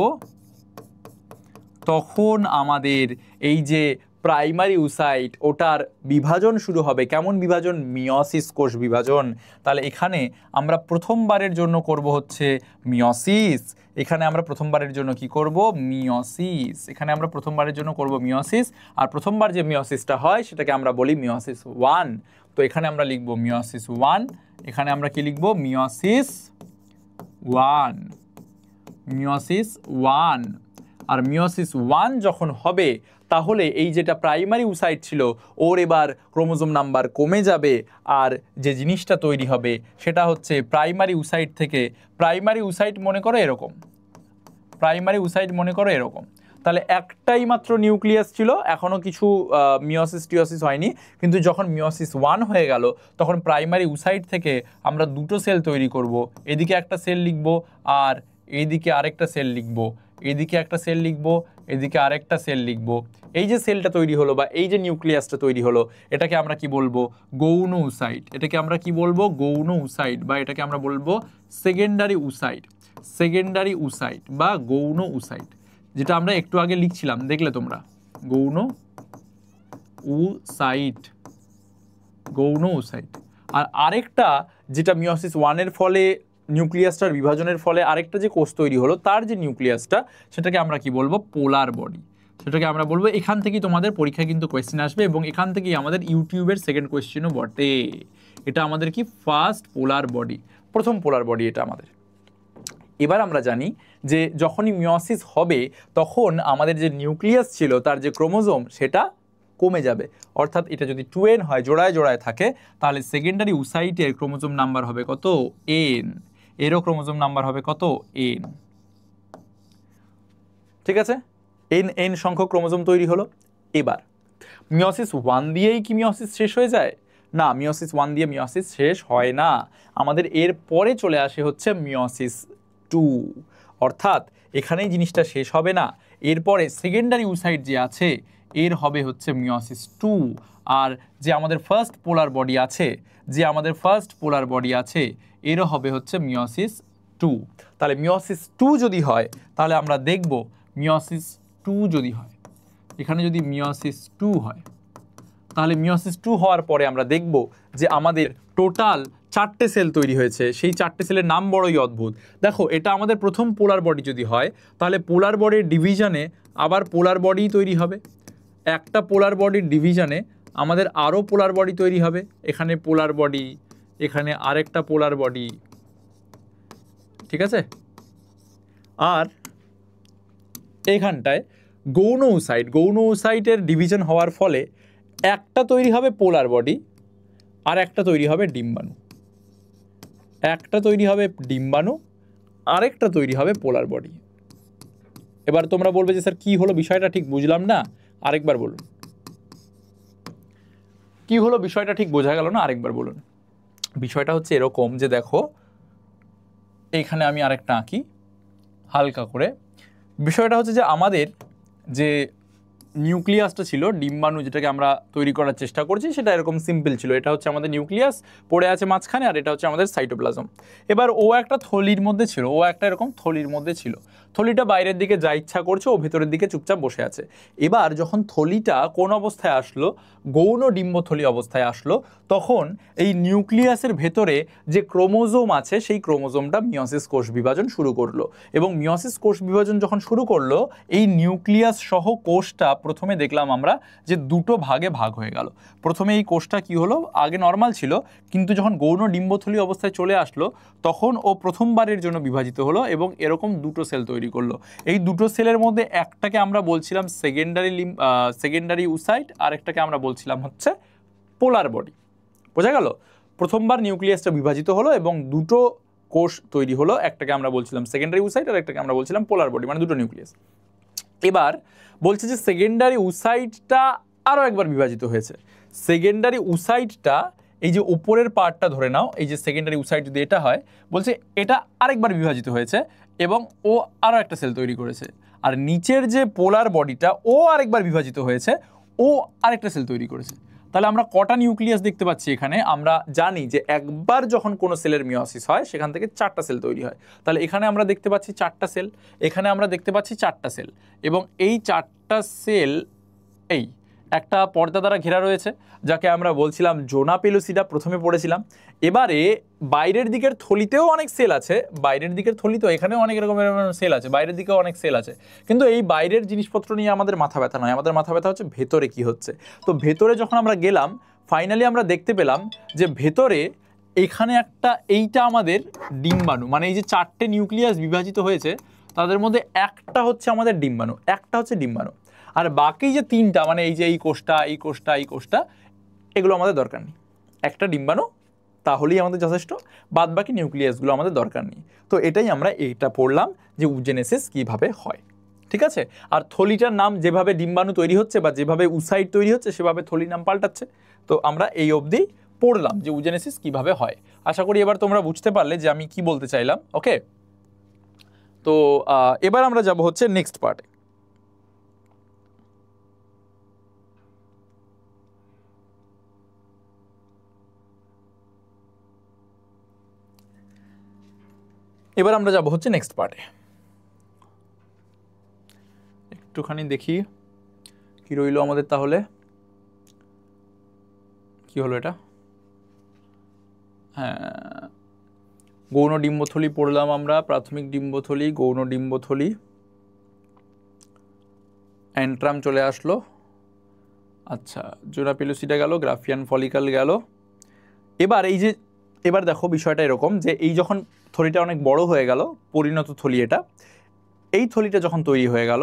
তখন আমাদের এই যে প্রাইমারি উসাইট ওটার বিভাজন শুরু হবে। কেমন বিভাজন? মিওসিস কোষ বিভাজন। তাহলে এখানে আমরা প্রথমবারের জন্য করব হচ্ছে মিওসিস। এখানে আমরা প্রথমবারের জন্য কি করব? মিওসিস। এখানে আমরা প্রথমবারের জন্য করব মিওসিস। আর প্রথমবার যে মিওসিসটা হয় সেটাকে আমরা বলি মিওসিস 1। তো এখানে আমরা লিখব মিওসিস 1। এখানে আমরা কি লিখব? মিওসিস 1। মিওসিস 1। আর মিওসিস 1 যখন হবে তাহলে এই যেটা প্রাইমারি উসাইট ছিল ওর এবার ক্রোমোজোম নাম্বার কমে যাবে, আর যে জিনিসটা তৈরি হবে সেটা হচ্ছে প্রাইমারি উসাইট থেকে, প্রাইমারি উসাইট মনে করো এরকম, প্রাইমারি উসাইট মনে করো এরকম। তাহলে একটাই মাত্র নিউক্লিয়াস ছিল, এখনও কিছু মিওসিস হয়নি, কিন্তু যখন মিওসিস 1 হয়ে গেল তখন প্রাইমারি উসাইট থেকে আমরা দুটো সেল তৈরি করব। এদিকে একটা সেল লিখব আর এইদিকে আরেকটা সেল লিখব, এদিকে একটা সেল লিখব, এদিকে আরেকটা সেল লিখব। এই যে সেলটা তৈরি হলো বা এই যে নিউক্লিয়াসটা তৈরি হলো এটাকে আমরা কি বলবো? গৌণ উসাইট। এটাকে আমরা কি বলবো? গৌণ উসাইট, বা এটাকে আমরা বলবো সেকেন্ডারি উসাইট, সেকেন্ডারি উসাইট বা গৌণ উসাইট, যেটা আমরা একটু আগে লিখছিলাম, দেখলে তোমরা, গৌণ উসাইট, গৌণ উসাইট। আর আরেকটা যেটা মিওসিস 1-এর ফলে নিউক্লিয়াসটার বিভাজনের ফলে আরেকটা যে কোষ তৈরি হলো তার যে নিউক্লিয়াসটা সেটাকে আমরা কি বলবো? পোলার বডি। সেটাকে আমরা বলবো, এখান থেকেই তোমাদের পরীক্ষায় কিন্তু কোয়েশ্চেন আসবে এবং এখান থেকেই আমাদের ইউটিউবের সেকেন্ড কোয়েশ্চেনও বটে। এটা আমাদের কি? ফার্স্ট পোলার বডি, প্রথম পোলার বডি এটা আমাদের। এবার আমরা জানি যে যখনই মিওসিস হবে তখন আমাদের যে নিউক্লিয়াস ছিল তার যে ক্রোমোজোম সেটা কমে যাবে, অর্থাৎ এটা যদি 2n হয়, জোড়ায় জোড়ায় থাকে, তাহলে সেকেন্ডারি উসাইটের ক্রোমোজোম নাম্বার হবে কত? n। এরও ক্রোমোজোম নাম্বার হবে কত? n। ঠিক আছে, n সংখ্যক ক্রোমোজোম তৈরি হলো। এবার মিওসিস 1 দিয়েই কি মিওসিস শেষ হয়ে যায়? না, মিওসিস 1 দিয়ে মিওসিস শেষ হয় না, আমাদের এর পরে চলে আসে হচ্ছে মিওসিস 2। অর্থাৎ এখানেই জিনিসটা শেষ হবে না, এরপরে সেকেন্ডারি উসাইট যে আছে এর হবে হচ্ছে মিওসিস 2। আর যে আমাদের ফার্স্ট পোলার বডি আছে, যে আমাদের ফার্স্ট পোলার বডি আছে এরও হবে হচ্ছে মিওসিস 2। তাহলে মিওসিস 2 যদি হয় তাহলে আমরা দেখব, মিওসিস 2 যদি হয়, এখানে যদি মিওসিস 2 হয় তাহলে মিওসিস 2 হওয়ার পরে আমরা দেখব যে আমাদের টোটাল 4টে সেল তৈরি হয়েছে। সেই 4টে সেলের নাম বড়ই অদ্ভুত। দেখো, এটা আমাদের প্রথম পোলার বডি যদি হয় তাহলে পোলার বডির ডিভিশনে আবার পোলার বডি তৈরি হবে, একটা পোলার বডির ডিভিশনে আমাদের আরও পোলার বডি তৈরি হবে, এখানে পোলার বডি, এখানে আরেকটা পোলার বডি। ঠিক আছে, আর এখানটায় গৌণ উসাইটের ডিভিশন হওয়ার ফলে একটা তৈরি হবে পোলার বডি, আর একটা তৈরি হবে ডিম্বাণু, একটা তৈরি হবে ডিম্বাণু, আরেকটা তৈরি হবে পোলার বডি। এবার তোমরা বলবে যে স্যার কি হলো, বিষয়টা ঠিক বুঝলাম না, আরেকবার বলুন। কি হলো বিষয়টা ঠিক বোঝা গেল না, আরেকবার বলুন। বিষয়টা হচ্ছে এরকম যে দেখো এইখানে আমি আরেকটা আঁকি হালকা করে। বিষয়টা হচ্ছে যে আমাদের যে নিউক্লিয়াসটা ছিল ডিম্বাণু, যেটাকে আমরা তৈরি করার চেষ্টা করছি, সেটা এরকম সিম্পল ছিল। এটা হচ্ছে আমাদের নিউক্লিয়াস পড়ে আছে মাঝখানে, আর এটা হচ্ছে আমাদের সাইটোপ্লাজম। এবার ও একটা থলির মধ্যে ছিল, ও একটা এরকম থলির মধ্যে ছিল। থলিটা বাইরের দিকে যা ইচ্ছা করছে, ও ভেতরের দিকে চুপচাপ বসে আছে। এবার যখন থলিটা কোন অবস্থায় আসলো, গৌণ ডিম্বথলি অবস্থায় আসলো, তখন এই নিউক্লিয়াসের ভেতরে যে ক্রোমোজোম আছে, সেই ক্রোমোজোমটা মিয়োসিস কোষ বিভাজন শুরু করলো। এবং মিয়োসিস কোষ বিভাজন যখন শুরু করলো, এই নিউক্লিয়াস সহ কোষটা প্রথমে দেখলাম আমরা যে দুটো ভাগে ভাগ হয়ে গেল। প্রথমে এই কোষটা কি হলো, আগে নর্মাল ছিল, কিন্তু যখন গৌণ ডিম্বথলি অবস্থায় চলে আসলো, তখন ও প্রথমবারের জন্য বিভাজিত হলো এবং এরকম দুটো সেল তৈরি করলো। এই দুটো সেলের মধ্যে একটাকে আমরা বলছিলাম সেকেন্ডারি উসাইট, আর একটাকে আমরা বলছিলাম হচ্ছে পোলার বডি। বোঝা গেল? প্রথমবার নিউক্লিয়াসটা বিভাজিত হলো এবং দুটো কোষ তৈরি হলো, একটাকে আমরা বলছিলাম সেকেন্ডারি উসাইট আর একটাকে আমরা বলছিলাম পোলার বডি, মানে দুটো নিউক্লিয়াস। এবার বলছে যে সেকেন্ডারি উসাইটটা আরও একবার বিভাজিত হয়েছে। সেকেন্ডারি উসাইটটা এই যে উপরের পার্টটা ধরে নাও, এই যে সেকেন্ডারি উসাইট যদি এটা হয়, বলছে এটা আরেকবার বিভাজিত হয়েছে এবং ও আরও একটা সেল তৈরি করেছে। আর নিচের যে পোলার বডিটা, ও আরেকবার বিভাজিত হয়েছে, ও আরেকটা সেল তৈরি করেছে। তাহলে আমরা কটা নিউক্লিয়াস দেখতে পাচ্ছি এখানে? আমরা জানি যে একবার যখন কোনো সেলের মিয়োসিস হয়, সেখান থেকে 4টা সেল তৈরি হয়। তাহলে এখানে আমরা দেখতে পাচ্ছি 4টা সেল, এখানে আমরা দেখতে পাচ্ছি 4টা সেল, এবং এই 4টা সেল এই একটা পর্দা দ্বারা ঘেরা রয়েছে, যাকে আমরা বলছিলাম জোনা পেলুসিডা, প্রথমে পড়েছিলাম। এবারে বাইরের দিকের থলিতেও অনেক সেল আছে, বাইরের দিকের থলিতেও এখানেও অনেক রকমের সেল আছে, বাইরের দিকেও অনেক সেল আছে। কিন্তু এই বাইরের জিনিসপত্র নিয়ে আমাদের মাথা ব্যথা নয়, আমাদের মাথা ব্যথা হচ্ছে ভেতরে কি হচ্ছে। তো ভেতরে যখন আমরা গেলাম, ফাইনালি আমরা দেখতে পেলাম যে ভেতরে এখানে একটা, এইটা আমাদের ডিম্বাণু, মানে এই যে 4টে নিউক্লিয়াস বিভাজিত হয়েছে, তাদের মধ্যে একটা হচ্ছে আমাদের ডিম্বাণু, একটা হচ্ছে ডিম্বাণু। আর বাকি যে 3টা, মানে এই যে এই কোষটা, এই কোষটা, এই কোষটা, এগুলো আমাদের দরকার নেই। একটা ডিম্বাণু তাহলেই আমাদের যথেষ্ট, বাদ বাকি নিউক্লিয়াসগুলো আমাদের দরকার নেই। তো এটাই আমরা এইটা পড়লাম যে উজেনেসিস কিভাবে হয়। ঠিক আছে? আর থলিটার নাম যেভাবে ডিম্বাণু তৈরি হচ্ছে বা যেভাবে উসাইট তৈরি হচ্ছে, সেভাবে থলির নাম পাল্টাচ্ছে। তো আমরা এই অবধি পড়লাম যে উজেনেসিস কিভাবে হয়। আশা করি এবার তোমরা বুঝতে পারলে যে আমি কি বলতে চাইলাম। ওকে, তো এবার আমরা যাব হচ্ছে নেক্সট পার্টে। এবার আমরা যাব হচ্ছে নেক্সট পার্টে। একটুখানি দেখি কি রইল আমাদের, তাহলে কি হলো এটা। হ্যাঁ, গৌণ ডিম্বথলি পড়লাম আমরা, প্রাথমিক ডিম্বথলি, গৌণ ডিম্বথলি, অ্যান্ট্রাম চলে আসলো। আচ্ছা, জোনা পেলুসিডা গেল, গ্রাফিয়ান ফলিকাল গেল। এবার দেখো বিষয়টা এরকম যে এই যখন থলিটা অনেক বড় হয়ে গেল, পরিণত থলি এটা, এই থলিটা যখন তৈরি হয়ে গেল,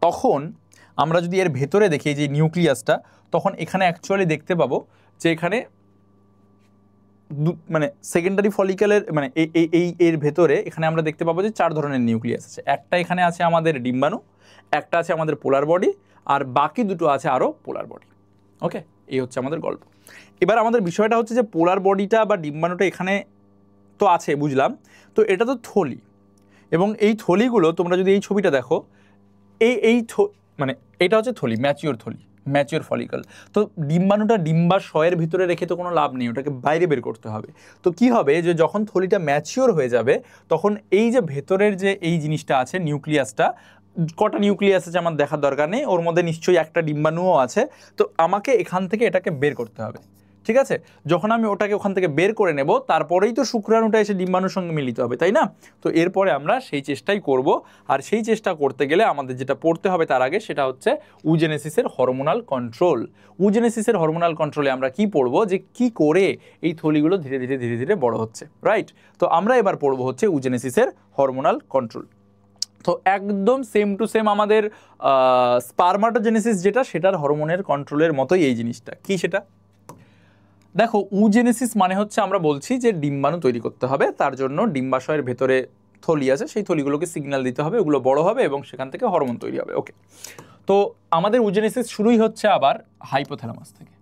তখন আমরা যদি এর ভেতরে দেখি যে নিউক্লিয়াসটা, তখন এখানে অ্যাকচুয়ালি দেখতে পাবো যে এখানে মানে সেকেন্ডারি ফলিক্যালের মানে এর ভেতরে এখানে আমরা দেখতে পাবো যে 4 ধরনের নিউক্লিয়াস আছে। একটা এখানে আছে আমাদের ডিম্বাণু, একটা আছে আমাদের পোলার বডি, আর বাকি দুটো আছে আরও পোলার বডি। ওকে, এই হচ্ছে আমাদের গল্প। এবার আমাদের বিষয়টা হচ্ছে যে পোলার বডিটা বা ডিম্বাণুটা এখানে তো আছে, বুঝলাম। তো এটা তো থলি, এবং এই থলিগুলো তোমরা যদি এই ছবিটা দেখো, মানে এটা হচ্ছে থলি, ম্যাচিওর ফলিকল। তো ডিম্বাণুটা ডিম্বাশয়ের ভিতরে রেখে তো কোনো লাভ নেই, ওটাকে বাইরে বের করতে হবে। তো কি হবে যে যখন থলিটা ম্যাচিওর হয়ে যাবে, তখন এই যে ভেতরের যে এই জিনিসটা আছে, নিউক্লিয়াসটা, কটা নিউক্লিয়াস আছে আমার দেখার দরকার নেই, ওর মধ্যে নিশ্চয়ই একটা ডিম্বাণুও আছে। তো আমাকে এখান থেকে এটাকে বের করতে হবে। ঠিক আছে? যখন আমি ওটাকে ওখান থেকে বের করে নেব, তারপরেই তো শুক্রাণুটা এসে ডিম্বাণুর সঙ্গে মিলিত হবে, তাই না? তো এরপরে আমরা সেই চেষ্টাই করব। আর সেই চেষ্টা করতে গেলে আমাদের যেটা পড়তে হবে তার আগে, সেটা হচ্ছে উজেনেসিসের হরমোনাল কন্ট্রোল। উজেনেসিসের হরমোনাল কন্ট্রোলে আমরা কি পড়ব, যে কি করে এই থলিগুলো ধীরে ধীরে ধীরে ধীরে বড় হচ্ছে, রাইট? তো আমরা এবার পড়ব হচ্ছে উজেনেসিসের হরমোনাল কন্ট্রোল। তো একদম সেম টু সেম আমাদের স্পারমাটোজেনেসিস যেটা, সেটার হরমোনের কন্ট্রোলের মতোই এই জিনিসটা। কি সেটা? দেখো উজেনেসিস মানে হচ্ছে আমরা বলছি যে ডিম্বাণু তৈরি করতে হবে, তার জন্য ডিম্বাশয়ের ভেতরে থলি আছে, সেই থলিগুলোকে সিগন্যাল দিতে হবে, ওগুলো বড় হবে এবং সেখান থেকে হরমোন তৈরি হবে। ওকে, তো আমাদের উজেনেসিস শুরুই হচ্ছে আবার হাইপোথ্যালামাস থেকে।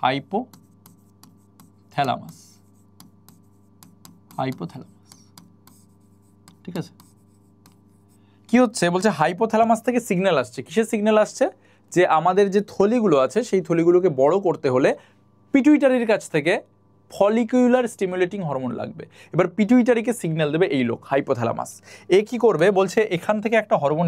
হাইপোথ্যালামাস, ঠিক আছে। কি হচ্ছে বলছে হাইপোথ্যালামাস থেকে সিগন্যাল আসছে। কিসের সিগন্যাল আসছে? যে আমাদের যে থলিগুলো আছে সেই থলিগুলোকে বড় করতে হলে পিটুইটারির কাছ থেকে ফলিকুলার স্টিমুলেটিং হরমোন লাগবে। এবার পিটুইটারিকে সিগন্যাল দেবে এই লোক হাইপোথ্যালামাস। এ কি করবে বলছে, এখান থেকে একটা হরমোন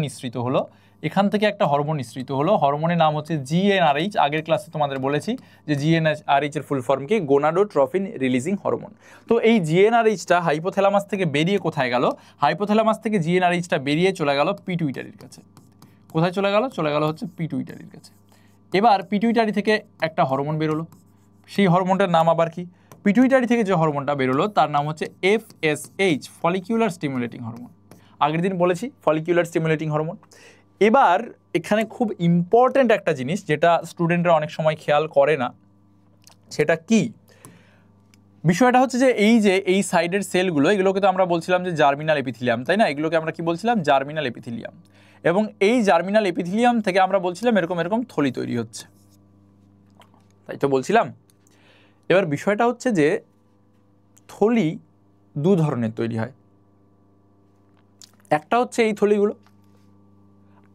নিঃসৃত হলো, হরমোনের নাম হচ্ছে জিএনআরএইচ। আগের ক্লাসে তোমাদের বলেছি যে জিএনআরএইচ এর ফুল ফর্ম কি? Gonadotrophin releasing hormone. তো এই জিএনআরএইচটা হাইপোথ্যালামাস থেকে বেরিয়ে কোথায় গেল? হাইপোথ্যালামাস থেকে জিএনআরএইচটা বেরিয়ে চলে গেল পিটুইটারির কাছে। কোথায় চলে গেল? চলে গেল হচ্ছে পিটুইটারির কাছে। এবার পিটুইটারি থেকে একটা হরমোন বেরোলো, সেই হরমোনটার নাম আবার কি? পিটুইটারি থেকে যে হরমোনটা বেরোলো তার নাম হচ্ছে এফএসএইচ, ফলিকুলার স্টিমুলেটিং হরমোন। আগের দিন বলেছি ফলিকুলার স্টিমুলেটিং হরমোন। এবার এখানে খুব ইম্পর্ট্যান্ট একটা জিনিস যেটা স্টুডেন্টরা অনেক সময় খেয়াল করে না, সেটা কি? বিষয়টা হচ্ছে যে এই সাইডের সেলগুলো, এগুলোকে তো আমরা বলছিলাম যে জার্মিনাল এপিথিলিয়াম, তাই না? এগুলোকে আমরা কি বলছিলাম? Germinal epithelium. এবং এই জার্মিনাল এপিথিলিয়াম থেকে আমরা বলছিলাম এরকম থলি তৈরি হচ্ছে, তাই তো বলছিলাম। এবার বিষয়টা হচ্ছে যে থলি দু ধরনের তৈরি হয়, একটা হচ্ছে এই থলিগুলো,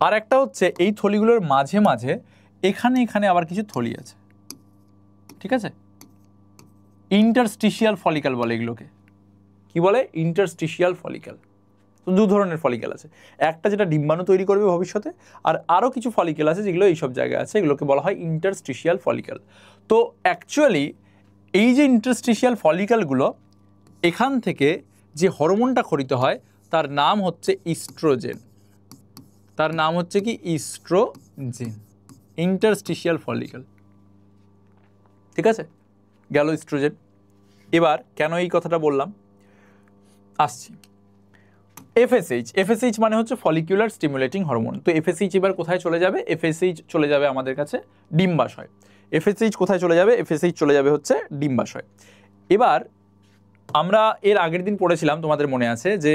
আর একটা হচ্ছে এই থলিগুলোর মাঝে মাঝে এখানে আবার কিছু থলি আছে, ঠিক আছে? ইন্টারস্টিশিয়াল ফলিক্যাল বলে এগুলোকে। কি বলে? Interstitial follicle. তো দু ধরনের ফলিক্যাল আছে, একটা যেটা ডিম্বাণু তৈরি করবে ভবিষ্যতে, আর আরও কিছু ফলিক্যাল আছে যেগুলো এইসব জায়গায় আছে, এগুলোকে বলা হয় ইন্টারস্টিশিয়াল ফলিক্যাল। তো অ্যাকচুয়ালি এই যে ইন্টারস্টিশিয়াল ফলিক্যালগুলো, এখান থেকে যে হরমোনটা খরিত হয় তার নাম হচ্ছে ইস্ট্রোজেন। তার নাম হচ্ছে কি? ইস্ট্রোজেন, ইন্টারস্টিশিয়াল ফলিক্যাল, ঠিক আছে? গেল ইস্ট্রোজেন। এবার কেন এই কথাটা বললাম আসছি। এফএসএইচ মানে হচ্ছে ফলিকুলার স্টিমুলেটিং হরমোন। তো এফএসএইচ এবার কোথায় চলে যাবে? এফএসএইচ চলে যাবে আমাদের কাছে ডিম্বাশয়। এফএসএইচ কোথায় চলে যাবে? এফএসএইচ চলে যাবে হচ্ছে ডিম্বাশয়। এবার আমরা এর আগের দিন পড়েছিলাম, তোমাদের মনে আছে যে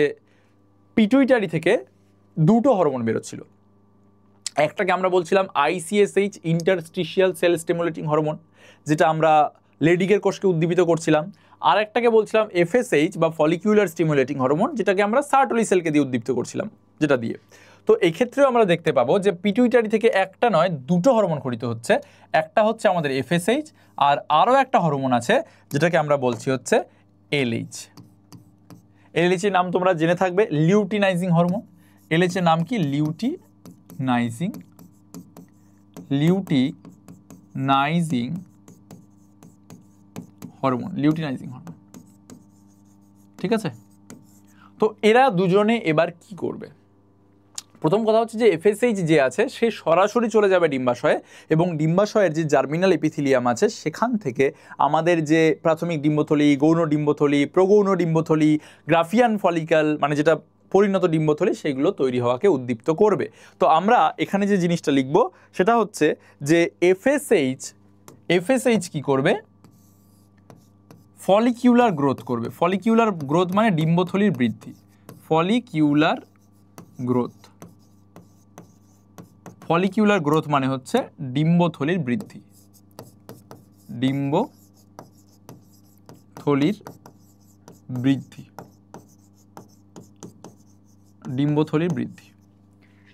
পিটুইটারি থেকে দুটো হরমোন বেরোচ্ছিল। একটাকে আমরা বলছিলাম ICSH, interstitial sell stimulating hormone, যেটা আমরা লেডিকের কোষকে উদ্দীপিত করছিলাম। আর একটাকে বলছিলাম এফএসএইচ বা ফলিকুলার স্টিমুলেটিং হরমোন, যেটাকে আমরা সার্টলি সেলকে দিয়ে উদ্দীপিত করছিলাম, যেটা দিয়ে। তো এই ক্ষেত্রেও আমরা দেখতে পাবো যে পিটুইটারি থেকে একটা নয় দুটো হরমোন খরিত হচ্ছে। একটা হচ্ছে আমাদের এফএসএইচ, আর আরও একটা হরমোন আছে যেটাকে আমরা বলছি হচ্ছে এলএইচ। এলএইচ এর নাম তোমরা জেনে থাকবে, লিউটিনাইজিং হরমোন। এলএইচ এর নাম কি? লিউটিনাইজিং হরমোন, লিউটিনাইজিং হরমোন, ঠিক আছে? তো এরা দুজনে এবার কি করবে? প্রথম কথা হচ্ছে যে এফএসএইচ যে আছে সে সরাসরি চলে যাবে ডিম্বাশয়ে, এবং ডিম্বাশয়ের যে জার্মিনাল এপিথিলিয়াম আছে সেখান থেকে আমাদের যে প্রাথমিক ডিম্বথলি, গৌণ ডিম্বথলি, প্রগৌণ ডিম্বথলি, গ্রাফিয়ান ফলিক্যাল মানে যেটা পরিণত ডিম্বথলি, সেগুলো তৈরি হওয়াকে উদ্দীপ্ত করবে। তো আমরা এখানে যে জিনিসটা লিখব সেটা হচ্ছে যে এফএসএইচ কি করবে? ফলিকিউলার গ্রোথ করবে। ফলিকিউলার গ্রোথ মানে ডিম্বথলির বৃদ্ধি। ফলিকিউলার গ্রোথ মানে হচ্ছে ডিম্বথলির বৃদ্ধি। ডিম্বথলির বৃদ্ধি।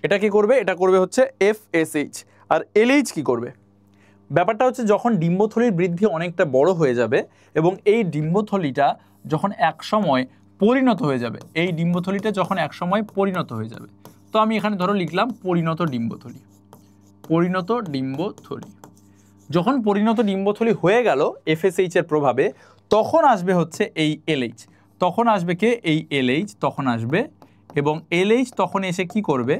এটা কি করবে? এটা করবে হচ্ছে এফএসএইচ। আর এলএইচ কি করবে? ব্যাপারটা হচ্ছে যখন ডিম্বথলির বৃদ্ধি অনেকটা বড় হয়ে যাবে এবং এই ডিম্বথলিটা যখন একসময় পরিণত হয়ে যাবে, তো আমি এখানে ধরো লিখলাম পরিণত ডিম্বথলি। যখন পরিণত ডিম্বথলি হয়ে গেল এফএসএইচ এর প্রভাবে, তখন আসবে হচ্ছে এই এলএইচ। তখন আসবে কে? এই এলএইচ তখন আসবে, এবং এলএইচ তখন এসে কি করবে?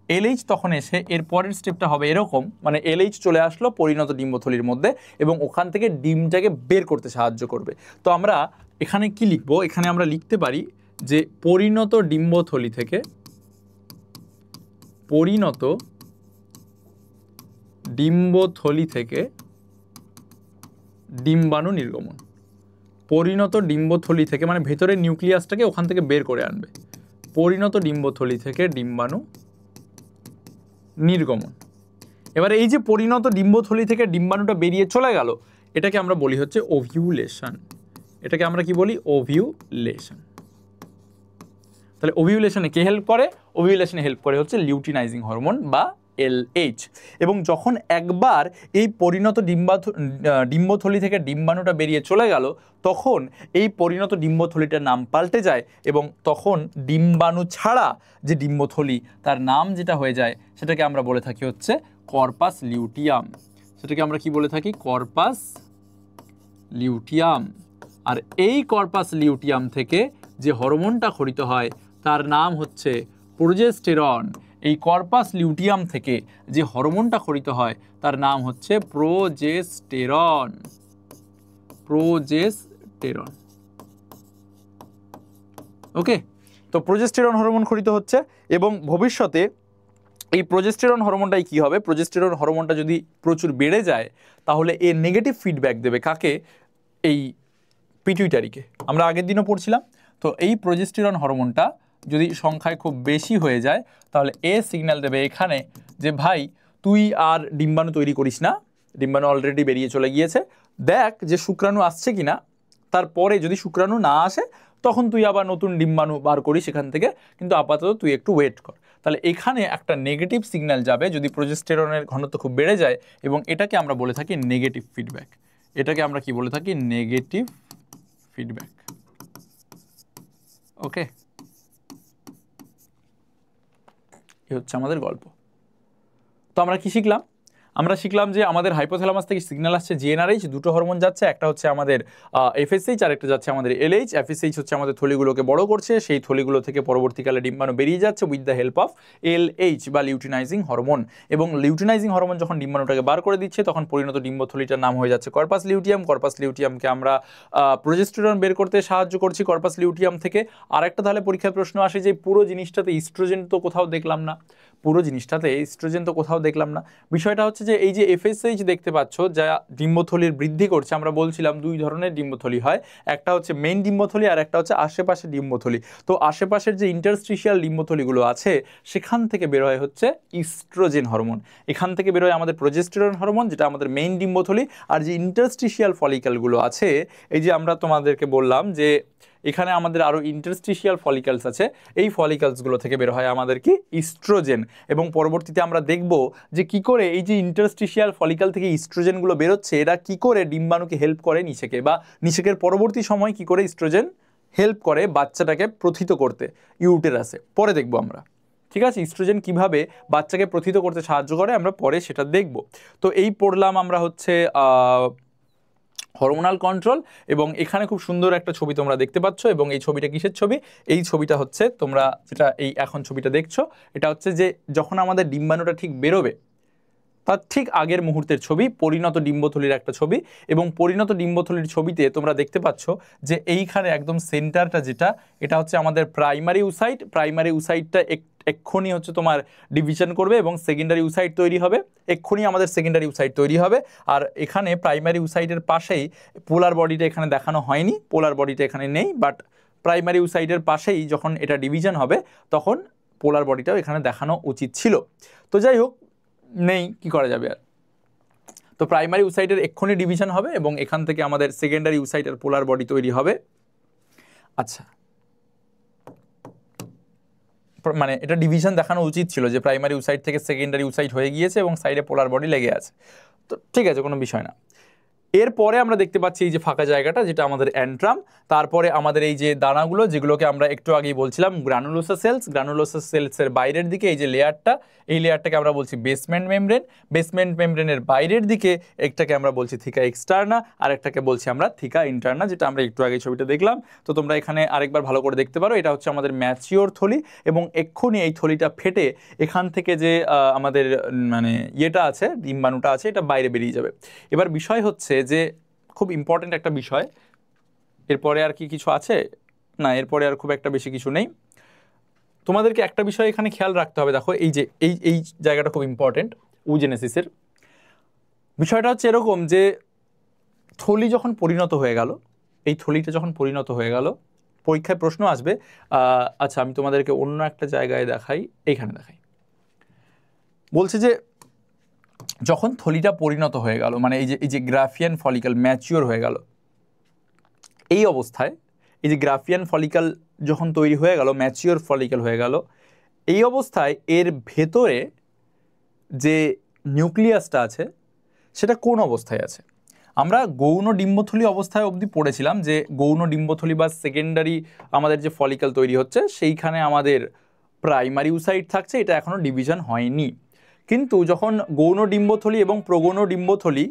এলএইচ তখন এসে এর পরের স্টেপটা হবে এরকম, মানে এলএইচ চলে আসলো পরিণত ডিম্বথলির মধ্যে এবং ওখান থেকে ডিমটাকে বের করতে সাহায্য করবে। তো আমরা এখানে কি লিখবো? এখানে আমরা লিখতে পারি যে পরিণত ডিম্বথলি থেকে ডিম্বাণু নির্গমন। পরিণত ডিম্বথলি থেকে, মানে ভেতরের নিউক্লিয়াসটাকে ওখান থেকে বের করে আনবে। পরিণত ডিম্বথলি থেকে ডিম্বাণু নির্গমন। এবার এই যে পরিণত ডিম্বথলি থেকে ডিম্বাণুটা বেরিয়ে চলে গেল, এটাকে আমরা বলি হচ্ছে ওভিউলেশন। এটাকে আমরা কি বলি? ওভিউলেশন। তাহলে ওভিউলেশনে কে হেল্প করে? ওভিউলেশনে হেল্প করে হচ্ছে লিউটিনাইজিং হরমোন বা LH। এবং যখন একবার এই পরিণত ডিম্বথলি থেকে ডিম্বাণুটা বেরিয়ে চলে গেল, তখন এই পরিণত ডিম্বথলিটার নাম পাল্টে যায় এবং তখন ডিম্বাণু ছাড়া যে ডিম্বথলি, তার নাম যেটা হয়ে যায় সেটাকে আমরা বলে থাকি হচ্ছে কর্পাস লিউটিয়াম। সেটাকে আমরা কি বলে থাকি? Corpus luteum. আর এই কর্পাস লিউটিয়াম থেকে যে হরমোনটা খরিত হয় তার নাম হচ্ছে প্রোজেস্টেরন। এই কর্পাস লিউটিয়াম থেকে যে হরমোনটা খরিত হয় তার নাম হচ্ছে প্রোজেস্টেরন। প্রোজেস্টেরন। ওকে, তো প্রোজেস্টেরন হরমোন খরিত হচ্ছে এবং ভবিষ্যতে এই প্রোজেস্টেরন হরমোনটাই কি হবে? প্রোজেস্টেরন হরমোনটা যদি প্রচুর বেড়ে যায় তাহলে এর নেগেটিভ ফিডব্যাক দেবে কাকে? এই পিটুইটারিকে। আমরা আগের দিনও পড়ছিলাম। তো এই প্রোজেস্টেরন হরমোনটা যদি সংখ্যায় খুব বেশি হয়ে যায় তাহলে এ সিগন্যাল দেবে এখানে যে ভাই তুই আর ডিম্বাণু তৈরি করিস না, ডিম্বাণু অলরেডি বেরিয়ে চলে গিয়েছে, দেখ যে শুক্রাণু আসছে কিনা, তারপরে যদি শুক্রাণু না আসে তখন তুই আবার নতুন ডিম্বাণু বার করিস সেখান থেকে, কিন্তু আপাতত তুই একটু ওয়েট কর। তাহলে এখানে একটা নেগেটিভ সিগন্যাল যাবে যদি প্রোজেস্টেরনের ঘনত্ব খুব বেড়ে যায়, এবং এটাকে আমরা বলে থাকি নেগেটিভ ফিডব্যাক। এটাকে আমরা কি বলে থাকি? Negative feedback. ওকে, এই হচ্ছে আমাদের গল্প। তো আমরা কি শিখলাম? আমরা শিখলাম যে আমাদের হাইপোথ্যালামাস থেকে সিগন্যাল আসছে জিএনআরএইচ, দুটো হরমোন যাচ্ছে, একটা হচ্ছে আমাদের এফএসএইচ আর একটা যাচ্ছে আমাদের এলএইচ। এফএসএইচ হচ্ছে আমাদের থলিগুলোকে বড় করছে, সেই থলিগুলো থেকে পরবর্তীকালে ডিম্বাণু বেরিয়ে যাচ্ছে with the help of LH বা লিউটিনাইজিং হরমোন। এবং লিউটিনাইজিং হরমোন যখন ডিম্বাণুটাকে বার করে দিচ্ছে তখন পরিণত ডিম্বথলিটার নাম হয়ে যাচ্ছে কর্পাস লিউটিয়াম। কর্পাস লিউটিয়ামকে আমরা প্রোজেস্টেরন বের করতে সাহায্য করছি কর্পাস লিউটিয়াম থেকে। আর একটা তাহলে পরীক্ষার প্রশ্ন আসে যে পুরো জিনিসটাতে ইস্ট্রোজেন তো কোথাও দেখলাম না, পুরো জিনিসটাতে ইস্ট্রোজেন তো কোথাও দেখলাম না। বিষয়টা হচ্ছে যে এই যে এফএসএইচ দেখতে পাচ্ছ যা ডিম্বথলির বৃদ্ধি করছে, আমরা বলছিলাম দুই ধরনের ডিম্বথলি হয়, একটা হচ্ছে মেইন ডিম্বথলি আর একটা হচ্ছে আশেপাশে ডিম্বথলি। তো আশেপাশের যে ইন্টারস্টিশিয়াল ডিম্বথলিগুলো আছে সেখান থেকে বের হয় হচ্ছে ইস্ট্রোজেন হরমোন। এখান থেকে বের হয় আমাদের প্রোজেস্টেরন হরমোন যেটা আমাদের মেইন ডিম্বথলি। আর যে ইন্টারস্টিশিয়াল ফলিক্যালগুলো আছে, এই যে আমরা তোমাদেরকে বললাম যে এখানে আমাদের আরও ইন্টারস্টিশিয়াল ফলিক্যালস আছে, এই ফলিক্যালসগুলো থেকে বের হয় আমাদের কি? ইস্ট্রোজেন। এবং পরবর্তীতে আমরা দেখব যে কি করে এই যে ইন্টারস্টিশিয়াল ফলিক্যাল থেকে ইস্ট্রোজেনগুলো বেরোচ্ছে এরা কি করে ডিম্বাণুকে হেল্প করে নিষেকে, বা নিষেকের পরবর্তী সময় কি করে ইস্ট্রোজেন হেল্প করে বাচ্চাটাকে প্রথিত করতে ইউটেরাসে, পরে দেখব আমরা। ঠিক আছে, ইস্ট্রোজেন কিভাবে বাচ্চাকে প্রথিত করতে সাহায্য করে আমরা পরে সেটা দেখব। তো এই পড়লাম আমরা হচ্ছে হরমোনাল কন্ট্রোল, এবং এখানে খুব সুন্দর একটা ছবি তোমরা দেখতে পাচ্ছ। এবং এই ছবিটা কিসের ছবি? এই ছবিটা হচ্ছে তোমরা যেটা এই এখন ছবিটা দেখছো, এটা হচ্ছে যে যখন আমাদের ডিম্বাণুটা ঠিক বেরোবে তার ঠিক আগের মুহূর্তের ছবি, পরিণত ডিম্বথলির একটা ছবি। এবং পরিণত ডিম্বথলির ছবিতে তোমরা দেখতে পাচ্ছ যে এইখানে একদম সেন্টারটা যেটা, এটা হচ্ছে আমাদের প্রাইমারি উসাইট। প্রাইমারি উসাইটটা এক্ষুনি হচ্ছে তোমার ডিভিশন করবে এবং সেকেন্ডারি উসাইট তৈরি হবে, এক্ষুনি আমাদের সেকেন্ডারি উসাইট তৈরি হবে। আর এখানে প্রাইমারি উসাইটের পাশেই পোলার বডিটা এখানে দেখানো হয়নি, পোলার বডিটা এখানে নেই, বাট প্রাইমারি উসাইটের পাশেই যখন এটা ডিভিশন হবে তখন পোলার বডিটাও এখানে দেখানো উচিত ছিল। তো যাই হোক, নেই, কি করা যাবে আর। তো প্রাইমারি উসাইটের এক্ষুনি ডিভিশন হবে এবং এখান থেকে আমাদের সেকেন্ডারি উসাইটের পোলার বডি তৈরি হবে। আচ্ছা, মানে এটা ডিভিশন দেখানো উচিত ছিল যে প্রাইমারি উসাইট থেকে সেকেন্ডারি উসাইট হয়ে গিয়েছে এবং সাইডে পোলার বডি লেগে আছে। তো ঠিক আছে, কোনো বিষয় না। এরপরে আমরা দেখতে পাচ্ছি এই যে ফাঁকা জায়গাটা যেটা আমাদের অ্যান্ট্রাম, তারপরে আমাদের এই যে দানাগুলো যেগুলোকে আমরা একটু আগেই বলছিলাম গ্রানুলোসা সেলস। গ্রানুলোসা সেলসের বাইরের দিকে এই যে লেয়ারটা, এই লেয়ারটাকে আমরা বলছি বেসমেন্ট মেমব্রেন। বেসমেন্ট মেমব্রেনের বাইরের দিকে একটাকে আমরা বলছি থিকা এক্সটার্না, আর একটাকে বলছি আমরা থিকা ইন্টারনা, যেটা আমরা একটু আগে ছবিটা দেখলাম। তো তোমরা এখানে আরেকবার ভালো করে দেখতে পারো, এটা হচ্ছে আমাদের ম্যাচিওর থলি এবং এক্ষুনি এই থলিটা ফেটে এখান থেকে যে আমাদের মানে ইয়েটা আছে, ডিম্বাণুটা আছে, এটা বাইরে বেরিয়ে যাবে। এবার বিষয় হচ্ছে যে খুব ইম্পর্টেন্ট একটা বিষয়, এরপরে আর কি কিছু আছে না, এরপরে আর খুব একটা বেশি কিছু নেই। তোমাদেরকে একটা বিষয় এখানে খেয়াল রাখতে হবে, দেখো এই যে এই জায়গাটা খুব ইম্পর্টেন্ট, উজেনেসিসের বিষয়টা হচ্ছে এরকম যে থলি যখন পরিণত হয়ে গেল, এই থলিটা যখন পরিণত হয়ে গেল, পরীক্ষায় প্রশ্ন আসবে। আচ্ছা, আমি তোমাদেরকে অন্য একটা জায়গায় দেখাই, এইখানে দেখাই। বলছে যে যখন থলিটা পরিণত হয়ে গেল, মানে এই যে গ্রাফিয়ান ফলিকল ম্যাচিওর হয়ে গেল, এই অবস্থায় এই যে গ্রাফিয়ান ফলিকল যখন তৈরি হয়ে গেল, ম্যাচিওর ফলিকল হয়ে গেল, এই অবস্থায় এর ভেতরে যে নিউক্লিয়াসটা আছে সেটা কোন অবস্থায় আছে? আমরা গৌণ ডিম্বথলি অবস্থায় অবধি পড়েছিলাম যে গৌণ ডিম্বথলি বা সেকেন্ডারি আমাদের যে ফলিকল তৈরি হচ্ছে সেইখানে আমাদের প্রাইমারি উসাইট থাকছে, এটা এখনও ডিভিশন হয়নি। কিন্তু যখন গৌণ ডিম্বথলি এবং প্রগৌণ ডিম্বথলি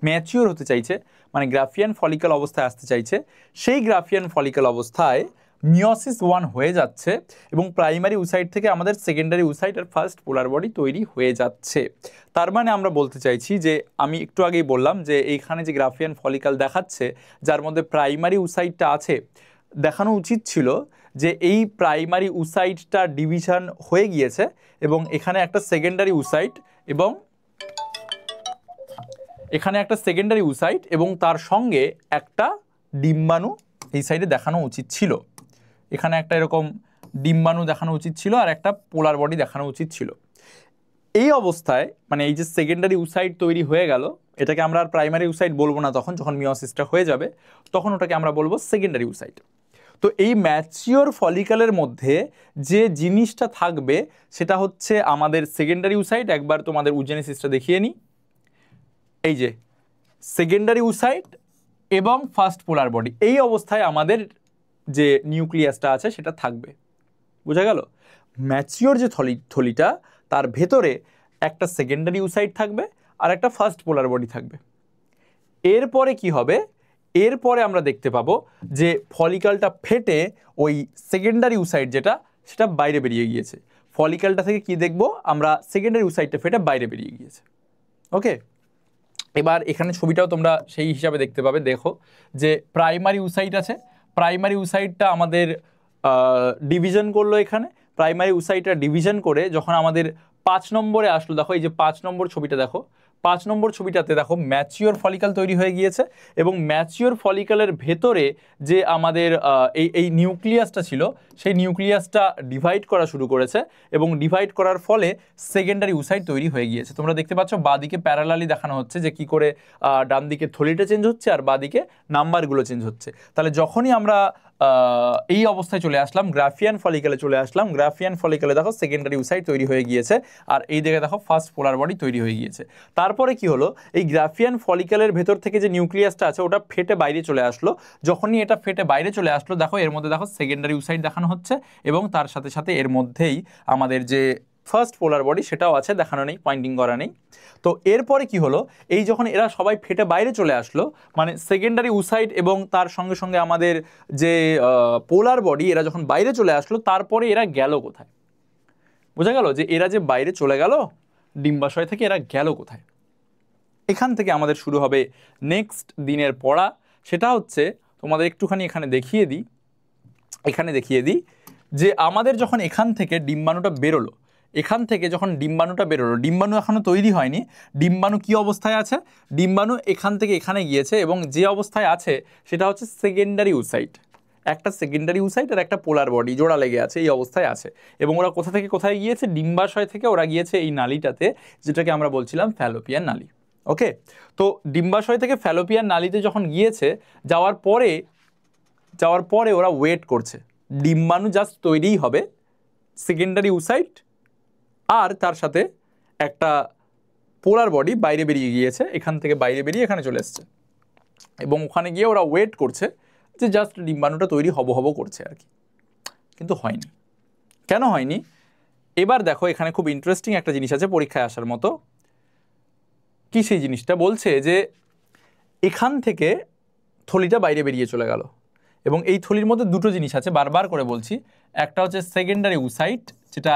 ম্যাচিওর হতে চাইছে, মানে গ্রাফিয়ান ফলিকল অবস্থায় আসতে চাইছে, সেই গ্রাফিয়ান ফলিকল অবস্থায় মিওসিস 1 হয়ে যাচ্ছে এবং প্রাইমারি উসাইট থেকে আমাদের সেকেন্ডারি উসাইট আর ফার্স্ট পোলার বডি তৈরি হয়ে যাচ্ছে। তার মানে আমরা বলতে চাইছি যে আমি একটু আগেই বললাম যে এইখানে যে গ্রাফিয়ান ফলিকল দেখাচ্ছে যার মধ্যে প্রাইমারি উসাইটটা আছে, দেখানো উচিত ছিল যে এই প্রাইমারি উসাইটটা ডিভিশন হয়ে গিয়েছে এবং এখানে একটা সেকেন্ডারি উসাইট এবং এখানে একটা সেকেন্ডারি উসাইট এবং তার সঙ্গে একটা ডিম্বাণু এই সাইডে দেখানো উচিত ছিল। এখানে একটা এরকম ডিম্বাণু দেখানো উচিত ছিল আর একটা পোলার বডি দেখানো উচিত ছিল। এই অবস্থায় মানে এই যে সেকেন্ডারি উসাইট তৈরি হয়ে গেল, এটাকে আমরা আর প্রাইমারি উসাইট বলবো না, তখন যখন মিওসিসটা হয়ে যাবে তখন ওটাকে আমরা বলবো সেকেন্ডারি উসাইট। তো এই ম্যাচিওর ফলিকলের মধ্যে যে জিনিসটা থাকবে সেটা হচ্ছে আমাদের সেকেন্ডারি উসাইট। একবার তোমাদের উজেনেসিসটা দেখিয়ে নিই। এই যে সেকেন্ডারি উসাইট এবং ফার্স্ট পোলার বডি, এই অবস্থায় আমাদের যে নিউক্লিয়াসটা আছে সেটা থাকবে। বোঝা গেল? ম্যাচিওর যে থলিটা তার ভেতরে একটা সেকেন্ডারি উসাইট থাকবে আর একটা ফার্স্ট পোলার বডি থাকবে। এরপরে কি হবে? এরপরে আমরা দেখতে পাবো যে ফলিকলটা ফেটে ওই সেকেন্ডারি উসাইট যেটা সেটা বাইরে বেরিয়ে গিয়েছে। ফলিকলটা থেকে কি দেখব আমরা? সেকেন্ডারি উসাইটটা ফেটে বাইরে বেরিয়ে গিয়েছে। ওকে, এবার এখানে ছবিটাও তোমরা সেই হিসাবে দেখতে পাবে। দেখো যে প্রাইমারি উসাইট আছে, প্রাইমারি উসাইটটা আমাদের ডিভিশন করলো। এখানে প্রাইমারি উসাইটটা ডিভিশন করে যখন আমাদের 5 নম্বরে আসলো, দেখো এই যে 5 নম্বর ছবিটা দেখো, 5 নম্বর ছবিটাতে দেখো ম্যাচিওর ফলিকল তৈরি হয়ে গিয়েছে এবং ম্যাচিওর ফলিকলের ভেতরে যে আমাদের এই নিউক্লিয়াসটা ছিল সেই নিউক্লিয়াসটা ডিভাইড করা শুরু করেছে এবং ডিভাইড করার ফলে সেকেন্ডারি উসাইট তৈরি হয়ে গিয়েছে। তোমরা দেখতে পাচ্ছ বাঁদিকে প্যারালালি দেখানো হচ্ছে যে কি করে ডান দিকে থলিটা চেঞ্জ হচ্ছে আর বাঁদিকে নাম্বারগুলো চেঞ্জ হচ্ছে। তাহলে যখনই আমরা এই অবস্থায় চলে আসলাম, গ্রাফিয়ান ফলিকলে চলে আসলাম, গ্রাফিয়ান ফলিকলে দেখো সেকেন্ডারি উসাইট তৈরি হয়ে গিয়েছে আর এই দিকে দেখো ফার্স্ট পোলার বডি তৈরি হয়ে গিয়েছে। তারপরে কি হলো? এই গ্রাফিয়ান ফলিকলের ভেতর থেকে যে নিউক্লিয়াসটা আছে ওটা ফেটে বাইরে চলে আসলো। যখনই এটা ফেটে বাইরে চলে আসলো, দেখো এর মধ্যে দেখো সেকেন্ডারি উসাইট দেখানো হচ্ছে এবং তার সাথে সাথে এর মধ্যেই আমাদের যে ফার্স্ট পোলার বডি সেটাও আছে, দেখানো নেই, পয়েন্টিং করা নেই। তো এরপরে কি হলো? এই যখন এরা সবাই ফেটে বাইরে চলে আসলো, মানে সেকেন্ডারি উসাইট এবং তার সঙ্গে সঙ্গে আমাদের যে পোলার বডি, এরা যখন বাইরে চলে আসলো তারপরে এরা গেল কোথায়? বোঝা গেল যে এরা যে বাইরে চলে গেল ডিম্বাশয় থেকে, এরা গেল কোথায়? এখান থেকে আমাদের শুরু হবে নেক্সট দিনের পড়া। সেটা হচ্ছে তোমাদের একটুখানি এখানে দেখিয়ে দিই, এখানে দেখিয়ে দিই যে আমাদের যখন এখান থেকে ডিম্বাণুটা বেরোলো, এখান থেকে যখন ডিম্বাণুটা বেরোলো, ডিম্বাণু এখনও তৈরি হয়নি, ডিম্বাণু কি অবস্থায় আছে? ডিম্বাণু এখান থেকে এখানে গিয়েছে এবং যে অবস্থায় আছে সেটা হচ্ছে সেকেন্ডারি উসাইট। একটা সেকেন্ডারি উসাইট আর একটা পোলার বডি জোড়া লেগে আছে, এই অবস্থায় আছে। এবং ওরা কোথা থেকে কোথায় গিয়েছে? ডিম্বাশয় থেকে ওরা গিয়েছে এই নালীটাতে, যেটাকে আমরা বলছিলাম ফ্যালোপিয়ান নালী। ওকে, তো ডিম্বাশয় থেকে ফ্যালোপিয়ান নালীতে যখন গিয়েছে, যাওয়ার পরে ওরা ওয়েট করছে। ডিম্বাণু জাস্ট তৈরিই হবে, সেকেন্ডারি উসাইট আর তার সাথে একটা পোলার বডি বাইরে বেরিয়ে গিয়েছে, এখান থেকে বাইরে বেরিয়ে এখানে চলে এসছে এবং ওখানে গিয়ে ওরা ওয়েট করছে যে জাস্ট ডিম্বাণুটা তৈরি হব করছে আর কি। কিন্তু হয়নি। কেন হয়নি? এবার দেখো এখানে খুব ইন্টারেস্টিং একটা জিনিস আছে পরীক্ষায় আসার মতো। কি সেই জিনিসটা? বলছে যে এখান থেকে থলিটা বাইরে বেরিয়ে চলে গেল এবং এই থলির মধ্যে দুটো জিনিস আছে, বারবার করে বলছি। একটা হচ্ছে সেকেন্ডারি উসাইট, যেটা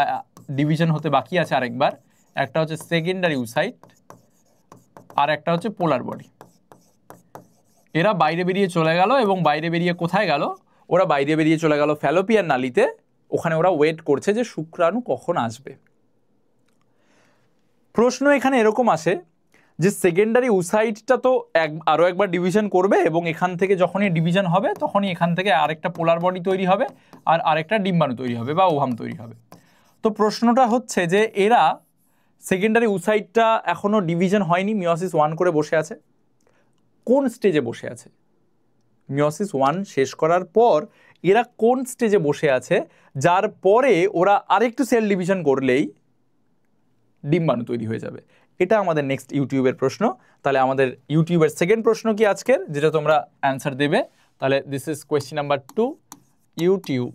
ডিভিশন হতে বাকি আছে আরেকবার, একটা হচ্ছে সেকেন্ডারি উসাইট আর একটা হচ্ছে পোলার বডি। এরা বাইরে বেরিয়ে চলে গেল এবং বাইরে বেরিয়ে কোথায় গেল? ওরা বাইরে বেরিয়ে চলে গেল ফ্যালোপিয়ান নালীতে। ওখানে ওরা ওয়েট করছে যে শুক্রাণু কখন আসবে। প্রশ্ন এখানে এরকম আসে যে সেকেন্ডারি উসাইটটা তো আরও একবার ডিভিশন করবে এবং এখান থেকে যখনই ডিভিশন হবে তখনই এখান থেকে আরেকটা পোলার বডি তৈরি হবে আর আরেকটা ডিম্বাণু তৈরি হবে বা ওভাম তৈরি হবে। তো প্রশ্নটা হচ্ছে যে এরা সেকেন্ডারি উসাইটটা এখনও ডিভিশন হয়নি, মিওসিস 1 করে বসে আছে। কোন স্টেজে বসে আছে? মিওসিস 1 শেষ করার পর এরা কোন স্টেজে বসে আছে যার পরে ওরা আরেকটু সেল ডিভিশন করলেই ডিম্বাণু তৈরি হয়ে যাবে? এটা আমাদের নেক্সট ইউটিউবের প্রশ্ন। তাহলে আমাদের ইউটিউবের সেকেন্ড প্রশ্ন কি আজকের, যেটা তোমরা অ্যান্সার দেবে। তাহলে this is question number 2, YouTube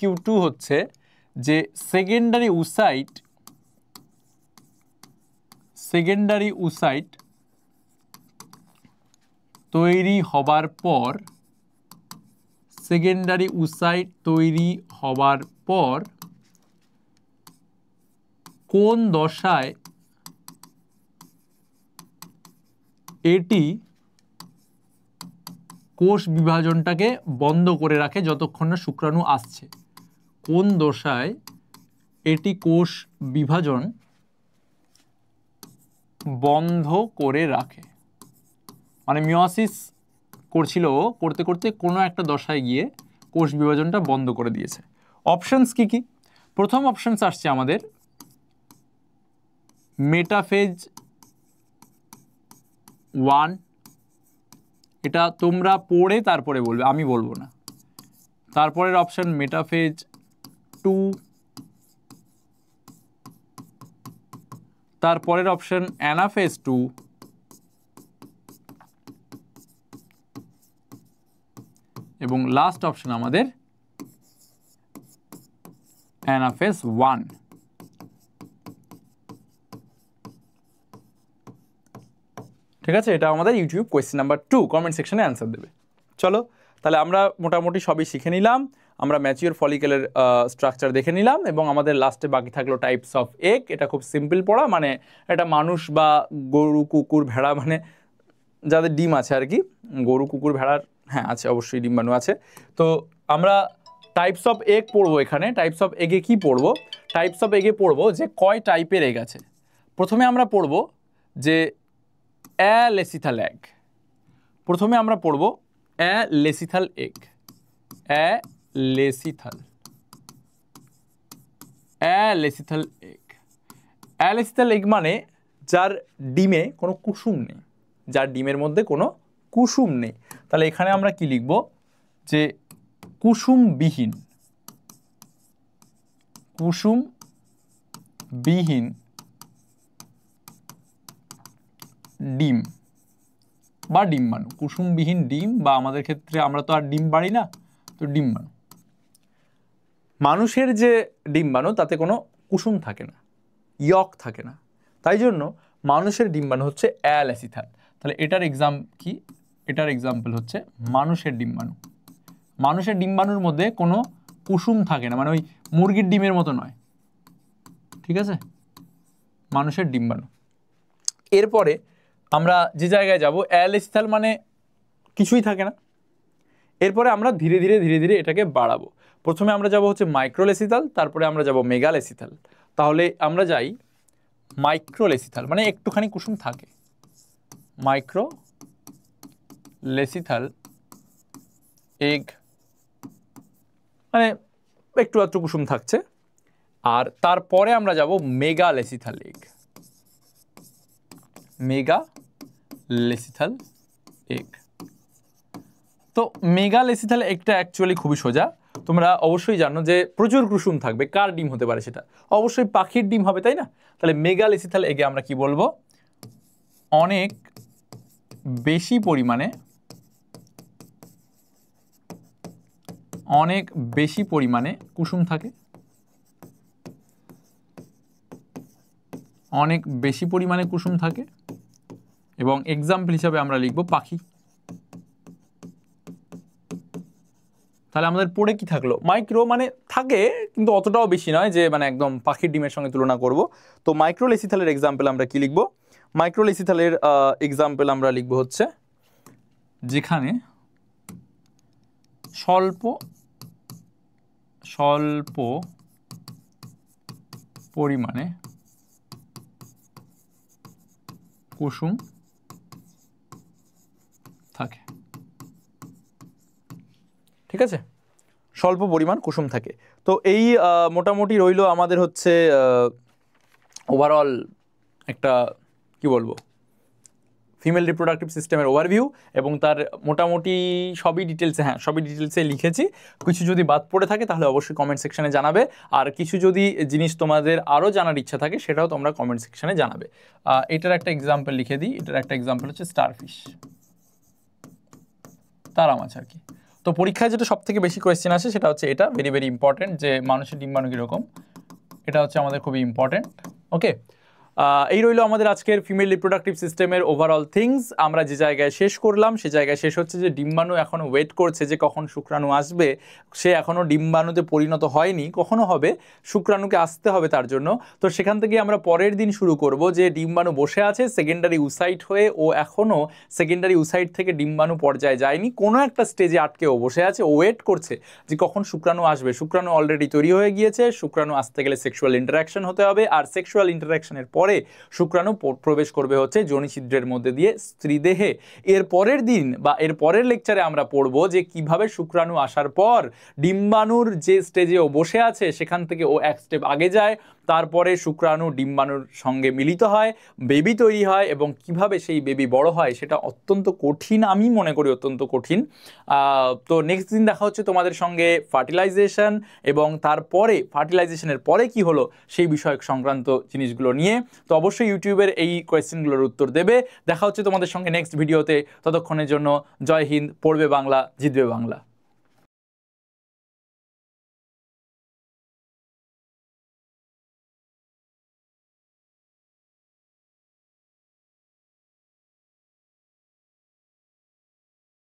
Q2 হচ্ছে যে সেকেন্ডারি উসাইট তৈরি হবার পর কোন দশায় এটি কোষ বিভাজনটাকে বন্ধ করে রাখে যতক্ষণ না শুক্রাণু আসছে? কোন দশায় এটি কোষ বিভাজন বন্ধ করে রাখে? মানে মিওসিস করছিল, করতে করতে কোনো একটা দশায় গিয়ে কোষ বিভাজনটা বন্ধ করে দিয়েছে। অপশনস কি কি? প্রথম অপশনস আসছে আমাদের মেটাফেজ 1, এটা তোমরা পড়ে তারপরে বলবে, আমি বলবো না। তারপরের অপশন মেটাফেজ 2, তারপরের অপশন অ্যানাফেজ 2, এবং লাস্ট অপশন আমাদের অ্যানাফেজ 1। ঠিক আছে, এটা আমাদের ইউটিউব কোয়েশ্চেন নাম্বার 2, কমেন্ট সেকশনে অ্যান্সার দেবে। চলো তাহলে আমরা মোটামুটি সবই শিখে নিলাম। আমরা ম্যাচিওর ফলিকেলের স্ট্রাকচার দেখে নিলাম এবং আমাদের লাস্টে বাকি থাকলো টাইপস অফ এগ। এটা খুব সিম্পল পড়া, মানে এটা মানুষ বা গরু, কুকুর, ভেড়া, মানে যাদের ডিম আছে আর কি, গরু, কুকুর, ভেড়ার হ্যাঁ আছে অবশ্যই ডিম্বাণু আছে। তো আমরা টাইপস অফ এগ পড়বো। এখানে টাইপস অফ এগে কি পড়বো? টাইপস অফ এগে পড়বো যে কয় টাইপের এগ আছে। প্রথমে আমরা পড়বো যে অ্যালেসিথাল এগ। প্রথমে আমরা পড়বো অ্যালেসিথাল এগ। অ্যালেসিথাল এগ মানে যার ডিমে কোনো কুসুম নেই, যার ডিমের মধ্যে কোনো কুসুম নেই। তাহলে এখানে আমরা কি লিখব? যে কুসুমবিহীন ডিম বা ডিম্বাণু। কুসুমবিহীন ডিম, বা আমাদের ক্ষেত্রে আমরা তো আর ডিম পারি না, তো ডিম্বাণু। মানুষের যে ডিম্বাণু তাতে কোনো কুসুম থাকে না, ইয়ক থাকে না, তাই জন্য মানুষের ডিম্বাণু হচ্ছে অ্যালেসিথাল। তাহলে এটার কি? এটার এক্সাম্পল হচ্ছে মানুষের ডিম্বাণু। মানুষের ডিম্বাণুর মধ্যে কোনো কুসুম থাকে না, মানে ওই মুরগির ডিমের মতো নয়। ঠিক আছে, মানুষের ডিম্বাণু। এরপরে আমরা যে জায়গায় যাব, অ্যালেসিথাল মানে কিছুই থাকে না। এরপরে আমরা ধীরে ধীরে এটাকে বাড়াবো। প্রথমে আমরা যাব হচ্ছে মাইক্রোলেসিথাল, তারপরে আমরা যাব মেগালেসিথাল। তাহলে আমরা যাই মাইক্রোলেসিথাল, মানে একটুখানি কুসুম থাকে। মাইক্রোলেসিথাল এগ মানে একটু আধটু কুসুম থাকছে। আর তারপরে আমরা যাব মেগালেসিথাল এগ। তো মেগালেসিথাল এগটা অ্যাকচুয়ালি খুবই সোজা। তোমরা অবশ্যই জানো যে প্রচুর কুসুম থাকবে। কার ডিম হতে পারে সেটা? অবশ্যই পাখির ডিম হবে, তাই না? তাহলে মেগালেসিথাল এগে আমরা কি বলবো? অনেক বেশি পরিমাণে কুসুম থাকে। অনেক বেশি পরিমাণে কুসুম থাকে এবং এক্সাম্পল হিসাবে আমরা লিখব পাখি। তাহলে আমাদের পড়ে কি থাকলো? মাইক্রো মানে থাকে কিন্তু অতটাও বেশি নয় যে মানে একদম পাখির ডিমের সঙ্গে তুলনা করব। তো মাইক্রোলেসিথালের এক্সাম্পল আমরা কি লিখব? মাইক্রোলেসিথালের এক্সাম্পল আমরা লিখব হচ্ছে যেখানে স্বল্প পরিমাণে কুসুম থাকে, ঠিক আছে, স্বল্প পরিমাণ কুসুম থাকে। তো এই মোটামুটি রইল আমাদের হচ্ছে ওভারঅল একটা কি বলবো ফিমেল রিপ্রোডাক্টিভ সিস্টেমের ওভারভিউ, এবং তার মোটামুটি সবই ডিটেলসে, হ্যাঁ সবই ডিটেলসে লিখেছি। কিছু যদি বাদ পড়ে থাকে তাহলে অবশ্যই কমেন্ট সেকশনে জানাবে, আর কিছু যদি জিনিস তোমাদের আরও জানার ইচ্ছা থাকে সেটাও তোমরা কমেন্ট সেকশনে জানাবে। এটার একটা এক্সাম্পল লিখে দিই, এটার একটা এক্সাম্পল হচ্ছে স্টারফিশ, তারা মাছ আর কি। তো পরীক্ষায় যেটা সব থেকে বেশি কোয়েশ্চেন আসে সেটা হচ্ছে এটা, ভেরি ভেরি ইম্পর্টেন্ট, যে মানুষের ডিম্বাণু কীরকম, এটা হচ্ছে আমাদের খুবই ইম্পর্টেন্ট। ওকে, এই রইল আমাদের আজকের ফিমেল রিপ্রোডাক্টিভ সিস্টেমের ওভারঅল থিংস। আমরা যে জায়গায় শেষ করলাম সে জায়গায় শেষ হচ্ছে যে ডিম্বাণু এখনও ওয়েট করছে যে কখন শুক্রাণু আসবে, সে এখনও ডিম্বাণুতে পরিণত হয়নি, কখনো হবে, শুক্রাণুকে আসতে হবে তার জন্য। তো সেখান থেকে আমরা পরের দিন শুরু করব যে ডিম্বাণু বসে আছে সেকেন্ডারি উসাইট হয়ে, ও এখনও সেকেন্ডারি উসাইট থেকে ডিম্বাণু পর্যায়ে যায়নি, কোনো একটা স্টেজে আটকে ও বসে আছে, ও ওয়েট করছে যে কখন শুক্রাণু আসবে। শুক্রাণু অলরেডি তৈরি হয়ে গিয়েছে, শুক্রাণু আসতে গেলে সেক্সুয়াল ইন্টারাকশন হতে হবে, আর সেক্সুয়াল ইন্টারাকশনের পরে শুক্রাণু প্রবেশ করবে হচ্ছে যোনিছিদ্রের মধ্যে দিয়ে স্ত্রী দেহে। এর পরের দিন বা এর পরের লেকচারে আমরা পড়ব যে কিভাবে শুক্রাণু আসার পর ডিম্বাণুর যে স্টেজে ও বসে আছে সেখান থেকে ও এক স্টেপ আগে যায়, তারপরে শুক্রাণু ডিম্বাণুর সঙ্গে মিলিত হয়, বেবি তৈরি হয়, এবং কিভাবে সেই বেবি বড় হয় সেটা অত্যন্ত কঠিন, আমি মনে করি অত্যন্ত কঠিন। তো নেক্সট দিন দেখা হচ্ছে তোমাদের সঙ্গে ফার্টিলাইজেশন, এবং তারপরে ফার্টিলাইজেশনের পরে কি হলো সেই বিষয়ক সংক্রান্ত জিনিসগুলো নিয়ে। তো অবশ্যই ইউটিউবের এই কোয়েশ্চেনগুলোর উত্তর দেবে। দেখা হচ্ছে তোমাদের সঙ্গে নেক্সট ভিডিওতে, ততক্ষণের জন্য জয় হিন্দ, পড়বে বাংলা, জিতবে বাংলা।